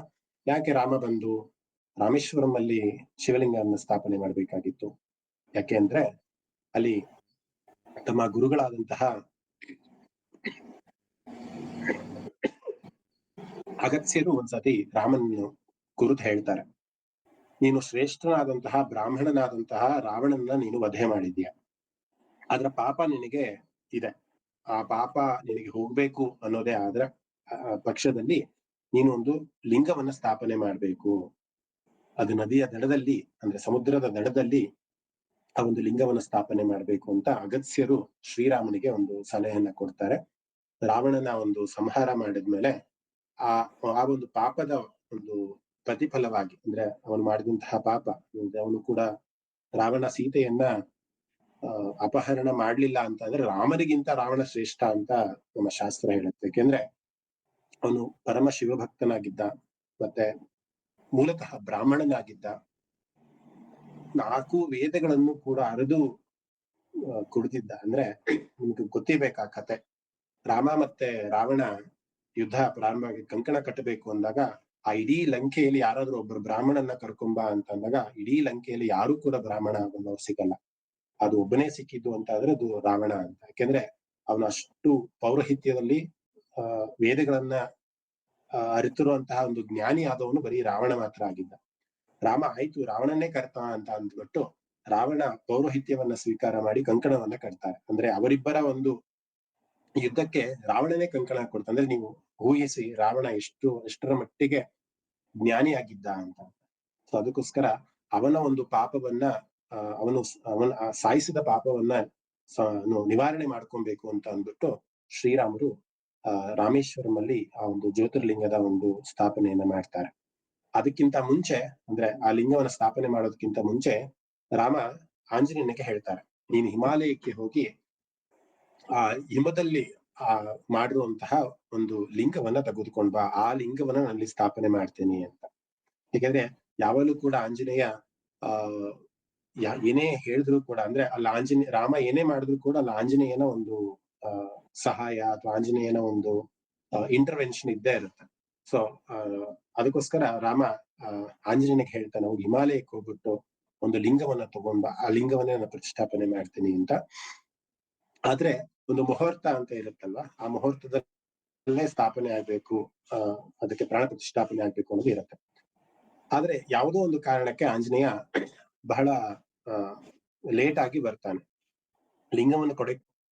ಯಾಕೆ ರಾಮ ಬಂದು ರಾಮೇಶ್ವರಂ ಅಲ್ಲಿ ಶಿವಲಿಂಗವನ್ನು ಸ್ಥಾಪನೆ ಮಾಡ್ಬೇಕಾಗಿತ್ತು? ಯಾಕೆ ಅಂದ್ರೆ ಅಲ್ಲಿ ತಮ್ಮ ಗುರುಗಳಾದಂತಹ ಅಗತ್ಯರು ಒಂದ್ಸತಿ ರಾಮನನ್ನು ಕುರಿತು ಹೇಳ್ತಾರೆ, ನೀನು ಶ್ರೇಷ್ಠನಾದಂತಹ ಬ್ರಾಹ್ಮಣನಾದಂತಹ ರಾವಣನ ನೀನು ವಧೆ ಮಾಡಿದ್ಯಾ, ಅದ್ರ ಪಾಪ ನಿನಗೆ ಇದೆ. ಆ ಪಾಪ ನಿನಗೆ ಹೋಗ್ಬೇಕು ಅನ್ನೋದೇ ಆದ್ರ ಪಕ್ಷದಲ್ಲಿ ನೀನು ಒಂದು ಲಿಂಗವನ್ನ ಸ್ಥಾಪನೆ ಮಾಡ್ಬೇಕು. ಅದು ನದಿಯ ದಡದಲ್ಲಿ, ಅಂದ್ರೆ ಸಮುದ್ರದ ದಡದಲ್ಲಿ ಆ ಒಂದು ಲಿಂಗವನ್ನ ಸ್ಥಾಪನೆ ಮಾಡ್ಬೇಕು ಅಂತ ಅಗತ್ಯರು ಶ್ರೀರಾಮನಿಗೆ ಒಂದು ಸಲಹೆಯನ್ನ ಕೊಡ್ತಾರೆ. ರಾವಣನ ಒಂದು ಸಂಹಾರ ಮಾಡಿದ್ಮೇಲೆ ಆ ಒಂದು ಪಾಪದ ಒಂದು ಪ್ರತಿಫಲವಾಗಿ, ಅಂದ್ರೆ ಅವನು ಮಾಡಿದಂತಹ ಪಾಪ, ಅವನು ಕೂಡ ರಾವಣ ಸೀತೆಯನ್ನ ಅಪಹರಣ ಮಾಡ್ಲಿಲ್ಲ ಅಂತ ಅಂದ್ರೆ ರಾಮನಿಗಿಂತ ರಾವಣ ಶ್ರೇಷ್ಠ ಅಂತ ನಮ್ಮ ಶಾಸ್ತ್ರ ಹೇಳುತ್ತೆ. ಯಾಕೆಂದ್ರೆ ಅವನು ಪರಮ ಶಿವಭಕ್ತನಾಗಿದ್ದ, ಮತ್ತೆ ಮೂಲತಃ ಬ್ರಾಹ್ಮಣನಾಗಿದ್ದ, 4 ವೇದಗಳನ್ನು ಕೂಡ ಅರಿದು ಕುಡಿದಿದ್ದ. ಅಂದ್ರೆ ನಿಮ್ಗೆ ಗೊತ್ತಿರ್ಬೇಕಾ ಕತೆ. ರಾಮ ಮತ್ತೆ ರಾವಣ ಯುದ್ಧ ಪ್ರಾರಂಭವಾಗಿ ಕಂಕಣ ಕಟ್ಟಬೇಕು ಅಂದಾಗ ಆ ಇಡೀ ಲಂಕೆಯಲ್ಲಿ ಯಾರಾದ್ರೂ ಒಬ್ರು ಬ್ರಾಹ್ಮಣನ್ನ ಕರ್ಕೊಂಬ ಅಂತ ಅಂದಾಗ ಇಡೀ ಲಂಕೆಯಲ್ಲಿ ಯಾರು ಕೂಡ ಬ್ರಾಹ್ಮಣ ಬಂದವ್ರು ಸಿಗಲ್ಲ. ಅದು ಒಬ್ಬನೇ ಸಿಕ್ಕಿದ್ದು ಅಂತ ಆದ್ರೆ ಅದು ರಾವಣ ಅಂತ. ಯಾಕೆಂದ್ರೆ ಅವನ ಅಷ್ಟು ಪೌರಹಿತ್ಯದಲ್ಲಿ ವೇದಗಳನ್ನ ಅರಿತಿರುವಂತಹ ಒಂದು ಜ್ಞಾನಿ ಆದವನು ಬರೀ ರಾವಣ ಮಾತ್ರ ಆಗಿದ್ದ. ರಾಮ ಆಯ್ತು ರಾವಣನೇ ಕರ್ತ ಅಂತ ಅಂದ್ಬಿಟ್ಟು ರಾವಣ ಪೌರೋಹಿತ್ಯವನ್ನ ಸ್ವೀಕಾರ ಮಾಡಿ ಕಂಕಣವನ್ನ ಕಟ್ತಾರೆ. ಅಂದ್ರೆ ಅವರಿಬ್ಬರ ಒಂದು ಯುದ್ಧಕ್ಕೆ ರಾವಣನೇ ಕಂಕಣ ಕೊಡ್ತಾನೆ. ಅಂದ್ರೆ ನೀವು ಊಹಿಸಿ ರಾವಣ ಎಷ್ಟರ ಮಟ್ಟಿಗೆ ಜ್ಞಾನಿ ಆಗಿದ್ದ ಅಂತ. ಸೊ ಅದಕ್ಕೋಸ್ಕರ ಅವನ ಒಂದು ಪಾಪವನ್ನ ಅವನ ಸಾಯಿಸಿದ ಪಾಪವನ್ನ ನಿವಾರಣೆ ಮಾಡ್ಕೊಬೇಕು ಅಂತ ಅಂದ್ಬಿಟ್ಟು ಶ್ರೀರಾಮರು ರಾಮೇಶ್ವರಂ ಅಲ್ಲಿ ಆ ಒಂದು ಜ್ಯೋತಿರ್ಲಿಂಗದ ಒಂದು ಸ್ಥಾಪನೆಯನ್ನ ಮಾಡ್ತಾರೆ. ಅದಕ್ಕಿಂತ ಮುಂಚೆ ಅಂದ್ರೆ ಆ ಲಿಂಗವನ್ನ ಸ್ಥಾಪನೆ ಮಾಡೋದಕ್ಕಿಂತ ಮುಂಚೆ ರಾಮ ಆಂಜನೇಯನಿಗೆ ಹೇಳ್ತಾರೆ, ನೀನು ಹಿಮಾಲಯಕ್ಕೆ ಹೋಗಿ ಆ ಹಿಮದಲ್ಲಿ ಮಾಡಿರುವಂತಹ ಒಂದು ಲಿಂಗವನ್ನ ತೆಗೆದುಕೊಂಡ್ ಬಾ, ಆ ಲಿಂಗವನ್ನ ನಲ್ಲಿ ಸ್ಥಾಪನೆ ಮಾಡ್ತೇನೆ ಅಂತ. ಯಾಕಂದ್ರೆ ಯಾವಾಗಲೂ ಕೂಡ ಆಂಜನೇಯ ಏನೇ ಹೇಳಿದ್ರು ಕೂಡ ಅಂದ್ರೆ ಅಲ್ಲಿ ರಾಮ ಏನೇ ಮಾಡಿದ್ರು ಕೂಡ ಅಲ್ಲಿ ಆಂಜನೇಯನ ಒಂದು ಸಹಾಯ ಅಥವಾ ಆಂಜನೇಯನ ಒಂದು ಇಂಟರ್ವೆನ್ಷನ್ ಇದ್ದೇ ಇರುತ್ತೆ. ಸೊ ಅದಕ್ಕೋಸ್ಕರ ರಾಮ ಆಂಜನೇಯನಿಗೆ ಹೇಳ್ತಾನೆ, ಅವ್ರು ಹಿಮಾಲಯಕ್ಕೆ ಹೋಗ್ಬಿಟ್ಟು ಒಂದು ಲಿಂಗವನ್ನ ತಗೊಂಡ್ ಆ ಲಿಂಗವನ್ನೇ ನಾನು ಪ್ರತಿಷ್ಠಾಪನೆ ಮಾಡ್ತೀನಿ ಅಂತ. ಆದ್ರೆ ಒಂದು ಮುಹೂರ್ತ ಅಂತ ಇರುತ್ತಲ್ವಾ, ಆ ಮುಹೂರ್ತದಲ್ಲೇ ಸ್ಥಾಪನೆ ಆಗ್ಬೇಕು, ಅದಕ್ಕೆ ಪ್ರಾಣ ಪ್ರತಿಷ್ಠಾಪನೆ ಆಗ್ಬೇಕು ಅನ್ನೋದು ಇರುತ್ತೆ. ಆದ್ರೆ ಯಾವುದೋ ಒಂದು ಕಾರಣಕ್ಕೆ ಆಂಜನೇಯ ಬಹಳ ಲೇಟ್ ಆಗಿ ಬರ್ತಾನೆ. ಲಿಂಗವನ್ನು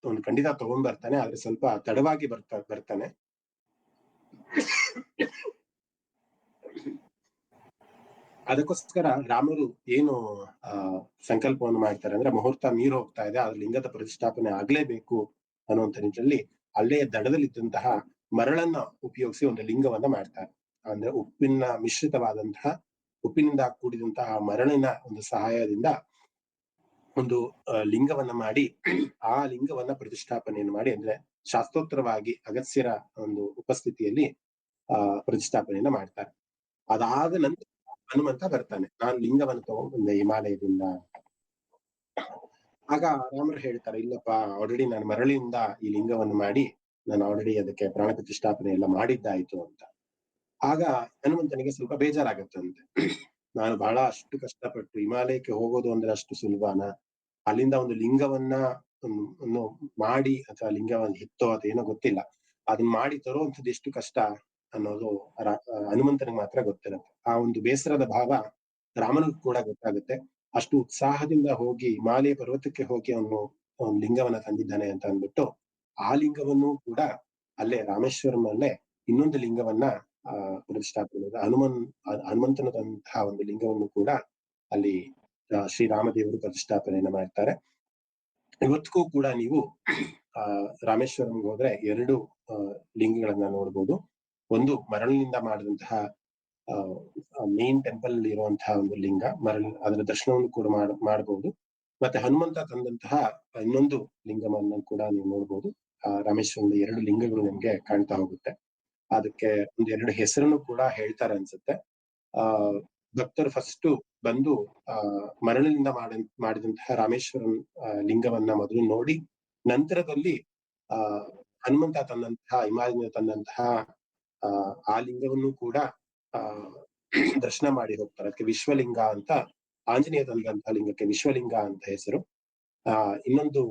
ಒಂದು ಖಂಡಿತ ತಗೊಂಡ್ ಬರ್ತಾನೆ, ಆದ್ರೆ ಸ್ವಲ್ಪ ತಡವಾಗಿ ಬರ್ತಾನೆ. ಅದಕ್ಕೋಸ್ಕರ ರಾಮರು ಏನು ಸಂಕಲ್ಪವನ್ನು ಮಾಡ್ತಾರೆ ಅಂದ್ರೆ ಮುಹೂರ್ತ ಮೀರ್ ಹೋಗ್ತಾ ಇದೆ, ಆದ್ರೆ ಲಿಂಗದ ಪ್ರತಿಷ್ಠಾಪನೆ ಆಗ್ಲೇಬೇಕು ಅನ್ನುವಂಥ ನಿಟ್ಟಿನಲ್ಲಿ ಅಲ್ಲೇ ದಡದಲ್ಲಿದ್ದಂತಹ ಮರಳನ್ನ ಉಪಯೋಗಿಸಿ ಒಂದು ಲಿಂಗವನ್ನ ಮಾಡ್ತಾರೆ. ಅಂದ್ರೆ ಉಪ್ಪಿನಿಂದ ಕೂಡಿದಂತಹ ಮರಳಿನ ಒಂದು ಸಹಾಯದಿಂದ ಒಂದು ಲಿಂಗವನ್ನ ಮಾಡಿ ಆ ಲಿಂಗವನ್ನ ಪ್ರತಿಷ್ಠಾಪನೆಯನ್ನು ಮಾಡಿ ಅಂದ್ರೆ ಶಾಸ್ತ್ರೋತ್ತರವಾಗಿ ಅಗಸ್ತ್ಯರ ಒಂದು ಉಪಸ್ಥಿತಿಯಲ್ಲಿ ಪ್ರತಿಷ್ಠಾಪನೆಯನ್ನ ಮಾಡ್ತಾರೆ. ಅದಾದ ನಂತರ ಹನುಮಂತ ಬರ್ತಾನೆ, ನಾನು ಲಿಂಗವನ್ನು ತಗೊಂಡ್ಬಂದೆ ಹಿಮಾಲಯದಿಂದ. ಆಗ ರಾಮರು ಹೇಳ್ತಾರೆ, ಇಲ್ಲಪ್ಪ ಆಲ್ರೆಡಿ ನಾನು ಮರಳಿಂದ ಈ ಲಿಂಗವನ್ನು ಮಾಡಿ ನಾನು ಆಲ್ರೆಡಿ ಅದಕ್ಕೆ ಪ್ರಾಣ ಪ್ರತಿಷ್ಠಾಪನೆ ಎಲ್ಲ ಮಾಡಿದ್ದಾಯ್ತು ಅಂತ. ಆಗ ಹನುಮಂತನಿಗೆ ಸ್ವಲ್ಪ ಬೇಜಾರಾಗತ್ತಂತೆ, ನಾನು ಬಹಳ ಅಷ್ಟು ಕಷ್ಟಪಟ್ಟು ಹಿಮಾಲಯಕ್ಕೆ ಹೋಗೋದು ಅಂದ್ರೆ ಅಷ್ಟು ಸುಲಭನ, ಅಲ್ಲಿಂದ ಒಂದು ಲಿಂಗವನ್ನ ಮಾಡಿ ಅಥವಾ ಲಿಂಗವನ್ನು ಹಿತ್ತೋ ಅಥವಾ ಏನೋ ಗೊತ್ತಿಲ್ಲ, ಅದನ್ನ ಮಾಡಿ ತರುವಂಥದ್ದು ಎಷ್ಟು ಕಷ್ಟ ಅನ್ನೋದು ಹನುಮಂತನಿಗೆ ಮಾತ್ರ ಗೊತ್ತಿರುತ್ತೆ. ಆ ಒಂದು ಬೇಸರದ ಭಾವ ರಾಮನಿಗೂ ಕೂಡ ಗೊತ್ತಾಗುತ್ತೆ. ಅಷ್ಟು ಉತ್ಸಾಹದಿಂದ ಹೋಗಿ ಹಿಮಾಲಯ ಪರ್ವತಕ್ಕೆ ಹೋಗಿ ಅವನು ಲಿಂಗವನ್ನ ತಂದಿದ್ದಾನೆ ಅಂತ ಅಂದ್ಬಿಟ್ಟು ಆ ಲಿಂಗವನ್ನು ಕೂಡ ಅಲ್ಲೇ ರಾಮೇಶ್ವರಂ ಅಲ್ಲೇ ಇನ್ನೊಂದು ಲಿಂಗವನ್ನ ಪ್ರತಿಷ್ಠಾಪನೆ ಹನುಮಂತನದಂತಹ ಒಂದು ಲಿಂಗವನ್ನು ಕೂಡ ಅಲ್ಲಿ ಶ್ರೀರಾಮದೇವರು ಪ್ರತಿಷ್ಠಾಪನೆಯನ್ನ ಮಾಡ್ತಾರೆ. ಇವತ್ತಿಗೂ ಕೂಡ ನೀವು ರಾಮೇಶ್ವರಂಗೆ ಹೋದ್ರೆ 2 ಲಿಂಗಗಳನ್ನ ನೋಡ್ಬೋದು. ಒಂದು ಮರಳಿನಿಂದ ಮಾಡಿದಂತಹ ಮೇನ್ ಟೆಂಪಲ್ ಇರುವಂತಹ ಒಂದು ಲಿಂಗ, ಅದರ ದರ್ಶನವನ್ನು ಕೂಡ ಮಾಡಬಹುದು. ಮತ್ತೆ ಹನುಮಂತ ತಂದಂತಹ ಇನ್ನೊಂದು ಲಿಂಗವನ್ನು ಕೂಡ ನೀವು ನೋಡ್ಬೋದು. ರಾಮೇಶ್ವರದ 2 ಲಿಂಗಗಳು ನಿಮ್ಗೆ ಕಾಣ್ತಾ ಹೋಗುತ್ತೆ. ಅದಕ್ಕೆ 1-2 ಹೆಸರನ್ನು ಕೂಡ ಹೇಳ್ತಾರೆ ಅನ್ಸುತ್ತೆ. ಭಕ್ತರು ಫಸ್ಟ್ ಬಂದು ಮರಳಿನಿಂದ ಮಾಡಿದಂತಹ ರಾಮೇಶ್ವರಂ ಲಿಂಗವನ್ನ ಮೊದಲು ನೋಡಿ, ನಂತರದಲ್ಲಿ ಹನುಮಂತ ತಂದಂತಹ ಹಿಮಾಲಯದಿಂದ ತಂದಂತಹ ಆ ಲಿಂಗವನ್ನು ಕೂಡ ದರ್ಶನ ಮಾಡಿ ಹೋಗ್ತಾರೆ. ಅದಕ್ಕೆ ವಿಶ್ವಲಿಂಗ ಅಂತ, ಆಂಜನೇಯ ತಂದಂತಹ ಲಿಂಗಕ್ಕೆ ವಿಶ್ವಲಿಂಗ ಅಂತ ಹೆಸರು. ಇನ್ನೊಂದು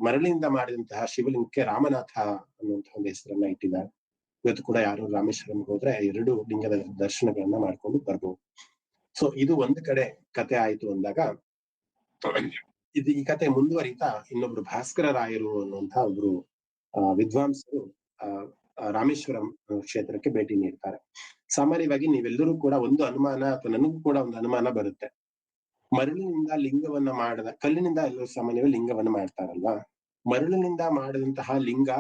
ಮರಳಿನಿಂದ ಮಾಡಿದಂತಹ ಶಿವಲಿಂಗಕ್ಕೆ ರಾಮನಾಥ ಅನ್ನುವಂತಹ ಒಂದು ಹೆಸರನ್ನ ಇಟ್ಟಿದ್ದಾರೆ. ಇವತ್ತು ಕೂಡ ಯಾರು ರಾಮೇಶ್ವರಂಗೆ ಹೋದ್ರೆ 2 ಲಿಂಗದ ದರ್ಶನಗಳನ್ನ ಮಾಡ್ಕೊಂಡು ಬರ್ಬೋದು. ಸೊ ಇದು ಒಂದು ಕಡೆ ಕತೆ ಆಯ್ತು ಅಂದಾಗ, ಈ ಕತೆ ಮುಂದುವರಿತಾ ಇನ್ನೊಬ್ರು ಭಾಸ್ಕರ ರಾಯರು ಅನ್ನುವಂತಹ ಒಬ್ರು ವಿದ್ವಾಂಸರು ರಾಮೇಶ್ವರಂ ಕ್ಷೇತ್ರಕ್ಕೆ ಭೇಟಿ ನೀಡ್ತಾರೆ. ಸಾಮಾನ್ಯವಾಗಿ ನೀವೆಲ್ಲರೂ ಕೂಡ ಒಂದು ಅನುಮಾನ ಅಥವಾ ನನಗೂ ಕೂಡ ಒಂದು ಅನುಮಾನ ಬರುತ್ತೆ, ಮರಳಿನಿಂದ ಲಿಂಗವನ್ನ ಕಲ್ಲಿನಿಂದ ಎಲ್ಲರೂ ಸಾಮಾನ್ಯವಾಗಿ ಲಿಂಗವನ್ನ ಮಾಡ್ತಾರಲ್ವಾ, ಮರಳಿನಿಂದ ಮಾಡಿದಂತಹ ಲಿಂಗ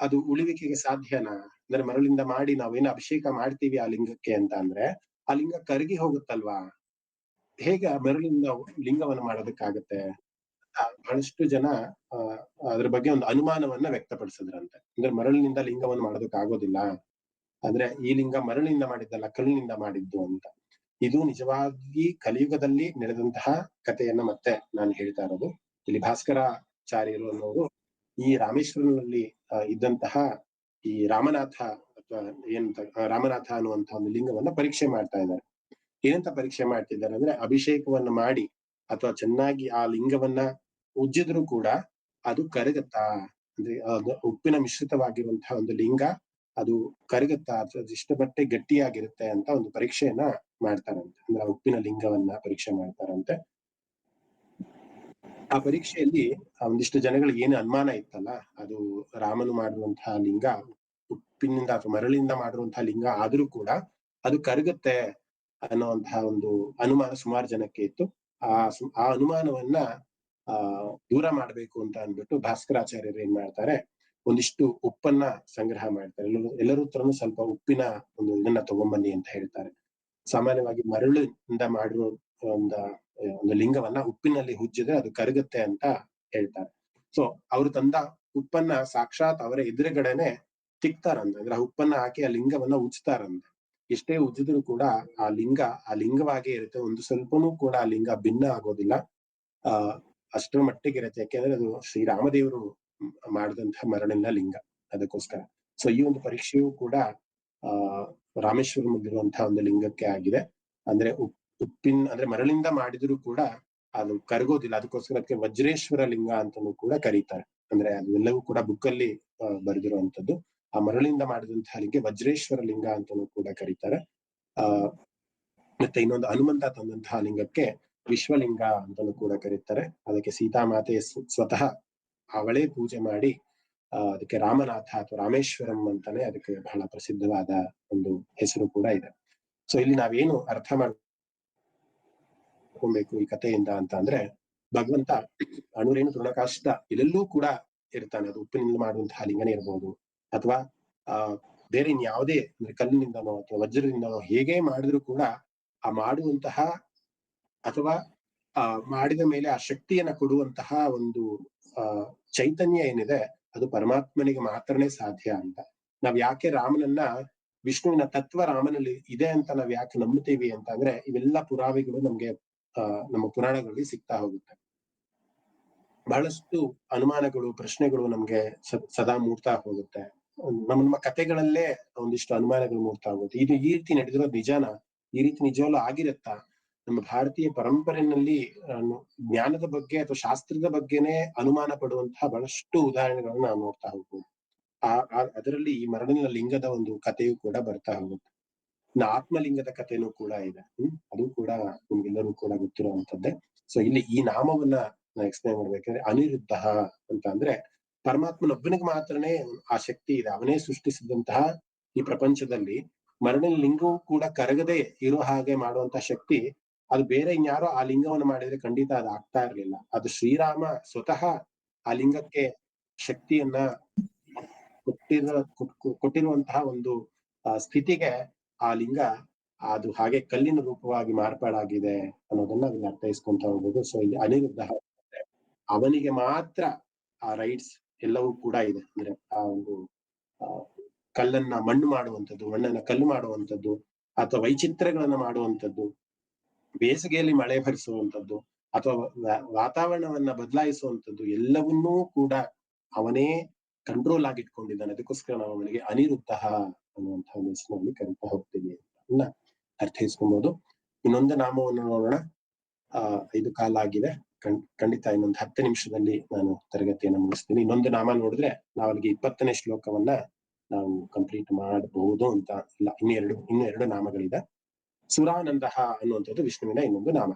ಅದು ಉಳಿವಿಕೆಗೆ ಸಾಧ್ಯನಾ? ಅಂದ್ರೆ ಮರಳಿಂದ ಮಾಡಿ ನಾವೇನು ಅಭಿಷೇಕ ಮಾಡ್ತೀವಿ ಆ ಲಿಂಗಕ್ಕೆ ಅಂತ ಅಂದ್ರೆ ಆ ಲಿಂಗ ಕರಗಿ ಹೋಗುತ್ತಲ್ವಾ, ಹೇಗೆ ಮರಳಿಂದ ಲಿಂಗವನ್ನ ಮಾಡೋದಕ್ಕಾಗತ್ತೆ? ಬಹಳಷ್ಟು ಜನ ಅದ್ರ ಬಗ್ಗೆ ಒಂದು ಅನುಮಾನವನ್ನ ವ್ಯಕ್ತಪಡಿಸಿದ್ರಂತೆ. ಅಂದ್ರೆ ಮರಳಿನಿಂದ ಲಿಂಗವನ್ನು ಮಾಡೋದಕ್ಕೆ ಆಗೋದಿಲ್ಲ, ಅಂದ್ರೆ ಈ ಲಿಂಗ ಮರಳಿನಿಂದ ಮಾಡಿದ್ದಲ್ಲ, ಕಲ್ಲಿನಿಂದ ಮಾಡಿದ್ದು ಅಂತ. ಇದು ನಿಜವಾಗಿ ಕಲಿಯುಗದಲ್ಲಿ ನಡೆದಂತಹ ಕಥೆಯನ್ನ ಮತ್ತೆ ನಾನು ಹೇಳ್ತಾ ಇರೋದು. ಇಲ್ಲಿ ಭಾಸ್ಕರಾಚಾರ್ಯರು ಅನ್ನೋರು ಈ ರಾಮೇಶ್ವರನಲ್ಲಿ ಇದ್ದಂತಹ ಈ ರಾಮನಾಥ ಅಥವಾ ರಾಮನಾಥ ಅನ್ನುವಂತಹ ಒಂದು ಲಿಂಗವನ್ನ ಪರೀಕ್ಷೆ ಮಾಡ್ತಾ ಇದ್ದಾರೆ. ಏನಂತ ಪರೀಕ್ಷೆ ಮಾಡ್ತಿದ್ದಾರೆ ಅಂದ್ರೆ, ಅಭಿಷೇಕವನ್ನ ಮಾಡಿ ಅಥವಾ ಚೆನ್ನಾಗಿ ಆ ಲಿಂಗವನ್ನ ಉಜ್ಜಿದ್ರು ಕೂಡ ಅದು ಕರಗತ್ತಾ, ಅಂದ್ರೆ ಉಪ್ಪಿನ ಮಿಶ್ರಿತವಾಗಿರುವಂತಹ ಒಂದು ಲಿಂಗ ಅದು ಕರಗುತ್ತಾ ಅಥವಾ ಇಷ್ಟ ಮಟ್ಟಿಗೆ ಗಟ್ಟಿಯಾಗಿರುತ್ತೆ ಅಂತ ಒಂದು ಪರೀಕ್ಷೆಯನ್ನ ಮಾಡ್ತಾರಂತೆ. ಅಂದ್ರೆ ಆ ಉಪ್ಪಿನ ಲಿಂಗವನ್ನ ಪರೀಕ್ಷೆ ಮಾಡ್ತಾರಂತೆ. ಆ ಪರೀಕ್ಷೆಯಲ್ಲಿ ಒಂದಿಷ್ಟು ಜನಗಳಿಗೆ ಏನು ಅನುಮಾನ ಇತ್ತಲ್ಲ, ಅದು ರಾಮನು ಮಾಡಿರುವಂತಹ ಲಿಂಗ ಉಪ್ಪಿನಿಂದ ಅಥವಾ ಮರಳಿಂದ ಮಾಡಿರುವಂತಹ ಲಿಂಗ ಆದ್ರೂ ಕೂಡ ಅದು ಕರಗುತ್ತೆ ಅನ್ನುವಂತಹ ಒಂದು ಅನುಮಾನ ಸುಮಾರು ಜನಕ್ಕೆ ಇತ್ತು. ಆ ಅನುಮಾನವನ್ನ ದೂರ ಮಾಡ್ಬೇಕು ಅಂತ ಅಂದ್ಬಿಟ್ಟು ಭಾಸ್ಕರಾಚಾರ್ಯರು ಏನ್ ಮಾಡ್ತಾರೆ, ಒಂದಿಷ್ಟು ಉಪ್ಪನ್ನ ಸಂಗ್ರಹ ಮಾಡ್ತಾರೆ. ಎಲ್ಲರೂ ಹತ್ರನು ಸ್ವಲ್ಪ ಉಪ್ಪಿನ ಒಂದು ಇದನ್ನ ತಗೊಂಬನ್ನಿ ಅಂತ ಹೇಳ್ತಾರೆ. ಸಾಮಾನ್ಯವಾಗಿ ಮರಳಿಂದ ಮಾಡಿರೋ ಒಂದು ಲಿಂಗವನ್ನ ಉಪ್ಪಿನಲ್ಲಿ ಹುಜ್ಜಿದ್ರೆ ಅದು ಕರಗುತ್ತೆ ಅಂತ ಹೇಳ್ತಾರೆ. ಸೊ ಅವ್ರು ತಂದ ಉಪ್ಪನ್ನ ಸಾಕ್ಷಾತ್ ಅವರ ಎದುರುಗಡೆನೆ ತಿಕ್ತಾರಂತ. ಅಂದ್ರೆ ಆ ಉಪ್ಪನ್ನ ಹಾಕಿ ಆ ಲಿಂಗವನ್ನ ಉಜ್ತಾರಂತ. ಎಷ್ಟೇ ಉಜ್ಜಿದ್ರು ಕೂಡ ಆ ಲಿಂಗವಾಗೇ ಇರುತ್ತೆ. ಒಂದು ಸ್ವಲ್ಪನೂ ಕೂಡ ಆ ಲಿಂಗ ಭಿನ್ನ ಆಗೋದಿಲ್ಲ. ಅಷ್ಟರ ಮಟ್ಟಿಗೆ ಇರುತ್ತೆ. ಯಾಕೆಂದ್ರೆ ಅದು ಶ್ರೀರಾಮದೇವರು ಮಾಡಿದಂತಹ ಮರಳಿನ ಲಿಂಗ, ಅದಕ್ಕೋಸ್ಕರ. ಸೊ ಈ ಒಂದು ಪರೀಕ್ಷೆಯೂ ಕೂಡ ರಾಮೇಶ್ವರಮಲ್ಲಿರುವಂತಹ ಒಂದು ಲಿಂಗಕ್ಕೆ ಆಗಿದೆ. ಅಂದ್ರೆ ಅಂದ್ರೆ ಮರಳಿಂದ ಮಾಡಿದ್ರು ಕೂಡ ಅದು ಕರಗೋದಿಲ್ಲ. ಅದಕ್ಕೋಸ್ಕರ ಅದಕ್ಕೆ ವಜ್ರೇಶ್ವರ ಲಿಂಗ ಅಂತಾನೂ ಕೂಡ ಕರೀತಾರೆ. ಅಂದ್ರೆ ಅದೆಲ್ಲವೂ ಕೂಡ ಬುಕ್ಕಲ್ಲಿ ಬರೆದಿರುವಂತದ್ದು. ಆ ಮರಳಿಂದ ಮಾಡಿದಂತಹ ಲಿಂಗ ವಜ್ರೇಶ್ವರ ಲಿಂಗ ಅಂತಾನೂ ಕೂಡ ಕರೀತಾರೆ. ಮತ್ತೆ ಇನ್ನೊಂದು ಹನುಮಂತ ತಂದಂತಹ ಲಿಂಗಕ್ಕೆ ವಿಶ್ವಲಿಂಗ ಅಂತಾನೂ ಕೂಡ ಕರೀತಾರೆ. ಅದಕ್ಕೆ ಸೀತಾಮಾತೆ ಸ್ವತಃ ಅವಳೇ ಪೂಜೆ ಮಾಡಿ ಅದಕ್ಕೆ ರಾಮನಾಥ ಅಥವಾ ರಾಮೇಶ್ವರಂ ಅಂತಾನೆ ಅದಕ್ಕೆ ಬಹಳ ಪ್ರಸಿದ್ಧವಾದ ಒಂದು ಹೆಸರು ಕೂಡ ಇದೆ. ಸೊ ಇಲ್ಲಿ ನಾವೇನು ಅರ್ಥ ಮಾಡ್ಕೊಬೇಕು ಈ ಕಥೆಯಿಂದ ಅಂತ ಅಂದ್ರೆ, ಭಗವಂತ ಅಣುರೇಣು ತೃಣಕಾಷ್ಟ ಎಲ್ಲೆಲ್ಲೂ ಕೂಡ ಇರ್ತಾನೆ. ಅದು ಉಪ್ಪಿನಿಂದ ಮಾಡುವಂತಹ ಲಿಂಗನೇ ಇರ್ಬೋದು, ಅಥವಾ ಬೇರೆ ಇನ್ಯಾವುದೇ ಅಂದ್ರೆ ಕಲ್ಲಿನಿಂದನೋ ಅಥವಾ ವಜ್ರದಿಂದನೋ ಹೇಗೆ ಮಾಡಿದ್ರು ಕೂಡ ಆ ಮಾಡುವಂತಹ ಅಥವಾ ಮಾಡಿದ ಮೇಲೆ ಆ ಶಕ್ತಿಯನ್ನ ಕೊಡುವಂತಹ ಒಂದು ಚೈತನ್ಯ ಏನಿದೆ ಅದು ಪರಮಾತ್ಮನಿಗೆ ಮಾತ್ರನೇ ಸಾಧ್ಯ ಅಂತ. ನಾವ್ ಯಾಕೆ ರಾಮನನ್ನ, ವಿಷ್ಣುವಿನ ತತ್ವ ರಾಮನಲ್ಲಿ ಇದೆ ಅಂತ ನಾವ್ ಯಾಕೆ ನಂಬುತ್ತೀವಿ ಅಂತ ಅಂದ್ರೆ, ಇವೆಲ್ಲ ಪುರಾವೆಗಳು ನಮ್ಗೆ ನಮ್ಮ ಪುರಾಣಗಳಲ್ಲಿ ಸಿಗ್ತಾ ಹೋಗುತ್ತೆ. ಬಹಳಷ್ಟು ಅನುಮಾನಗಳು, ಪ್ರಶ್ನೆಗಳು ನಮ್ಗೆ ಸದಾ ಮೂಡ್ತಾ ಹೋಗುತ್ತೆ. ನಮ್ಮ ಕಥೆಗಳಲ್ಲೇ ಒಂದಿಷ್ಟು ಅನುಮಾನಗಳು ಮೂಡ್ತಾ ಹೋಗುತ್ತೆ. ಇದು ಈ ರೀತಿ ನಡೆದಿರೋದು ನಿಜಾನ? ಈ ರೀತಿ ನಿಜವಲ್ಲೂ ಆಗಿರತ್ತಾ? ನಮ್ಮ ಭಾರತೀಯ ಪರಂಪರೆಯಲ್ಲಿ ಜ್ಞಾನದ ಬಗ್ಗೆ ಅಥವಾ ಶಾಸ್ತ್ರದ ಬಗ್ಗೆನೆ ಅನುಮಾನ ಪಡುವಂತಹ ಬಹಳಷ್ಟು ಉದಾಹರಣೆಗಳನ್ನ ನಾವು ನೋಡ್ತಾ ಹೋಗ್ಬೋದು. ಅದರಲ್ಲಿ ಈ ಮರಳಿನ ಲಿಂಗದ ಒಂದು ಕಥೆಯೂ ಕೂಡ ಬರ್ತಾ ಹೋಗುತ್ತೆ. ಆತ್ಮಲಿಂಗದ ಕಥೆನೂ ಕೂಡ ಇದೆ. ಅದು ಕೂಡ ನಿಮ್ಗೆಲ್ಲರೂ ಕೂಡ ಗೊತ್ತಿರುವಂತದ್ದೇ. ಸೊ ಇಲ್ಲಿ ಈ ನಾಮವನ್ನ ನಾ ಎಕ್ಸ್ಪ್ಲೈನ್ ಮಾಡ್ಬೇಕಾದ್ರೆ, ಅನಿರುದ್ಧ ಅಂತ ಅಂದ್ರೆ ಪರಮಾತ್ಮನೊಬ್ಬನಿಗೆ ಮಾತ್ರನೇ ಆ ಶಕ್ತಿ ಇದೆ. ಅವನೇ ಸೃಷ್ಟಿಸಿದಂತಹ ಈ ಪ್ರಪಂಚದಲ್ಲಿ ಮರಳಿನ ಲಿಂಗವೂ ಕೂಡ ಕರಗದೆ ಇರೋ ಹಾಗೆ ಮಾಡುವಂತ ಶಕ್ತಿ ಅದು ಬೇರೆ ಇನ್ಯಾರೋ ಆ ಲಿಂಗವನ್ನು ಮಾಡಿದ್ರೆ ಖಂಡಿತ ಅದು ಆಗ್ತಾ ಇರ್ಲಿಲ್ಲ. ಅದು ಶ್ರೀರಾಮ ಸ್ವತಃ ಆ ಲಿಂಗಕ್ಕೆ ಶಕ್ತಿಯನ್ನ ಕೊಟ್ಟಿರುವಂತಹ ಒಂದು ಸ್ಥಿತಿಗೆ ಆ ಲಿಂಗ ಅದು ಹಾಗೆ ಕಲ್ಲಿನ ರೂಪವಾಗಿ ಮಾರ್ಪಾಡಾಗಿದೆ ಅನ್ನೋದನ್ನ ಅದನ್ನ ಅರ್ಥೈಸ್ಕೊಂತ ಹೋಗ್ಬೋದು. ಸೊ ಇಲ್ಲಿ ಅನಿರುದ್ಧ ಅವನಿಗೆ ಮಾತ್ರ ಆ ರೈಟ್ಸ್ ಎಲ್ಲವೂ ಕೂಡ ಇದೆ. ಅಂದ್ರೆ ಆ ಒಂದು ಕಲ್ಲನ್ನ ಮಣ್ಣು ಮಾಡುವಂಥದ್ದು, ಮಣ್ಣನ್ನ ಕಲ್ಲು ಮಾಡುವಂಥದ್ದು, ಅಥವಾ ವೈಚಿತ್ರ್ಯಗಳನ್ನ ಮಾಡುವಂಥದ್ದು, ಬೇಸಿಗೆಯಲ್ಲಿ ಮಳೆ ಭರಿಸುವಂಥದ್ದು, ಅಥವಾ ವಾತಾವರಣವನ್ನ ಬದಲಾಯಿಸುವಂಥದ್ದು, ಎಲ್ಲವನ್ನೂ ಕೂಡ ಅವನೇ ಕಂಟ್ರೋಲ್ ಆಗಿಟ್ಕೊಂಡಿದ್ದಾನೆ. ಅದಕ್ಕೋಸ್ಕರ ನಾವು ಅವನಿಗೆ ಅನಿರುದ್ಧ ಅನ್ನುವಂತಹ ಹೆಸರಿನಲ್ಲಿ ಕರಿತಾ ಹೋಗ್ತೀವಿ ಅಂತ ಅರ್ಥೈಸ್ಕೊಬಹುದು. ಇನ್ನೊಂದು ನಾಮವನ್ನು ನೋಡೋಣ. 5 ಕಾಲ ಆಗಿದೆ. ಖಂಡಿತ ಇನ್ನೊಂದು 10 ನಿಮಿಷದಲ್ಲಿ ನಾನು ತರಗತಿಯನ್ನು ಮುಗಿಸ್ತೀನಿ. ಇನ್ನೊಂದು ನಾಮ ನೋಡಿದ್ರೆ ನಾವು ಅಲ್ಲಿಗೆ 20ನೇ ಶ್ಲೋಕವನ್ನ ನಾವು ಕಂಪ್ಲೀಟ್ ಮಾಡಬಹುದು ಅಂತ ಇಲ್ಲ. ಇನ್ನು ಎರಡು ನಾಮಗಳಿದೆ. ಸುರಾನಂದ ಅನ್ನುವಂಥದ್ದು ವಿಷ್ಣುವಿನ ಇನ್ನೊಂದು ನಾಮ.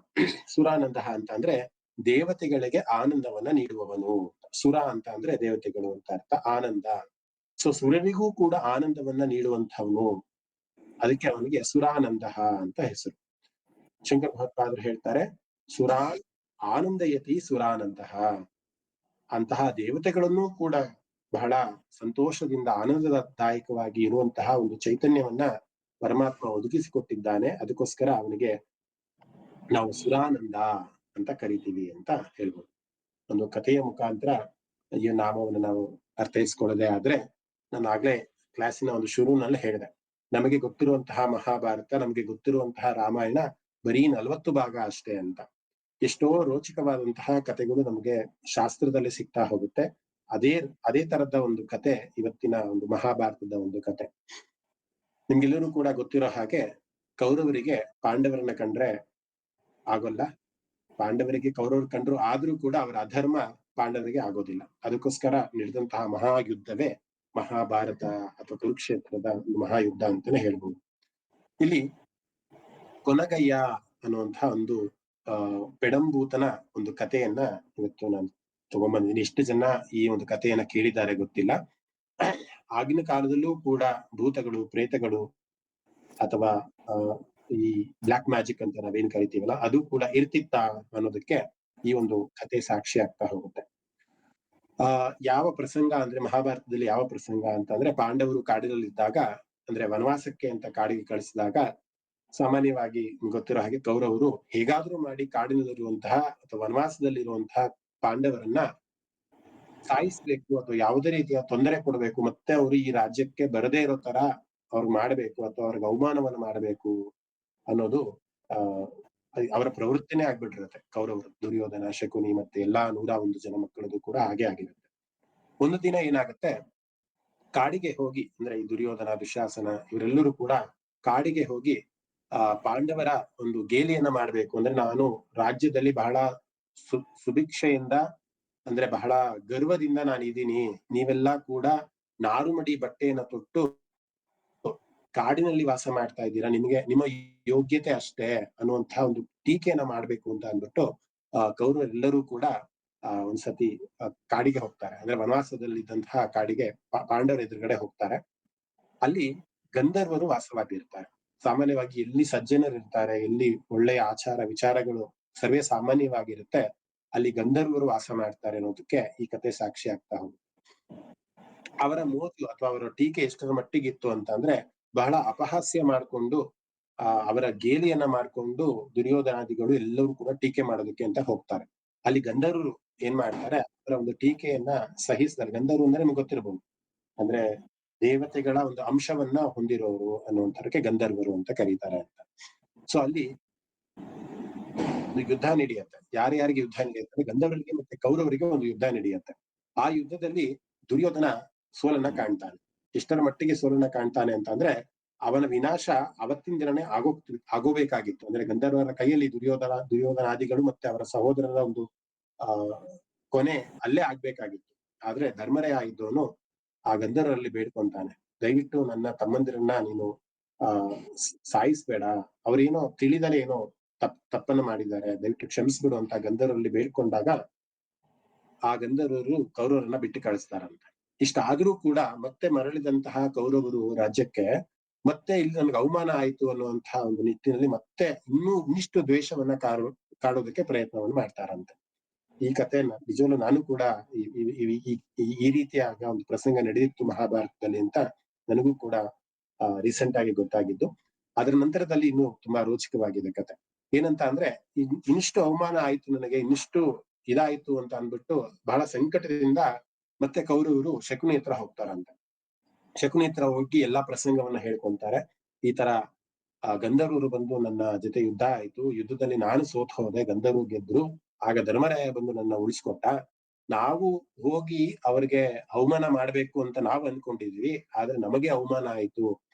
ಸುರಾನಂದ ಅಂತ ಅಂದ್ರೆ ದೇವತೆಗಳಿಗೆ ಆನಂದವನ್ನ ನೀಡುವವನು. ಸುರ ಅಂತ ಅಂದ್ರೆ ದೇವತೆಗಳು ಅಂತ ಅರ್ಥ, ಆನಂದ. ಸೊ ಸುರರಿಗೂ ಕೂಡ ಆನಂದವನ್ನ ನೀಡುವಂಥವನು, ಅದಕ್ಕೆ ಅವನಿಗೆ ಸುರಾನಂದ ಅಂತ ಹೆಸರು. ಶಂಕರ ಭಗವತ್ಪಾದರು ಹೇಳ್ತಾರೆ, ಸುರಾನ್ ಆನಂದಯತಿ ಸುರಾನಂದ. ಅಂತಹ ದೇವತೆಗಳನ್ನು ಕೂಡ ಬಹಳ ಸಂತೋಷದಿಂದ ಆನಂದದಾಯಕವಾಗಿ ಇರುವಂತಹ ಒಂದು ಚೈತನ್ಯವನ್ನ ಪರಮಾತ್ಮ ಒದಗಿಸಿಕೊಟ್ಟಿದ್ದಾನೆ. ಅದಕ್ಕೋಸ್ಕರ ಅವನಿಗೆ ನಾವು ಸುರಾನಂದ ಅಂತ ಕರಿತೀವಿ ಅಂತ ಹೇಳ್ಬೋದು. ಒಂದು ಕಥೆಯ ಮುಖಾಂತರ ಈ ನಾಮವನ್ನು ನಾವು ಅರ್ಥೈಸ್ಕೊಳ್ಳೋದೇ ಆದ್ರೆ, ನಾನು ಆಗ್ಲೇ ಕ್ಲಾಸಿನ ಒಂದು ಶುರುವಿನಲ್ಲಿ ಹೇಳಿದೆ, ನಮಗೆ ಗೊತ್ತಿರುವಂತಹ ಮಹಾಭಾರತ, ನಮಗೆ ಗೊತ್ತಿರುವಂತಹ ರಾಮಾಯಣ ಬರೀ 40 ಭಾಗ ಅಷ್ಟೇ ಅಂತ. ಎಷ್ಟೋ ರೋಚಕವಾದಂತಹ ಕಥೆಗಳು ನಮ್ಗೆ ಶಾಸ್ತ್ರದಲ್ಲಿ ಸಿಗ್ತಾ ಹೋಗುತ್ತೆ. ಅದೇ ತರದ ಒಂದು ಕತೆ ಇವತ್ತಿನ ಒಂದು ಮಹಾಭಾರತದ ಒಂದು ಕತೆ. ನಿಮ್ಗೆಲ್ಲರೂ ಕೂಡ ಗೊತ್ತಿರೋ ಹಾಗೆ, ಕೌರವರಿಗೆ ಪಾಂಡವರನ್ನ ಕಂಡ್ರೆ ಆಗೋಲ್ಲ, ಪಾಂಡವರಿಗೆ ಕೌರವರು ಕಂಡ್ರು ಆದ್ರೂ ಕೂಡ ಅವರ ಅಧರ್ಮ ಪಾಂಡವರಿಗೆ ಆಗೋದಿಲ್ಲ. ಅದಕ್ಕೋಸ್ಕರ ನಡೆದಂತಹ ಮಹಾಯುದ್ಧವೇ ಮಹಾಭಾರತ ಅಥವಾ ಕುರುಕ್ಷೇತ್ರದ ಒಂದು ಮಹಾಯುದ್ಧ ಅಂತಾನೆ ಹೇಳ್ಬೋದು. ಇಲ್ಲಿ ಕೊನಗಯ್ಯ ಅನ್ನುವಂತಹ ಒಂದು ಪೆಡಂಬೂತನ ಒಂದು ಕಥೆಯನ್ನ ಇವತ್ತು ನಾನು ತಗೊಂಡ್ಬಂದಿದ್ದೀನಿ. ಎಷ್ಟು ಜನ ಈ ಒಂದು ಕಥೆಯನ್ನ ಕೇಳಿದ್ದಾರೆ ಗೊತ್ತಿಲ್ಲ. ಆಗಿನ ಕಾಲದಲ್ಲೂ ಕೂಡ ಭೂತಗಳು, ಪ್ರೇತಗಳು ಅಥವಾ ಈ ಬ್ಲಾಕ್ ಮ್ಯಾಜಿಕ್ ಅಂತ ನಾವೇನ್ ಕರಿತೀವಲ್ಲ, ಅದು ಕೂಡ ಇರ್ತಿತ್ತ ಅನ್ನೋದಕ್ಕೆ ಈ ಒಂದು ಕಥೆ ಸಾಕ್ಷಿ ಆಗ್ತಾ ಹೋಗುತ್ತೆ. ಯಾವ ಪ್ರಸಂಗ ಅಂದ್ರೆ ಮಹಾಭಾರತದಲ್ಲಿ ಯಾವ ಪ್ರಸಂಗ ಅಂತ ಅಂದ್ರೆ, ಪಾಂಡವರು ಕಾಡಿನಲ್ಲಿದ್ದಾಗ, ಅಂದ್ರೆ ವನವಾಸಕ್ಕೆ ಅಂತ ಕಾಡಿಗೆ ಕಳಿಸಿದಾಗ, ಸಾಮಾನ್ಯವಾಗಿ ಗೊತ್ತಿರೋ ಹಾಗೆ ಕೌರವರು ಹೇಗಾದ್ರೂ ಮಾಡಿ ಕಾಡಿನಲ್ಲಿರುವಂತಹ ಅಥವಾ ವನವಾಸದಲ್ಲಿರುವಂತಹ ಪಾಂಡವರನ್ನ ಸಾಯಿಸ್ಬೇಕು ಅಥವಾ ಯಾವುದೇ ರೀತಿಯ ತೊಂದರೆ ಕೊಡಬೇಕು, ಮತ್ತೆ ಅವರು ಈ ರಾಜ್ಯಕ್ಕೆ ಬರದೇ ಇರೋ ತರ ಅವ್ರಿಗೆ ಮಾಡಬೇಕು ಅಥವಾ ಅವ್ರಿಗೆ ಅವಮಾನವನ್ನ ಮಾಡಬೇಕು ಅನ್ನೋದು ಅವರ ಪ್ರವೃತ್ತಿನೇ ಆಗ್ಬಿಟ್ಟಿರುತ್ತೆ. ಕೌರವರು, ದುರ್ಯೋಧನ, ಶಕುನಿ ಮತ್ತೆ ಎಲ್ಲಾ 101 ಜನ ಮಕ್ಕಳದು ಕೂಡ ಹಾಗೆ ಆಗಿರುತ್ತೆ. ಒಂದು ದಿನ ಏನಾಗುತ್ತೆ, ಕಾಡಿಗೆ ಹೋಗಿ, ಅಂದ್ರೆ ಈ ದುರ್ಯೋಧನ, ದುಶ್ಯಾಸನ ಇವರೆಲ್ಲರೂ ಕೂಡ ಕಾಡಿಗೆ ಹೋಗಿ ಪಾಂಡವರ ಒಂದು ಗೇಲಿಯನ್ನ ಮಾಡ್ಬೇಕು, ಅಂದ್ರೆ ನಾನು ರಾಜ್ಯದಲ್ಲಿ ಬಹಳ ಸುಭಿಕ್ಷೆಯಿಂದ, ಅಂದ್ರೆ ಬಹಳ ಗರ್ವದಿಂದ ನಾನಿದ್ದೀನಿ, ನೀವೆಲ್ಲ ಕೂಡ ನಾರುಮಡಿ ಬಟ್ಟೆಯನ್ನ ತೊಟ್ಟು ಕಾಡಿನಲ್ಲಿ ವಾಸ ಮಾಡ್ತಾ ಇದ್ದೀರಾ, ನಿಮ್ಮ ಯೋಗ್ಯತೆ ಅಷ್ಟೇ ಅನ್ನುವಂತಹ ಒಂದು ಟೀಕೆಯನ್ನ ಮಾಡ್ಬೇಕು ಅಂತ ಅಂದ್ಬಿಟ್ಟು ಕೌರವರೆಲ್ಲರೂ ಕೂಡ ಒಂದ್ಸತಿ ಕಾಡಿಗೆ ಹೋಗ್ತಾರೆ. ಅಂದ್ರೆ ವನವಾಸದಲ್ಲಿದ್ದಂತಹ ಕಾಡಿಗೆ ಪಾಂಡವರ ಎದುರುಗಡೆ ಹೋಗ್ತಾರೆ. ಅಲ್ಲಿ ಗಂಧರ್ವರು ವಾಸವಾಗಿರ್ತಾರೆ. ಸಾಮಾನ್ಯವಾಗಿ ಎಲ್ಲಿ ಸಜ್ಜನರು ಇರ್ತಾರೆ, ಎಲ್ಲಿ ಒಳ್ಳೆಯ ಆಚಾರ ವಿಚಾರಗಳು ಸರ್ವೇ ಸಾಮಾನ್ಯವಾಗಿರುತ್ತೆ, ಅಲ್ಲಿ ಗಂಧರ್ವರು ವಾಸ ಮಾಡ್ತಾರೆ ಅನ್ನೋದಕ್ಕೆ ಈ ಕಥೆ ಸಾಕ್ಷಿ ಆಗ್ತಾ ಹೋಗುತ್ತೆ. ಅವರ ಮೋಜು ಅಥವಾ ಅವರ ಟೀಕೆ ಎಷ್ಟರ ಮಟ್ಟಿಗಿತ್ತು ಅಂತ ಅಂದ್ರೆ, ಬಹಳ ಅಪಹಾಸ್ಯ ಮಾಡ್ಕೊಂಡು ಅವರ ಗೇಲಿಯನ್ನ ಮಾಡ್ಕೊಂಡು ದುರ್ಯೋಧನಾದಿಗಳು ಎಲ್ಲರೂ ಕೂಡ ಟೀಕೆ ಮಾಡೋದಕ್ಕೆ ಅಂತ ಹೋಗ್ತಾರೆ. ಅಲ್ಲಿ ಗಂಧರ್ವರು ಏನ್ ಮಾಡ್ತಾರೆ, ಅವರ ಒಂದು ಟೀಕೆಯನ್ನ ಸಹಿಸ್ತಾರೆ. ಗಂಧರ್ವರು ಅಂದ್ರೆ ನಿಮ್ಗೆ ಗೊತ್ತಿರಬಹುದು, ಅಂದ್ರೆ ದೇವತೆಗಳ ಒಂದು ಅಂಶವನ್ನ ಹೊಂದಿರೋರು ಅನ್ನುವಂಥದಕ್ಕೆ ಗಂಧರ್ವರು ಅಂತ ಕರೀತಾರೆ ಅಂತ. ಸೊ ಅಲ್ಲಿ ಯುದ್ಧ ನಡೆಯುತ್ತೆ. ಯಾರ್ಯಾರಿಗೆ ಯುದ್ಧ ನಡೆಯುತ್ತೆ, ಗಂಧರ್ವರಿಗೆ ಮತ್ತೆ ಕೌರವರಿಗೆ ಒಂದು ಯುದ್ಧ ನಡೆಯುತ್ತೆ. ಆ ಯುದ್ಧದಲ್ಲಿ ದುರ್ಯೋಧನ ಸೋಲನ್ನ ಕಾಣ್ತಾನೆ. ಎಷ್ಟರ ಮಟ್ಟಿಗೆ ಸೋಲನ್ನ ಕಾಣ್ತಾನೆ ಅಂತ ಅಂದ್ರೆ, ಅವನ ವಿನಾಶ ಅವತ್ತಿನ ದಿನನೇ ಆಗೋಬೇಕಾಗಿತ್ತು. ಅಂದ್ರೆ ಗಂಧರ್ವರ ಕೈಯಲ್ಲಿ ದುರ್ಯೋಧನಾದಿಗಳು ಮತ್ತೆ ಅವರ ಸಹೋದರರ ಒಂದು ಕೊನೆ ಅಲ್ಲೇ ಆಗ್ಬೇಕಾಗಿತ್ತು. ಆದ್ರೆ ಧರ್ಮರಾಯ ಇದ್ದವನು ಆ ಗಂಧರ್ವರಲ್ಲಿ ಬೇಡ್ಕೊಂತಾನೆ, ದಯವಿಟ್ಟು ನನ್ನ ತಮ್ಮಂದಿರನ್ನ ನೀನು ಸಾಯಿಸ್ಬೇಡ, ಅವ್ರೇನೋ ತಿಳಿದಲೆ ಏನೋ ತಪ್ಪನ್ನ ಮಾಡಿದ್ದಾರೆ, ದಯವಿಟ್ಟು ಕ್ಷಮಿಸ್ಬಿಡು ಅಂತ ಗಂಧರ್ವರಲ್ಲಿ ಬೇಡ್ಕೊಂಡಾಗ ಆ ಗಂಧರ್ವರು ಕೌರವರನ್ನ ಬಿಟ್ಟು ಕಳಿಸ್ತಾರಂತೆ. ಇಷ್ಟಾದ್ರೂ ಕೂಡ ಮತ್ತೆ ಮರಳಿದಂತಹ ಕೌರವರು ರಾಜ್ಯಕ್ಕೆ ಮತ್ತೆ ಇಲ್ಲಿ ನಮ್ಗೆ ಅವಮಾನ ಆಯ್ತು ಅನ್ನುವಂತಹ ಒಂದು ನಿಟ್ಟಿನಲ್ಲಿ ಮತ್ತೆ ಇನ್ನಿಷ್ಟು ದ್ವೇಷವನ್ನ ಕಾಡೋದಕ್ಕೆ ಪ್ರಯತ್ನವನ್ನು ಮಾಡ್ತಾರಂತೆ. ಈ ಕಥೆಯನ್ನ ನಿಜವಲ್ಲೂ ನಾನು ಕೂಡ ಈ ರೀತಿಯಾಗ ಒಂದು ಪ್ರಸಂಗ ನಡೆದಿತ್ತು ಮಹಾಭಾರತದಲ್ಲಿ ಅಂತ ನನಗೂ ಕೂಡ ರೀಸೆಂಟ್ ಆಗಿ ಗೊತ್ತಾಗಿದ್ದು. ಅದರ ನಂತರದಲ್ಲಿ ಇನ್ನು ತುಂಬಾ ರೋಚಕವಾಗಿದೆ ಕತೆ. ಏನಂತ ಅಂದ್ರೆ, ಇನ್ನಿಷ್ಟು ಅವಮಾನ ಆಯ್ತು ನನಗೆ, ಇನ್ನಿಷ್ಟು ಇದಾಯ್ತು ಅಂತ ಅಂದ್ಬಿಟ್ಟು ಬಹಳ ಸಂಕಟದಿಂದ ಮತ್ತೆ ಕೌರವರು ಶಕುನಿ ಹತ್ರ ಹೋಗ್ತಾರಂತೆ. ಶಕುನಿ ಹತ್ರ ಹೋಗಿ ಎಲ್ಲಾ ಪ್ರಸಂಗವನ್ನ ಹೇಳ್ಕೊಂತಾರೆ. ಈ ತರ ಗಂಧರ್ವರು ಬಂದು ನನ್ನ ಜೊತೆ ಯುದ್ಧ ಆಯ್ತು, ಯುದ್ಧದಲ್ಲಿ ನಾನು ಸೋತ್ ಹೋದೆ, ಗಂಧರ್ವರು ಗೆದ್ರು, ಆಗ ಧರ್ಮರಾಯ ಬಂದು ನನ್ನ ಉಳಿಸ್ಕೊಟ್ಟ, ನಾವು ಹೋಗಿ ಅವ್ರಿಗೆ ಅವಮಾನ ಮಾಡ್ಬೇಕು ಅಂತ ನಾವು ಅನ್ಕೊಂಡಿದ್ವಿ, ಆದ್ರೆ ನಮಗೆ ಅವಮಾನ ಆಯ್ತು,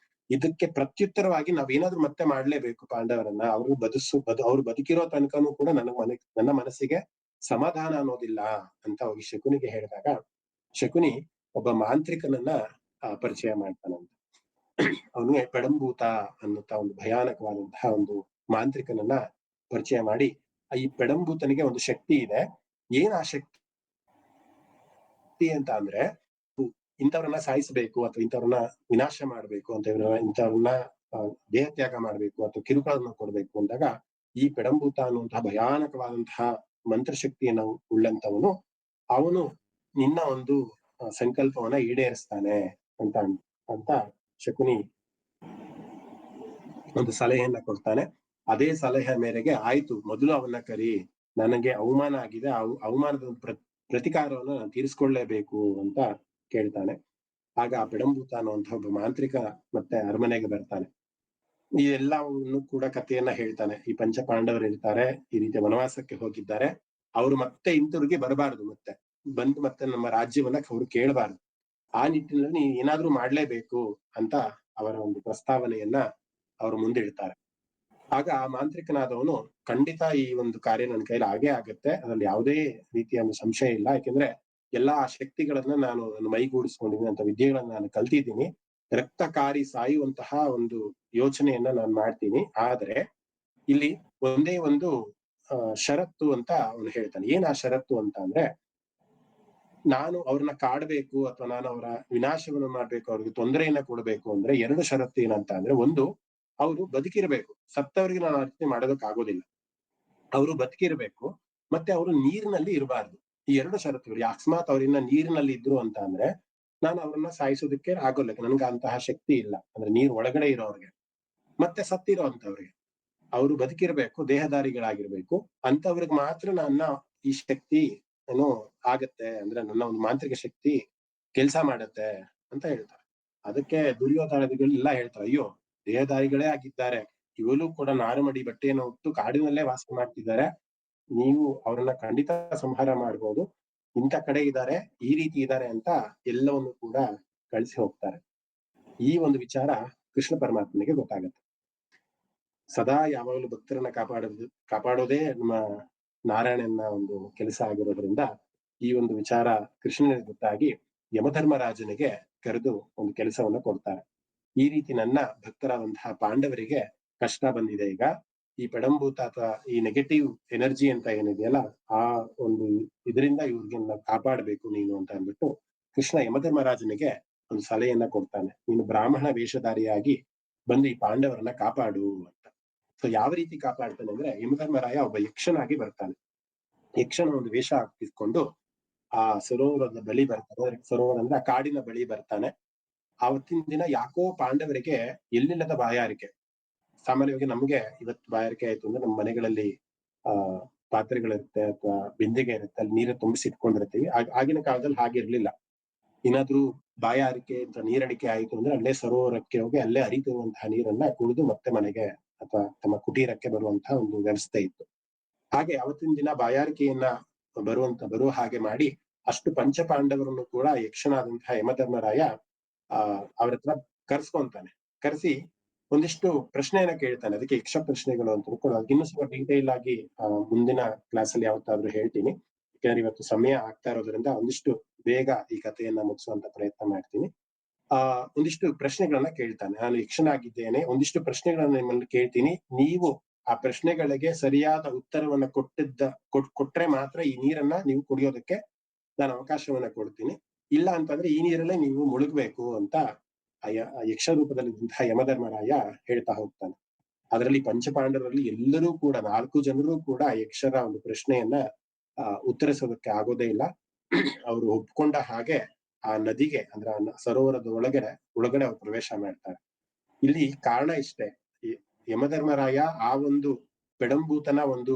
ಇದಕ್ಕೆ ಪ್ರತ್ಯುತ್ತರವಾಗಿ ನಾವೇನಾದ್ರೂ ಮತ್ತೆ ಮಾಡ್ಲೇಬೇಕು ಪಾಂಡವರನ್ನ, ಅವ್ರು ಬದುಕಿರೋ ತನಕನೂ ಕೂಡ ನನ್ನ ಮನಸ್ಸಿಗೆ ಸಮಾಧಾನ ಅನ್ನೋದಿಲ್ಲ ಅಂತ ಹೋಗಿ ಶಕುನಿಗೆ ಹೇಳಿದಾಗ, ಶಕುನಿ ಒಬ್ಬ ಮಾಂತ್ರಿಕನನ್ನ ಪರಿಚಯ ಮಾಡ್ತಾನಂತ. ಅವನಿಗೆ ಪೆಡಂಬೂತ ಅನ್ನುತ್ತಾ ಒಂದು ಭಯಾನಕವಾದಂತಹ ಒಂದು ಮಾಂತ್ರಿಕನನ್ನ ಪರಿಚಯ ಮಾಡಿ, ಈ ಪೆಡಂಬೂತನಿಗೆ ಒಂದು ಶಕ್ತಿ ಇದೆ. ಏನ್ ಆ ಶಕ್ತಿ ಅಂತ ಅಂದ್ರೆ, ಇಂಥವ್ರನ್ನ ಸಾಯಿಸಬೇಕು ಅಥವಾ ಇಂಥವ್ರನ್ನ ವಿನಾಶ ಮಾಡ್ಬೇಕು ಅಂತ, ಇಂಥವ್ರನ್ನ ದೇಹತ್ಯಾಗ ಮಾಡ್ಬೇಕು ಅಥವಾ ಕಿರುಕುಳವನ್ನು ಕೊಡ್ಬೇಕು ಅಂದಾಗ, ಈ ಪೆಡಂಬೂತ ಅನ್ನುವಂತಹ ಭಯಾನಕವಾದಂತಹ ಮಂತ್ರಶಕ್ತಿಯನ್ನು ಉಳ್ಳಂತವನು ಅವನು ನಿನ್ನ ಒಂದು ಸಂಕಲ್ಪವನ್ನ ಈಡೇರಿಸ್ತಾನೆ ಅಂತ ಶಕುನಿ ಒಂದು ಸಲಹೆಯನ್ನ ಕೊಡ್ತಾನೆ. ಅದೇ ಸಲಹೆ ಮೇರೆಗೆ ಆಯ್ತು, ಮೊದಲು ಅವನ್ನ ಕರಿ, ನನಗೆ ಅವಮಾನ ಆಗಿದೆ, ಅವಮಾನದ ಪ್ರತಿಕಾರವನ್ನು ನಾನು ತೀರಿಸ್ಕೊಳ್ಳೇಬೇಕು ಅಂತ ಕೇಳ್ತಾನೆ. ಆಗ ಆ ಪೆಡಂಬೂತ ಅನ್ನುವಂತಹ ಒಬ್ಬ ಮಾಂತ್ರಿಕ ಮತ್ತೆ ಅರಮನೆಗೆ ಬರ್ತಾನೆ. ಈ ಎಲ್ಲವನ್ನು ಕೂಡ ಕಥೆಯನ್ನ ಹೇಳ್ತಾನೆ. ಈ ಪಂಚ ಪಾಂಡವರು ಇರ್ತಾರೆ, ಈ ರೀತಿ ವನವಾಸಕ್ಕೆ ಹೋಗಿದ್ದಾರೆ, ಅವ್ರು ಮತ್ತೆ ಹಿಂತಿರುಗಿ ಬರಬಾರದು, ಮತ್ತೆ ನಮ್ಮ ರಾಜ್ಯವನ್ನ ಅವ್ರು ಕೇಳಬಾರದು, ಆ ನಿಟ್ಟಿನಲ್ಲಿ ನೀನ್ ಏನಾದ್ರೂ ಮಾಡ್ಲೇಬೇಕು ಅಂತ ಅವರ ಒಂದು ಪ್ರಸ್ತಾವನೆಯನ್ನ ಅವರು ಮುಂದಿಡ್ತಾರೆ. ಆಗ ಆ ಮಾಂತ್ರಿಕನಾದವನು, ಖಂಡಿತ ಈ ಒಂದು ಕಾರ್ಯ ನನ್ನ ಕೈಲಿ ಆಗೇ ಆಗತ್ತೆ, ಅದ್ರಲ್ಲಿ ಯಾವುದೇ ರೀತಿಯ ಒಂದು ಸಂಶಯ ಇಲ್ಲ, ಯಾಕೆಂದ್ರೆ ಎಲ್ಲಾ ಶಕ್ತಿಗಳನ್ನ ನಾನು ನನ್ನ ಮೈಗೂಡಿಸ್ಕೊಂಡಿದ್ದೀನಿ ಅಂತ ವಿದ್ಯೆಗಳನ್ನ ನಾನು ಕಲ್ತಿದ್ದೀನಿ. ರಕ್ತ ಕಾರಿ ಸಾಯುವಂತಹ ಒಂದು ಯೋಚನೆಯನ್ನ ನಾನು ಮಾಡ್ತೀನಿ. ಆದ್ರೆ ಇಲ್ಲಿ ಒಂದೇ ಒಂದು ಷರತ್ತು ಅಂತ ಅವನು ಹೇಳ್ತಾನೆ. ಏನ್ ಆ ಷರತ್ತು ಅಂತ ಅಂದ್ರೆ, ನಾನು ಅವ್ರನ್ನ ಕಾಡ್ಬೇಕು ಅಥವಾ ನಾನು ಅವರ ವಿನಾಶವನ್ನು ಮಾಡ್ಬೇಕು, ಅವ್ರಿಗೆ ತೊಂದರೆಯನ್ನ ಕೊಡ್ಬೇಕು ಅಂದ್ರೆ 2 ಷರತ್ತು ಏನಂತ ಅಂದ್ರೆ, ಒಂದು, ಅವರು ಬದುಕಿರ್ಬೇಕು. ಸತ್ತವರಿಗೆ ನಾನು ಅರ್ಚನೆ ಮಾಡೋದಕ್ಕೆ ಆಗೋದಿಲ್ಲ. ಅವರು ಬದುಕಿರ್ಬೇಕು, ಮತ್ತೆ ಅವರು ನೀರಿನಲ್ಲಿ ಇರಬಾರ್ದು. ಈ 2 ಷರತ್ತುಗಳು. ಅಕಸ್ಮಾತ್ ಅವ್ರನ್ನ ನೀರಿನಲ್ಲಿ ಇದ್ರು ಅಂತ ಅಂದ್ರೆ ನಾನು ಅವ್ರನ್ನ ಸಾಯಿಸೋದಕ್ಕೆ ಆಗೋಲ್ಲ, ನನ್ಗೆ ಅಂತಹ ಶಕ್ತಿ ಇಲ್ಲ. ಅಂದ್ರೆ ನೀರ್ ಒಳಗಡೆ ಇರೋವ್ರಿಗೆ, ಮತ್ತೆ ಸತ್ತಿರೋ ಅಂತವ್ರಿಗೆ. ಅವರು ಬದುಕಿರ್ಬೇಕು, ದೇಹದಾರಿಗಳಾಗಿರ್ಬೇಕು, ಅಂತವ್ರಿಗೆ ಮಾತ್ರ ನನ್ನ ಈ ಶಕ್ತಿ ಏನೋ ಆಗತ್ತೆ, ಅಂದ್ರೆ ನನ್ನ ಒಂದು ಮಾಂತ್ರಿಕ ಶಕ್ತಿ ಕೆಲ್ಸ ಮಾಡತ್ತೆ ಅಂತ ಹೇಳ್ತಾರೆ. ಅದಕ್ಕೆ ದುರ್ಯೋಧನಾದಿಗಳು ಎಲ್ಲ ಹೇಳ್ತಾರೆ, ಅಯ್ಯೋ ದೇಹದಾರಿಗಳೇ ಆಗಿದ್ದಾರೆ, ಇವಳು ಕೂಡ ನಾರುಮಡಿ ಬಟ್ಟೆಯನ್ನು ಉಟ್ಟು ಕಾಡಿನಲ್ಲೇ ವಾಸ ಮಾಡ್ತಿದ್ದಾರೆ, ನೀವು ಅವ್ರನ್ನ ಖಂಡಿತ ಸಂಹಾರ ಮಾಡ್ಬೋದು, ಇಂಥ ಕಡೆ ಇದ್ದಾರೆ, ಈ ರೀತಿ ಇದ್ದಾರೆ ಅಂತ ಎಲ್ಲವನ್ನು ಕೂಡ ಕಳಿಸಿ ಹೋಗ್ತಾರೆ. ಈ ಒಂದು ವಿಚಾರ ಕೃಷ್ಣ ಪರಮಾತ್ಮನಿಗೆ ಗೊತ್ತಾಗತ್ತೆ. ಸದಾ ಯಾವಾಗಲೂ ಭಕ್ತರನ್ನ ಕಾಪಾಡೋದೇ ನಮ್ಮ ನಾರಾಯಣನ ಒಂದು ಕೆಲಸ ಆಗಿರೋದ್ರಿಂದ ಈ ಒಂದು ವಿಚಾರ ಕೃಷ್ಣನಿಗೆ ಗೊತ್ತಾಗಿ ಯಮಧರ್ಮರಾಜನಿಗೆ ಕರೆದು ಒಂದು ಕೆಲಸವನ್ನ ಕೊಡ್ತಾರೆ. ಈ ರೀತಿ ನನ್ನ ಭಕ್ತರಾದಂತಹ ಪಾಂಡವರಿಗೆ ಕಷ್ಟ ಬಂದಿದೆ, ಈಗ ಈ ಪೆಡಂಭೂತ ಅಥವಾ ಈ ನೆಗೆಟಿವ್ ಎನರ್ಜಿ ಅಂತ ಏನಿದೆಯಲ್ಲ, ಆ ಒಂದು ಇದರಿಂದ ಇವ್ರಿಗೆಲ್ಲ ಕಾಪಾಡಬೇಕು ನೀನು ಅಂತ ಅಂದ್ಬಿಟ್ಟು ಕೃಷ್ಣ ಯಮಧರ್ಮರಾಜನಿಗೆ ಒಂದು ಸಲಹೆಯನ್ನ ಕೊಡ್ತಾನೆ. ನೀನು ಬ್ರಾಹ್ಮಣ ವೇಷಧಾರಿಯಾಗಿ ಬಂದು ಈ ಪಾಂಡವರನ್ನ ಕಾಪಾಡು ಅಂತ. ಸೊ ಯಾವ ರೀತಿ ಕಾಪಾಡ್ತಾನೆ ಅಂದ್ರೆ, ಯಮಧರ್ಮರಾಯ ಒಬ್ಬ ಯಕ್ಷನಾಗಿ ಬರ್ತಾನೆ. ಯಕ್ಷನ ಒಂದು ವೇಷ ಹಾಕಿಸ್ಕೊಂಡು ಆ ಸರೋವರದ ಬಳಿ ಬರ್ತಾನೆ. ಸರೋವರ ಅಂದ್ರೆ ಆ ಕಾಡಿನ ಬಳಿ ಬರ್ತಾನೆ. ಆವತ್ತಿನ ದಿನ ಯಾಕೋ ಪಾಂಡವರಿಗೆ ಎಲ್ಲಿಲ್ಲದ ಬಾಯಾರಿಕೆ. ಸಾಮಾನ್ಯವಾಗಿ ನಮ್ಗೆ ಇವತ್ತು ಬಾಯಾರಿಕೆ ಆಯ್ತು ಅಂದ್ರೆ ನಮ್ಮ ಮನೆಗಳಲ್ಲಿ ಪಾತ್ರೆಗಳಿರುತ್ತೆ ಅಥವಾ ಬಿಂದಿಗೆ ಇರುತ್ತೆ, ಅಲ್ಲಿ ನೀರು ತುಂಬಿಸಿಟ್ಕೊಂಡಿರ್ತೀವಿ. ಆಗಿನ ಕಾಲದಲ್ಲಿ ಹಾಗಿರ್ಲಿಲ್ಲ. ಏನಾದ್ರೂ ಬಾಯಾರಿಕೆ ಅಥವಾ ನೀರಡಿಕೆ ಆಯ್ತು ಅಂದ್ರೆ ಅಲ್ಲೇ ಸರೋವರಕ್ಕೆ ಹೋಗಿ ಅಲ್ಲೇ ಹರಿತಿರುವಂತಹ ನೀರನ್ನ ಕುಡಿದು ಮತ್ತೆ ಮನೆಗೆ ಅಥವಾ ತಮ್ಮ ಕುಟೀರಕ್ಕೆ ಬರುವಂತಹ ಒಂದು ವ್ಯವಸ್ಥೆ ಇತ್ತು. ಹಾಗೆ ಅವತ್ತಿನ ದಿನ ಬಾಯಾರಿಕೆಯನ್ನ ಬರುವ ಹಾಗೆ ಮಾಡಿ ಅಷ್ಟು ಪಂಚಪಾಂಡವರನ್ನು ಕೂಡ ಯಕ್ಷನಾದಂತಹ ಯಮಧರ್ಮರಾಯ ಅವ್ರ ಹತ್ರ ಕರ್ಸ್ಕೊಂತಾನೆ. ಕರೆಸಿ ಒಂದಿಷ್ಟು ಪ್ರಶ್ನೆಯನ್ನ ಕೇಳ್ತಾನೆ. ಅದಕ್ಕೆ ಯಕ್ಷ ಪ್ರಶ್ನೆಗಳು ಅಂತ ಕೂಡ ಇನ್ನೂ ಸ್ವಲ್ಪ ಡೀಟೇಲ್ ಆಗಿ ಮುಂದಿನ ಕ್ಲಾಸ್ ಅಲ್ಲಿ ಯಾವತ್ತಾದ್ರೂ ಹೇಳ್ತೀನಿ. ಯಾಕಂದ್ರೆ ಇವತ್ತು ಸಮಯ ಆಗ್ತಾ ಇರೋದ್ರಿಂದ ಒಂದಿಷ್ಟು ಬೇಗ ಈ ಕಥೆಯನ್ನ ಮುಗಿಸುವಂತ ಪ್ರಯತ್ನ ಮಾಡ್ತೀನಿ. ಒಂದಿಷ್ಟು ಪ್ರಶ್ನೆಗಳನ್ನ ಕೇಳ್ತಾನೆ. ನಾನು ಯಕ್ಷನಾಗಿದ್ದೇನೆ, ಒಂದಿಷ್ಟು ಪ್ರಶ್ನೆಗಳನ್ನ ನಿಮ್ಮಲ್ಲಿ ಕೇಳ್ತೀನಿ, ನೀವು ಆ ಪ್ರಶ್ನೆಗಳಿಗೆ ಸರಿಯಾದ ಉತ್ತರವನ್ನ ಕೊಟ್ರೆ ಮಾತ್ರ ಈ ನೀರನ್ನ ನೀವು ಕುಡಿಯೋದಕ್ಕೆ ನಾನು ಅವಕಾಶವನ್ನ ಕೊಡ್ತೀನಿ, ಇಲ್ಲ ಅಂತಂದ್ರೆ ಈ ನೀರಲ್ಲೇ ನೀವು ಮುಳುಗ್ಬೇಕು ಅಂತ ಯಕ್ಷ ರೂಪದಲ್ಲಿದ್ದಂತಹ ಯಮಧರ್ಮರಾಯ ಹೇಳ್ತಾ ಹೋಗ್ತಾನೆ. ಅದರಲ್ಲಿ ಪಂಚಪಾಂಡವರಲ್ಲಿ ಎಲ್ಲರೂ ಕೂಡ 4 ಜನರು ಕೂಡ ಯಕ್ಷರ ಒಂದು ಪ್ರಶ್ನೆಯನ್ನ ಉತ್ತರಿಸೋದಕ್ಕೆ ಆಗೋದೇ ಇಲ್ಲ. ಅವರು ಒಪ್ಕೊಂಡ ಹಾಗೆ ಆ ನದಿಗೆ ಅಂದ್ರೆ ಸರೋವರದ ಒಳಗಡೆ ಅವ್ರು ಪ್ರವೇಶ ಮಾಡ್ತಾರೆ. ಇಲ್ಲಿ ಕಾರಣ ಇಷ್ಟೇ, ಯಮಧರ್ಮರಾಯ ಆ ಒಂದು ಪೆಡಂಭೂತನ ಒಂದು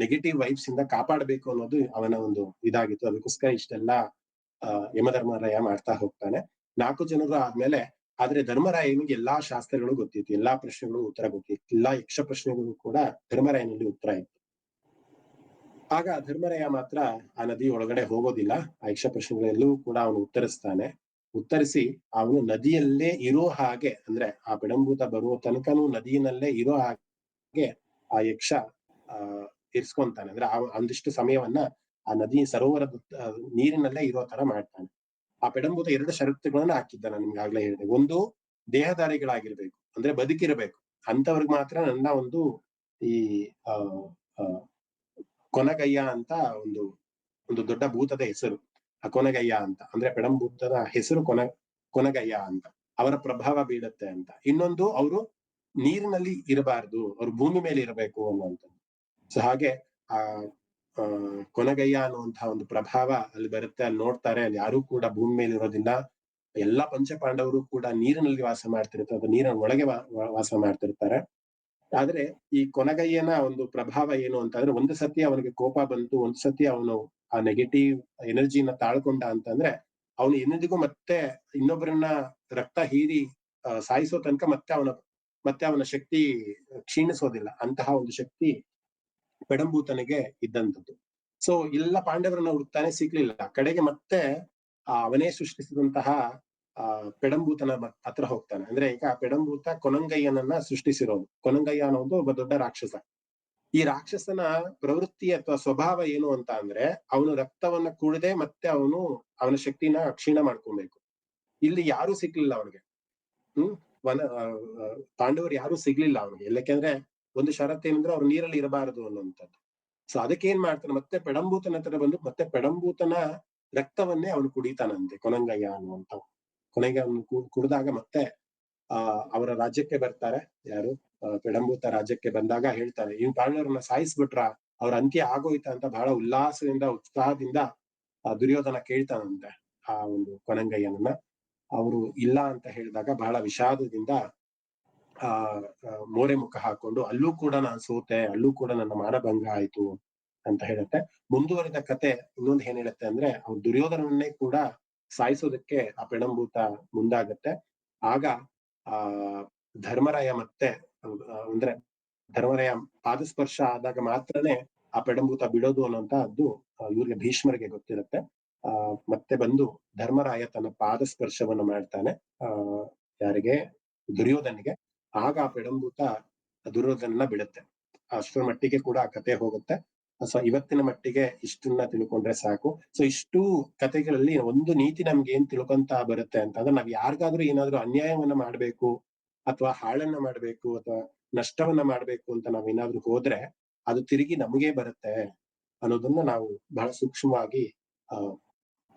ನೆಗೆಟಿವ್ ವೈಬ್ಸ್ ಇಂದ ಕಾಪಾಡಬೇಕು ಅನ್ನೋದು ಅವನ ಒಂದು ಇದಾಗಿತ್ತು. ಅದಕ್ಕೋಸ್ಕರ ಇಷ್ಟೆಲ್ಲ ಯಮಧರ್ಮರಾಯ ಮಾಡ್ತಾ ಹೋಗ್ತಾನೆ. 4 ಜನರು ಆದ್ಮೇಲೆ, ಆದ್ರೆ ಧರ್ಮರಾಯನಿಗೆ ಎಲ್ಲಾ ಶಾಸ್ತ್ರಗಳು ಗೊತ್ತಿತ್ತು, ಎಲ್ಲಾ ಪ್ರಶ್ನೆಗಳು ಉತ್ತರ ಗೊತ್ತಿತ್ತು, ಎಲ್ಲಾ ಯಕ್ಷ ಪ್ರಶ್ನೆಗಳು ಕೂಡ ಧರ್ಮರಾಯನಲ್ಲಿ ಉತ್ತರ ಇತ್ತು. ಆಗ ಧರ್ಮರಾಯ ಮಾತ್ರ ಆ ನದಿ ಒಳಗಡೆ ಹೋಗೋದಿಲ್ಲ. ಆ ಯಕ್ಷ ಪ್ರಶ್ನೆಗಳೆಲ್ಲವೂ ಕೂಡ ಅವನು ಉತ್ತರಿಸಿ ಅವನು ನದಿಯಲ್ಲೇ ಇರೋ ಹಾಗೆ, ಅಂದ್ರೆ ಆ ಪೆಡಂಭೂತ ಬರುವ ತನಕನೂ ನದಿಯಲ್ಲೇ ಇರೋ ಹಾಗೆ ಆ ಯಕ್ಷ ಇರ್ಸ್ಕೊಂತಾನೆ. ಅಂದ್ರೆ ಒಂದಿಷ್ಟು ಸಮಯವನ್ನ ಆ ನದಿ ಸರೋವರದ ನೀರಿನಲ್ಲೇ ಇರೋ ತರ ಮಾಡ್ತಾನೆ. ಆ ಪೆಡಂಭೂತ 2 ಷರತ್ತುಗಳನ್ನ ಹಾಕಿದ್ದ, ನಾನು ನಿಮ್ಗೆ ಆಗ್ಲೇ ಹೇಳಿದೆ. ಒಂದು, ದೇಹದಾರಿಗಳಾಗಿರ್ಬೇಕು, ಅಂದ್ರೆ ಬದುಕಿರ್ಬೇಕು, ಅಂತವ್ರಿಗೆ ಮಾತ್ರ ನನ್ನ ಒಂದು ಈ ಕೊನಗಯ್ಯ ಅಂತ ಒಂದು ದೊಡ್ಡ ಭೂತದ ಹೆಸರು, ಕೊನಗಯ್ಯ ಅಂತ. ಅಂದ್ರೆ ಪೆಡಂಭೂತದ ಹೆಸರು ಕೊನಗಯ್ಯ ಅಂತ, ಅವರ ಪ್ರಭಾವ ಬೀಳತ್ತೆ ಅಂತ. ಇನ್ನೊಂದು, ಅವರು ನೀರಿನಲ್ಲಿ ಇರಬಾರ್ದು, ಅವ್ರು ಭೂಮಿ ಮೇಲೆ ಇರಬೇಕು ಅನ್ನುವಂಥದ್ದು. ಸೊ ಹಾಗೆ ಆ ಕೊನಗಯ್ಯ ಅನ್ನುವಂತಹ ಒಂದು ಪ್ರಭಾವ ಅಲ್ಲಿ ಬರುತ್ತೆ. ಅಲ್ಲಿ ನೋಡ್ತಾರೆ, ಅಲ್ಲಿ ಯಾರು ಕೂಡ ಭೂಮಿ ಮೇಲೆ ಇರೋದಿಲ್ಲ, ಎಲ್ಲಾ ಪಂಚಪಾಂಡವರು ಕೂಡ ನೀರಿನಲ್ಲಿ ವಾಸ ಮಾಡ್ತಿರ್ತಾರೆ, ಅಥವಾ ನೀರಿನ ಒಳಗೆ ವಾಸ ಮಾಡ್ತಿರ್ತಾರೆ. ಆದ್ರೆ ಈ ಕೊನಗಯ್ಯನ ಒಂದು ಪ್ರಭಾವ ಏನು ಅಂತಂದ್ರೆ, ಒಂದು ಸತಿ ಅವನಿಗೆ ಕೋಪ ಬಂತು, ಒಂದು ಸತಿ ಅವನು ಆ ನೆಗೆಟಿವ್ ಎನರ್ಜಿನ ತಾಳ್ಕೊಂಡ ಅಂತಂದ್ರೆ ಅವನು ಎಂದಿಗೂ ಮತ್ತೆ ಇನ್ನೊಬ್ಬರನ್ನ ರಕ್ತ ಹೀರಿ ಸಾಯಿಸೋ ತನಕ ಮತ್ತೆ ಅವನ ಶಕ್ತಿ ಕ್ಷೀಣಿಸೋದಿಲ್ಲ. ಅಂತಹ ಒಂದು ಶಕ್ತಿ ಪೆಡಂಭೂತನಿಗೆ ಇದ್ದಂಥದ್ದು. ಸೊ ಎಲ್ಲ ಪಾಂಡವರನ್ನ ಹುಡುಕ್ತಾನೆ, ಸಿಗ್ಲಿಲ್ಲ. ಕಡೆಗೆ ಮತ್ತೆ ಅವನೇ ಸೃಷ್ಟಿಸಿದಂತಹ ಪೆಡಂಭೂತನ ಹತ್ರ ಹೋಗ್ತಾನೆ. ಅಂದ್ರೆ ಈಗ ಪೆಡಂಭೂತ ಕೊನಂಗಯ್ಯನನ್ನ ಸೃಷ್ಟಿಸಿರೋದು. ಕೊನಂಗಯ್ಯ ಅನ್ನೋದು ಒಬ್ಬ ದೊಡ್ಡ ರಾಕ್ಷಸ. ಈ ರಾಕ್ಷಸನ ಪ್ರವೃತ್ತಿ ಅಥವಾ ಸ್ವಭಾವ ಏನು ಅಂತ ಅಂದ್ರೆ ಅವನು ರಕ್ತವನ್ನ ಕುಡಿದೆ ಮತ್ತೆ ಅವನ ಶಕ್ತಿನ ಕ್ಷೀಣ ಮಾಡ್ಕೊಬೇಕು. ಇಲ್ಲಿ ಯಾರು ಸಿಗ್ಲಿಲ್ಲ ಅವನಿಗೆ. ಪಾಂಡವರು ಯಾರು ಸಿಗ್ಲಿಲ್ಲ ಅವನಿಗೆ. ಯಾಕೆಂದ್ರೆ ಒಂದು ಷರತ್ತು ಏನಂದ್ರೆ ಅವ್ರು ನೀರಲ್ಲಿ ಇರಬಾರದು ಅನ್ನುವಂಥದ್ದು. ಸೊ ಅದಕ್ಕೆ ಏನ್ ಮಾಡ್ತಾನೆ, ಮತ್ತೆ ಪೆಡಂಬೂತನ ಹತ್ರ ಬಂದು ಮತ್ತೆ ಪೆಡಂಬೂತನ ರಕ್ತವನ್ನೇ ಅವನು ಕುಡಿತಾನಂತೆ ಕೊನಂಗಯ್ಯ ಅನ್ನುವಂತ. ಕೊನೆಗೆ ಅವನು ಕುಡಿದಾಗ ಮತ್ತೆ ಅವರ ರಾಜ್ಯಕ್ಕೆ ಬರ್ತಾರೆ. ಯಾರು ಪೆಡಂಬೂತ ರಾಜ್ಯಕ್ಕೆ ಬಂದಾಗ ಹೇಳ್ತಾರೆ, ಇವ್ ಪಾಂಡವರನ್ನ ಸಾಯಿಸ್ಬಿಟ್ರ, ಅವ್ರ ಅಂತ್ಯ ಆಗೋಯ್ತಾ ಅಂತ ಬಹಳ ಉಲ್ಲಾಸದಿಂದ ಉತ್ಸಾಹದಿಂದ ದುರ್ಯೋಧನ ಕೇಳ್ತಾನಂತೆ ಆ ಒಂದು ಕೊನಂಗಯ್ಯನನ್ನ. ಅವರು ಇಲ್ಲ ಅಂತ ಹೇಳಿದಾಗ ಬಹಳ ವಿಷಾದದಿಂದ ಮೋರೆ ಮುಖ ಹಾಕೊಂಡು ಅಲ್ಲೂ ಕೂಡ ನಾನು ಸೋತೆ, ಅಲ್ಲೂ ಕೂಡ ನನ್ನ ಮಾನಭಂಗ ಆಯ್ತು ಅಂತ ಹೇಳುತ್ತೆ. ಮುಂದುವರಿದ ಕತೆ ಇನ್ನೊಂದು ಏನ್ ಹೇಳುತ್ತೆ ಅಂದ್ರೆ ಅವ್ರು ದುರ್ಯೋಧನನ್ನೇ ಕೂಡ ಸಾಯಿಸೋದಕ್ಕೆ ಆ ಪೆಡಂಬೂತ ಮುಂದಾಗತ್ತೆ. ಆಗ ಧರ್ಮರಾಯ ಮತ್ತೆ ಅಂದ್ರೆ ಧರ್ಮರಾಯ ಪಾದಸ್ಪರ್ಶ ಆದಾಗ ಮಾತ್ರನೇ ಆ ಪೆಡಂಬೂತ ಬಿಡೋದು ಅನ್ನೋಂತಹದ್ದು ಇವ್ರಿಗೆ ಭೀಷ್ಮರಿಗೆ ಗೊತ್ತಿರುತ್ತೆ. ಮತ್ತೆ ಬಂದು ಧರ್ಮರಾಯ ತನ್ನ ಪಾದಸ್ಪರ್ಶವನ್ನ ಮಾಡ್ತಾನೆ ಯಾರಿಗೆ, ದುರ್ಯೋಧನಿಗೆ. ಆಗ ಆ ಪೆಡಂಬೂತ ದುರ್ಯೋಧನನ್ನ ಬಿಡುತ್ತೆ. ಅಷ್ಟರ ಮಟ್ಟಿಗೆ ಕೂಡ ಆ ಕತೆ ಹೋಗುತ್ತೆ. ಸೊ ಇವತ್ತಿನ ಮಟ್ಟಿಗೆ ಇಷ್ಟನ್ನ ತಿಳ್ಕೊಂಡ್ರೆ ಸಾಕು. ಸೊ ಇಷ್ಟು ಕಥೆಗಳಲ್ಲಿ ಒಂದು ನೀತಿ ನಮ್ಗೆ ಏನ್ ತಿಳ್ಕೊಂತ ಬರುತ್ತೆ ಅಂತಂದ್ರೆ, ನಾವ್ ಯಾರಿಗಾದ್ರೂ ಏನಾದ್ರೂ ಅನ್ಯಾಯವನ್ನ ಮಾಡ್ಬೇಕು ಅಥವಾ ಹಾಳನ್ನ ಮಾಡ್ಬೇಕು ಅಥವಾ ನಷ್ಟವನ್ನ ಮಾಡ್ಬೇಕು ಅಂತ ನಾವೇನಾದ್ರೂ ಹೋದ್ರೆ ಅದು ತಿರುಗಿ ನಮಗೇ ಬರುತ್ತೆ ಅನ್ನೋದನ್ನ ನಾವು ಬಹಳ ಸೂಕ್ಷ್ಮವಾಗಿ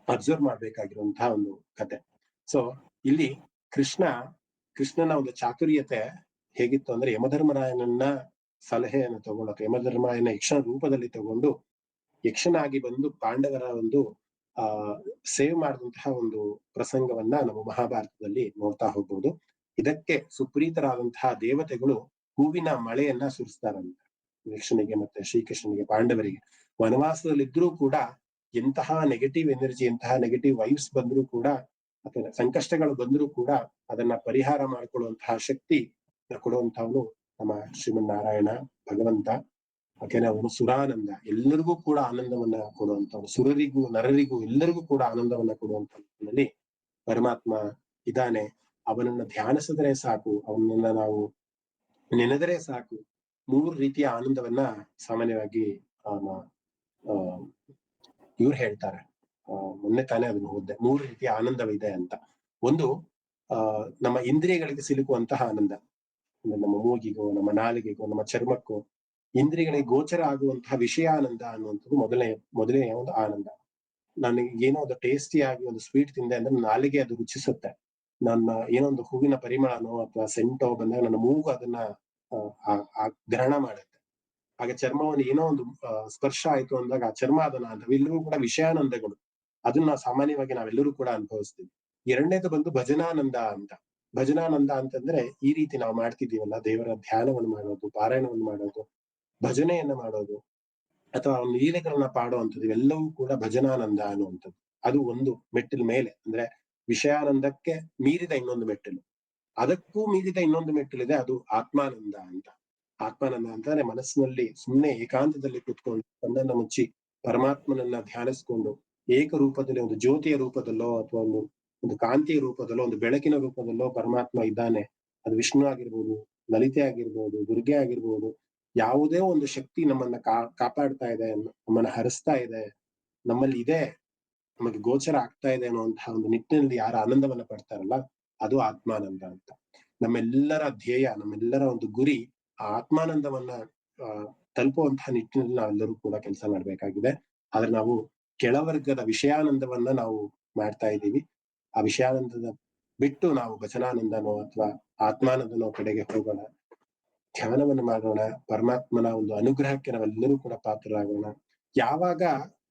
ಅಬ್ಸರ್ವ್ ಮಾಡ್ಬೇಕಾಗಿರುವಂತಹ ಒಂದು ಕತೆ. ಸೊ ಇಲ್ಲಿ ಕೃಷ್ಣನ ಒಂದು ಚಾತುರ್ಯತೆ ಹೇಗಿತ್ತು ಅಂದ್ರೆ, ಯಮಧರ್ಮರಾಯನನ್ನ ಸಲಹೆಯನ್ನು ತಗೊಂಡು ಅಥವಾ ಯಮಧರ್ಮರಾಯನ ಯಕ್ಷನ ರೂಪದಲ್ಲಿ ತಗೊಂಡು ಯಕ್ಷನಾಗಿ ಬಂದು ಪಾಂಡವರ ಒಂದು ಸೇವ್ ಮಾಡಿದಂತಹ ಒಂದು ಪ್ರಸಂಗವನ್ನ ನಮ್ಮ ಮಹಾಭಾರತದಲ್ಲಿ ನೋಡ್ತಾ ಹೋಗ್ಬೋದು. ಇದಕ್ಕೆ ಸುಪ್ರೀತರಾದಂತಹ ದೇವತೆಗಳು ಹೂವಿನ ಮಳೆಯನ್ನ ಸುರಿಸ್ತಾರಂತೆ ಯಕ್ಷನಿಗೆ ಮತ್ತೆ ಶ್ರೀಕೃಷ್ಣನಿಗೆ, ಪಾಂಡವರಿಗೆ. ವನವಾಸದಲ್ಲಿದ್ರೂ ಕೂಡ ಎಂತಹ ನೆಗೆಟಿವ್ ಎನರ್ಜಿ, ಎಂತಹ ನೆಗೆಟಿವ್ ವೈಬ್ಸ್ ಬಂದ್ರೂ ಕೂಡ ಅಥವಾ ಸಂಕಷ್ಟಗಳು ಬಂದ್ರೂ ಕೂಡ ಅದನ್ನ ಪರಿಹಾರ ಮಾಡ್ಕೊಳ್ಳುವಂತಹ ಶಕ್ತಿ ಕೊಡುವಂತವನು ನಮ್ಮ ಶ್ರೀಮನ್ನಾರಾಯಣ ಭಗವಂತ. ಯಾಕೆಂದ್ರೆ ಅವನು ಸುರಾನಂದ, ಎಲ್ಲರಿಗೂ ಕೂಡ ಆನಂದವನ್ನ ಕೊಡುವಂತವನು, ಸುರರಿಗೂ ನರರಿಗೂ ಎಲ್ಲರಿಗೂ ಕೂಡ ಆನಂದವನ್ನ ಕೊಡುವಂತಲ್ಲಿ ಪರಮಾತ್ಮ ಇದ್ದಾನೆ. ಅವನನ್ನ ಧ್ಯಾನಿಸಿದ್ರೆ ಸಾಕು, ಅವನನ್ನ ನಾವು ನೆನೆದರೆ ಸಾಕು, 3 ರೀತಿಯ ಆನಂದವನ್ನ ಸಾಮಾನ್ಯವಾಗಿ ಇವ್ರು ಹೇಳ್ತಾರೆ. ಮೊನ್ನೆ ತಾನೇ ಅದನ್ನು ಓದ್ದೆ, 3 ರೀತಿಯ ಆನಂದವಿದೆ ಅಂತ. ಒಂದು ನಮ್ಮ ಇಂದ್ರಿಯಗಳಿಗೆ ಸಿಲುಕುವಂತಹ ಆನಂದ, ನಮ್ಮ ಮೂಗಿಗೋ ನಮ್ಮ ನಾಲಿಗೆಗೋ ನಮ್ಮ ಚರ್ಮಕ್ಕೋ ಇಂದ್ರಿಯಗಳಿಗೆ ಗೋಚರ ಆಗುವಂತಹ ವಿಷಯಾನಂದ ಅನ್ನುವಂಥದ್ದು ಮೊದಲನೆಯ ಒಂದು ಆನಂದ. ನನಗೆ ಏನೋ ಒಂದು ಟೇಸ್ಟಿ ಆಗಿ ಒಂದು ಸ್ವೀಟ್ ತಿಂದೆ ಅಂದ್ರೆ ನಾಲಿಗೆ ಅದು ರುಚಿಸುತ್ತೆ. ನನ್ನ ಏನೋ ಒಂದು ಹೂವಿನ ಪರಿಮಳನೋ ಅಥವಾ ಸೆಂಟೋ ಬಂದಾಗ ನನ್ನ ಮೂಗು ಅದನ್ನ ಗ್ರಹಣ ಮಾಡುತ್ತೆ. ಹಾಗೆ ಚರ್ಮವನ್ನು ಏನೋ ಒಂದು ಸ್ಪರ್ಶ ಆಯ್ತು ಅಂದಾಗ ಆ ಚರ್ಮ ಅದನ್ನ ಅವೆಲ್ಲವೂ ಕೂಡ ವಿಷಯಾನಂದಗಳು. ಅದನ್ನ ಸಾಮಾನ್ಯವಾಗಿ ನಾವೆಲ್ಲರೂ ಕೂಡ ಅನುಭವಿಸ್ತೀವಿ. ಎರಡನೇದು ಬಂದು ಭಜನಾನಂದ ಅಂತ. ಭಜನಾನಂದ ಅಂತಂದ್ರೆ ಈ ರೀತಿ ನಾವು ಮಾಡ್ತಿದೀವಲ್ಲ, ದೇವರ ಧ್ಯಾನವನ್ನು ಮಾಡೋದು, ಪಾರಾಯಣವನ್ನು ಮಾಡೋದು, ಭಜನೆಯನ್ನ ಮಾಡೋದು ಅಥವಾ ಒಂದು ಲೀಲೆಗಳನ್ನ ಪಾಡುವಂಥದ್ದು, ಇವೆಲ್ಲವೂ ಕೂಡ ಭಜನಾನಂದ ಅನ್ನುವಂಥದ್ದು. ಅದು ಒಂದು ಮೆಟ್ಟಿಲು ಮೇಲೆ, ಅಂದ್ರೆ ವಿಷಯಾನಂದಕ್ಕೆ ಮೀರಿದ ಇನ್ನೊಂದು ಮೆಟ್ಟಿಲು. ಅದಕ್ಕೂ ಮೀರಿದ ಇನ್ನೊಂದು ಮೆಟ್ಟಿಲಿದೆ, ಅದು ಆತ್ಮಾನಂದ ಅಂತ. ಆತ್ಮಾನಂದ ಅಂತಂದ್ರೆ ಮನಸ್ಸಿನಲ್ಲಿ ಸುಮ್ಮನೆ ಏಕಾಂತದಲ್ಲಿ ಕುತ್ಕೊಂಡು ಕಣ್ಣನ್ನ ಮುಚ್ಚಿ ಪರಮಾತ್ಮನನ್ನ ಧ್ಯಾನಿಸ್ಕೊಂಡು ಏಕರೂಪದಲ್ಲಿ ಒಂದು ಜ್ಯೋತಿಯ ರೂಪದಲ್ಲೋ ಅಥವಾ ಒಂದು ಕಾಂತಿಯ ರೂಪದಲ್ಲೋ ಒಂದು ಬೆಳಕಿನ ರೂಪದಲ್ಲೋ ಪರಮಾತ್ಮ ಇದ್ದಾನೆ. ಅದು ವಿಷ್ಣು ಆಗಿರ್ಬೋದು, ಲಲಿತೆ ಆಗಿರ್ಬೋದು, ದುರ್ಗೆ ಆಗಿರ್ಬೋದು, ಯಾವುದೇ ಒಂದು ಶಕ್ತಿ ನಮ್ಮನ್ನ ಕಾಪಾಡ್ತಾ ಇದೆ, ನಮ್ಮನ್ನ ಹರಿಸ್ತಾ ಇದೆ, ನಮ್ಮಲ್ಲಿ ಇದೆ, ನಮಗೆ ಗೋಚರ ಆಗ್ತಾ ಇದೆ ಅನ್ನುವಂತಹ ಒಂದು ನಿಟ್ಟಿನಲ್ಲಿ ಯಾರ ಆನಂದವನ್ನ ಪಡ್ತಾರಲ್ಲ ಅದು ಆತ್ಮಾನಂದ ಅಂತ. ನಮ್ಮೆಲ್ಲರ ಧ್ಯೇಯ, ನಮ್ಮೆಲ್ಲರ ಒಂದು ಗುರಿ ಆ ಆತ್ಮಾನಂದವನ್ನ ತಲುಪುವಂತಹ ನಿಟ್ಟಿನಲ್ಲಿ ನಾವೆಲ್ಲರೂ ಕೂಡ ಕೆಲಸ ಮಾಡ್ಬೇಕಾಗಿದೆ. ಆದ್ರೆ ನಾವು ಕೆಳವರ್ಗದ ವಿಷಯಾನಂದವನ್ನ ನಾವು ಮಾಡ್ತಾ ಇದ್ದೀವಿ. ಆ ವಿಷಯಾನಂದದ ಬಿಟ್ಟು ನಾವು ಭಜನಾನಂದನೋ ಅಥವಾ ಆತ್ಮಾನಂದನೋ ಕಡೆಗೆ ಹೋಗೋಣ, ಧ್ಯಾನವನ್ನು ಮಾಡೋಣ, ಪರಮಾತ್ಮನ ಒಂದು ಅನುಗ್ರಹಕ್ಕೆ ನಾವೆಲ್ಲರೂ ಕೂಡ ಪಾತ್ರರಾಗೋಣ. ಯಾವಾಗ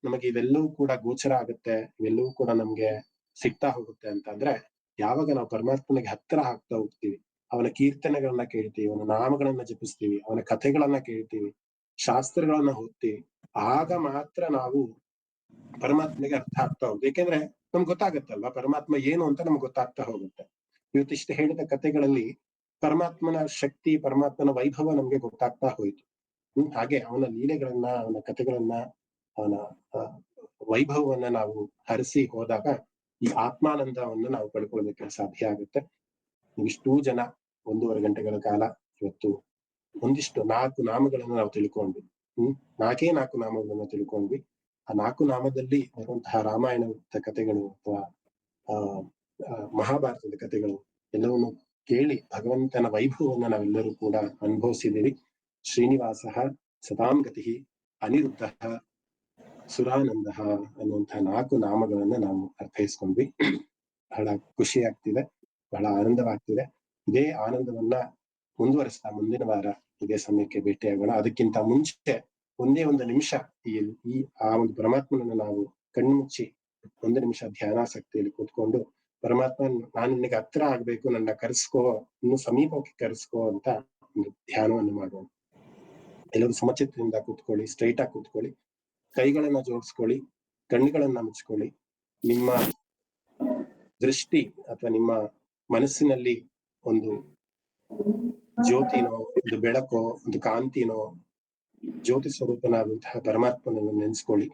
ನಮಗೆ ಇವೆಲ್ಲವೂ ಕೂಡ ಗೋಚರ ಆಗುತ್ತೆ, ಇವೆಲ್ಲವೂ ಕೂಡ ನಮ್ಗೆ ಸಿಗ್ತಾ ಹೋಗುತ್ತೆ ಅಂತ ಅಂದ್ರೆ ಯಾವಾಗ ನಾವು ಪರಮಾತ್ಮನಿಗೆ ಹತ್ತಿರ ಆಗ್ತಾ ಹೋಗ್ತೀವಿ, ಅವನ ಕೀರ್ತನೆಗಳನ್ನ ಕೇಳ್ತೀವಿ, ಅವನ ನಾಮಗಳನ್ನ ಜಪಿಸ್ತೀವಿ, ಅವನ ಕಥೆಗಳನ್ನ ಕೇಳ್ತೀವಿ, ಶಾಸ್ತ್ರಗಳನ್ನ ಓದ್ತೀವಿ, ಆಗ ಮಾತ್ರ ನಾವು ಪರಮಾತ್ಮನಿಗೆ ಅರ್ಥ ಆಗ್ತಾ ಹೋಗುತ್ತೆ. ಯಾಕೆಂದ್ರೆ ನಮ್ಗೆ ಗೊತ್ತಾಗತ್ತಲ್ವಾ ಪರಮಾತ್ಮ ಏನು ಅಂತ ನಮ್ಗೆ ಗೊತ್ತಾಗ್ತಾ ಹೋಗುತ್ತೆ. ಇವತ್ತಿಷ್ಟು ಹೇಳಿದ ಕಥೆಗಳಲ್ಲಿ ಪರಮಾತ್ಮನ ಶಕ್ತಿ, ಪರಮಾತ್ಮನ ವೈಭವ ನಮ್ಗೆ ಗೊತ್ತಾಗ್ತಾ ಹೋಯ್ತು. ಹಾಗೆ ಅವನ ಲೀಲೆಗಳನ್ನ, ಅವನ ಕಥೆಗಳನ್ನ, ಅವನ ವೈಭವವನ್ನ ನಾವು ಹರಿಸಿ ಹೋದಾಗ ಈ ಆತ್ಮಾನಂದವನ್ನ ನಾವು ಪಡ್ಕೊಳ್ಳೋದಕ್ಕೆ ಸಾಧ್ಯ ಆಗುತ್ತೆ. ಇಷ್ಟೂ ಜನ 1.5 ಗಂಟೆಗಳ ಕಾಲ ಇವತ್ತು ಒಂದಿಷ್ಟು 4 ನಾಮಗಳನ್ನು ನಾವು ತಿಳ್ಕೊಂಡ್ವಿ. 4 ನಾಮಗಳನ್ನು ತಿಳ್ಕೊಂಡ್ವಿ. ಆ 4 ನಾಮದಲ್ಲಿ ಬರುವಂತಹ ರಾಮಾಯಣದ ಕಥೆಗಳು ಅಥವಾ ಮಹಾಭಾರತದ ಕಥೆಗಳು ಎಲ್ಲವನ್ನು ಕೇಳಿ ಭಗವಂತನ ವೈಭವವನ್ನು ನಾವೆಲ್ಲರೂ ಕೂಡ ಅನುಭವಿಸಿದ್ದೀವಿ. ಶ್ರೀನಿವಾಸ ಸತಾಂ ಗತಿ ಅನಿರುದ್ಧ ಸುರಾನಂದ ಅನ್ನುವಂತಹ 4 ನಾಮಗಳನ್ನ ನಾವು ಅರ್ಥೈಸ್ಕೊಂಡ್ವಿ. ಬಹಳ ಖುಷಿ ಆಗ್ತಿದೆ, ಬಹಳ ಆನಂದವಾಗ್ತಿದೆ. ಇದೇ ಆನಂದವನ್ನ ಮುಂದುವರಿಸ್ತಾ ಮುಂದಿನ ವಾರ ಇದೇ ಸಮಯಕ್ಕೆ ಭೇಟಿಯಾಗೋಣ. ಅದಕ್ಕಿಂತ ಮುಂಚೆ ಒಂದೇ ಒಂದು ನಿಮಿಷ ಆ ಒಂದು ಪರಮಾತ್ಮನನ್ನ ನಾವು ಕಣ್ಮುಚ್ಚಿ 1 ನಿಮಿಷ ಧ್ಯಾನಾಸಕ್ತಿಯಲ್ಲಿ ಕೂತ್ಕೊಂಡು, ಪರಮಾತ್ಮ ನಾನು ನಿನಗೆ ಹತ್ರ ಆಗ್ಬೇಕು, ನನ್ನ ಕರೆಸ್ಕೋ, ಇನ್ನು ಸಮೀಪಕ್ಕೆ ಕರೆಸ್ಕೋ ಅಂತ ಒಂದು ಧ್ಯಾನವನ್ನು ಮಾಡೋಣ. ಎಲ್ಲರೂ ಸಮಚಿತ್ತದಿಂದ ಕೂತ್ಕೊಳ್ಳಿ, ಸ್ಟ್ರೈಟ್ ಆಗಿ ಕೂತ್ಕೊಳ್ಳಿ, ಕೈಗಳನ್ನ ಜೋಡಿಸ್ಕೊಳ್ಳಿ, ಕಣ್ಣುಗಳನ್ನ ಮುಚ್ಕೊಳ್ಳಿ. ನಿಮ್ಮ ದೃಷ್ಟಿ ಅಥವಾ ನಿಮ್ಮ ಮನಸ್ಸಿನಲ್ಲಿ ಒಂದು ಜ್ಯೋತಿನೋ, ಒಂದು ಬೆಳಕೋ, ಒಂದು ಕಾಂತಿನೋ, ಜ್ಯೋತಿ ಸ್ವರೂಪನಾದಂತಹ ಪರಮಾತ್ಮನನ್ನು ನೆನೆಸ್ಕೊಳ್ಳಿ.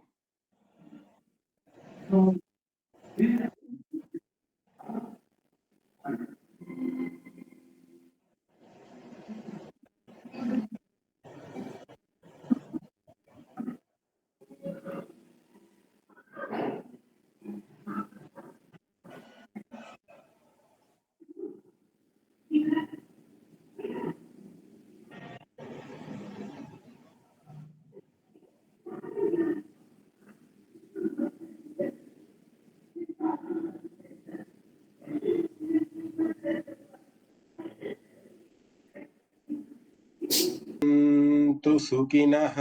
ಸುಖಿನಃ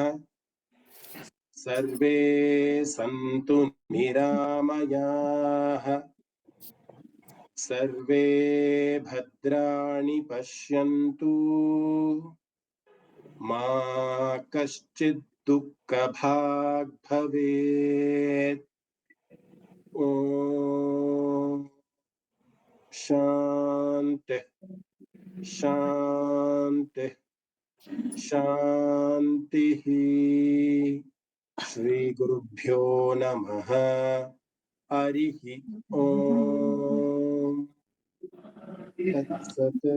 ಸರ್ವೇ ಸಂತು ನಿರಾಮಯಾಃ ಸರ್ವೇ ಭದ್ರಾಣಿ ಪಶ್ಯಂತು ಮಾ ಕಶ್ಚಿತ್ ದುಃಖಭಾಗ್ ಭವೇತ್. ಓಂ ಶಾಂತಿ ಶಾಂತಿ ಶಾಂತಿ. ಶ್ರೀ ಗುರುಭ್ಯೋ ನಮಃ. ಹರಿ ಓಂ ತತ್ಸತ್.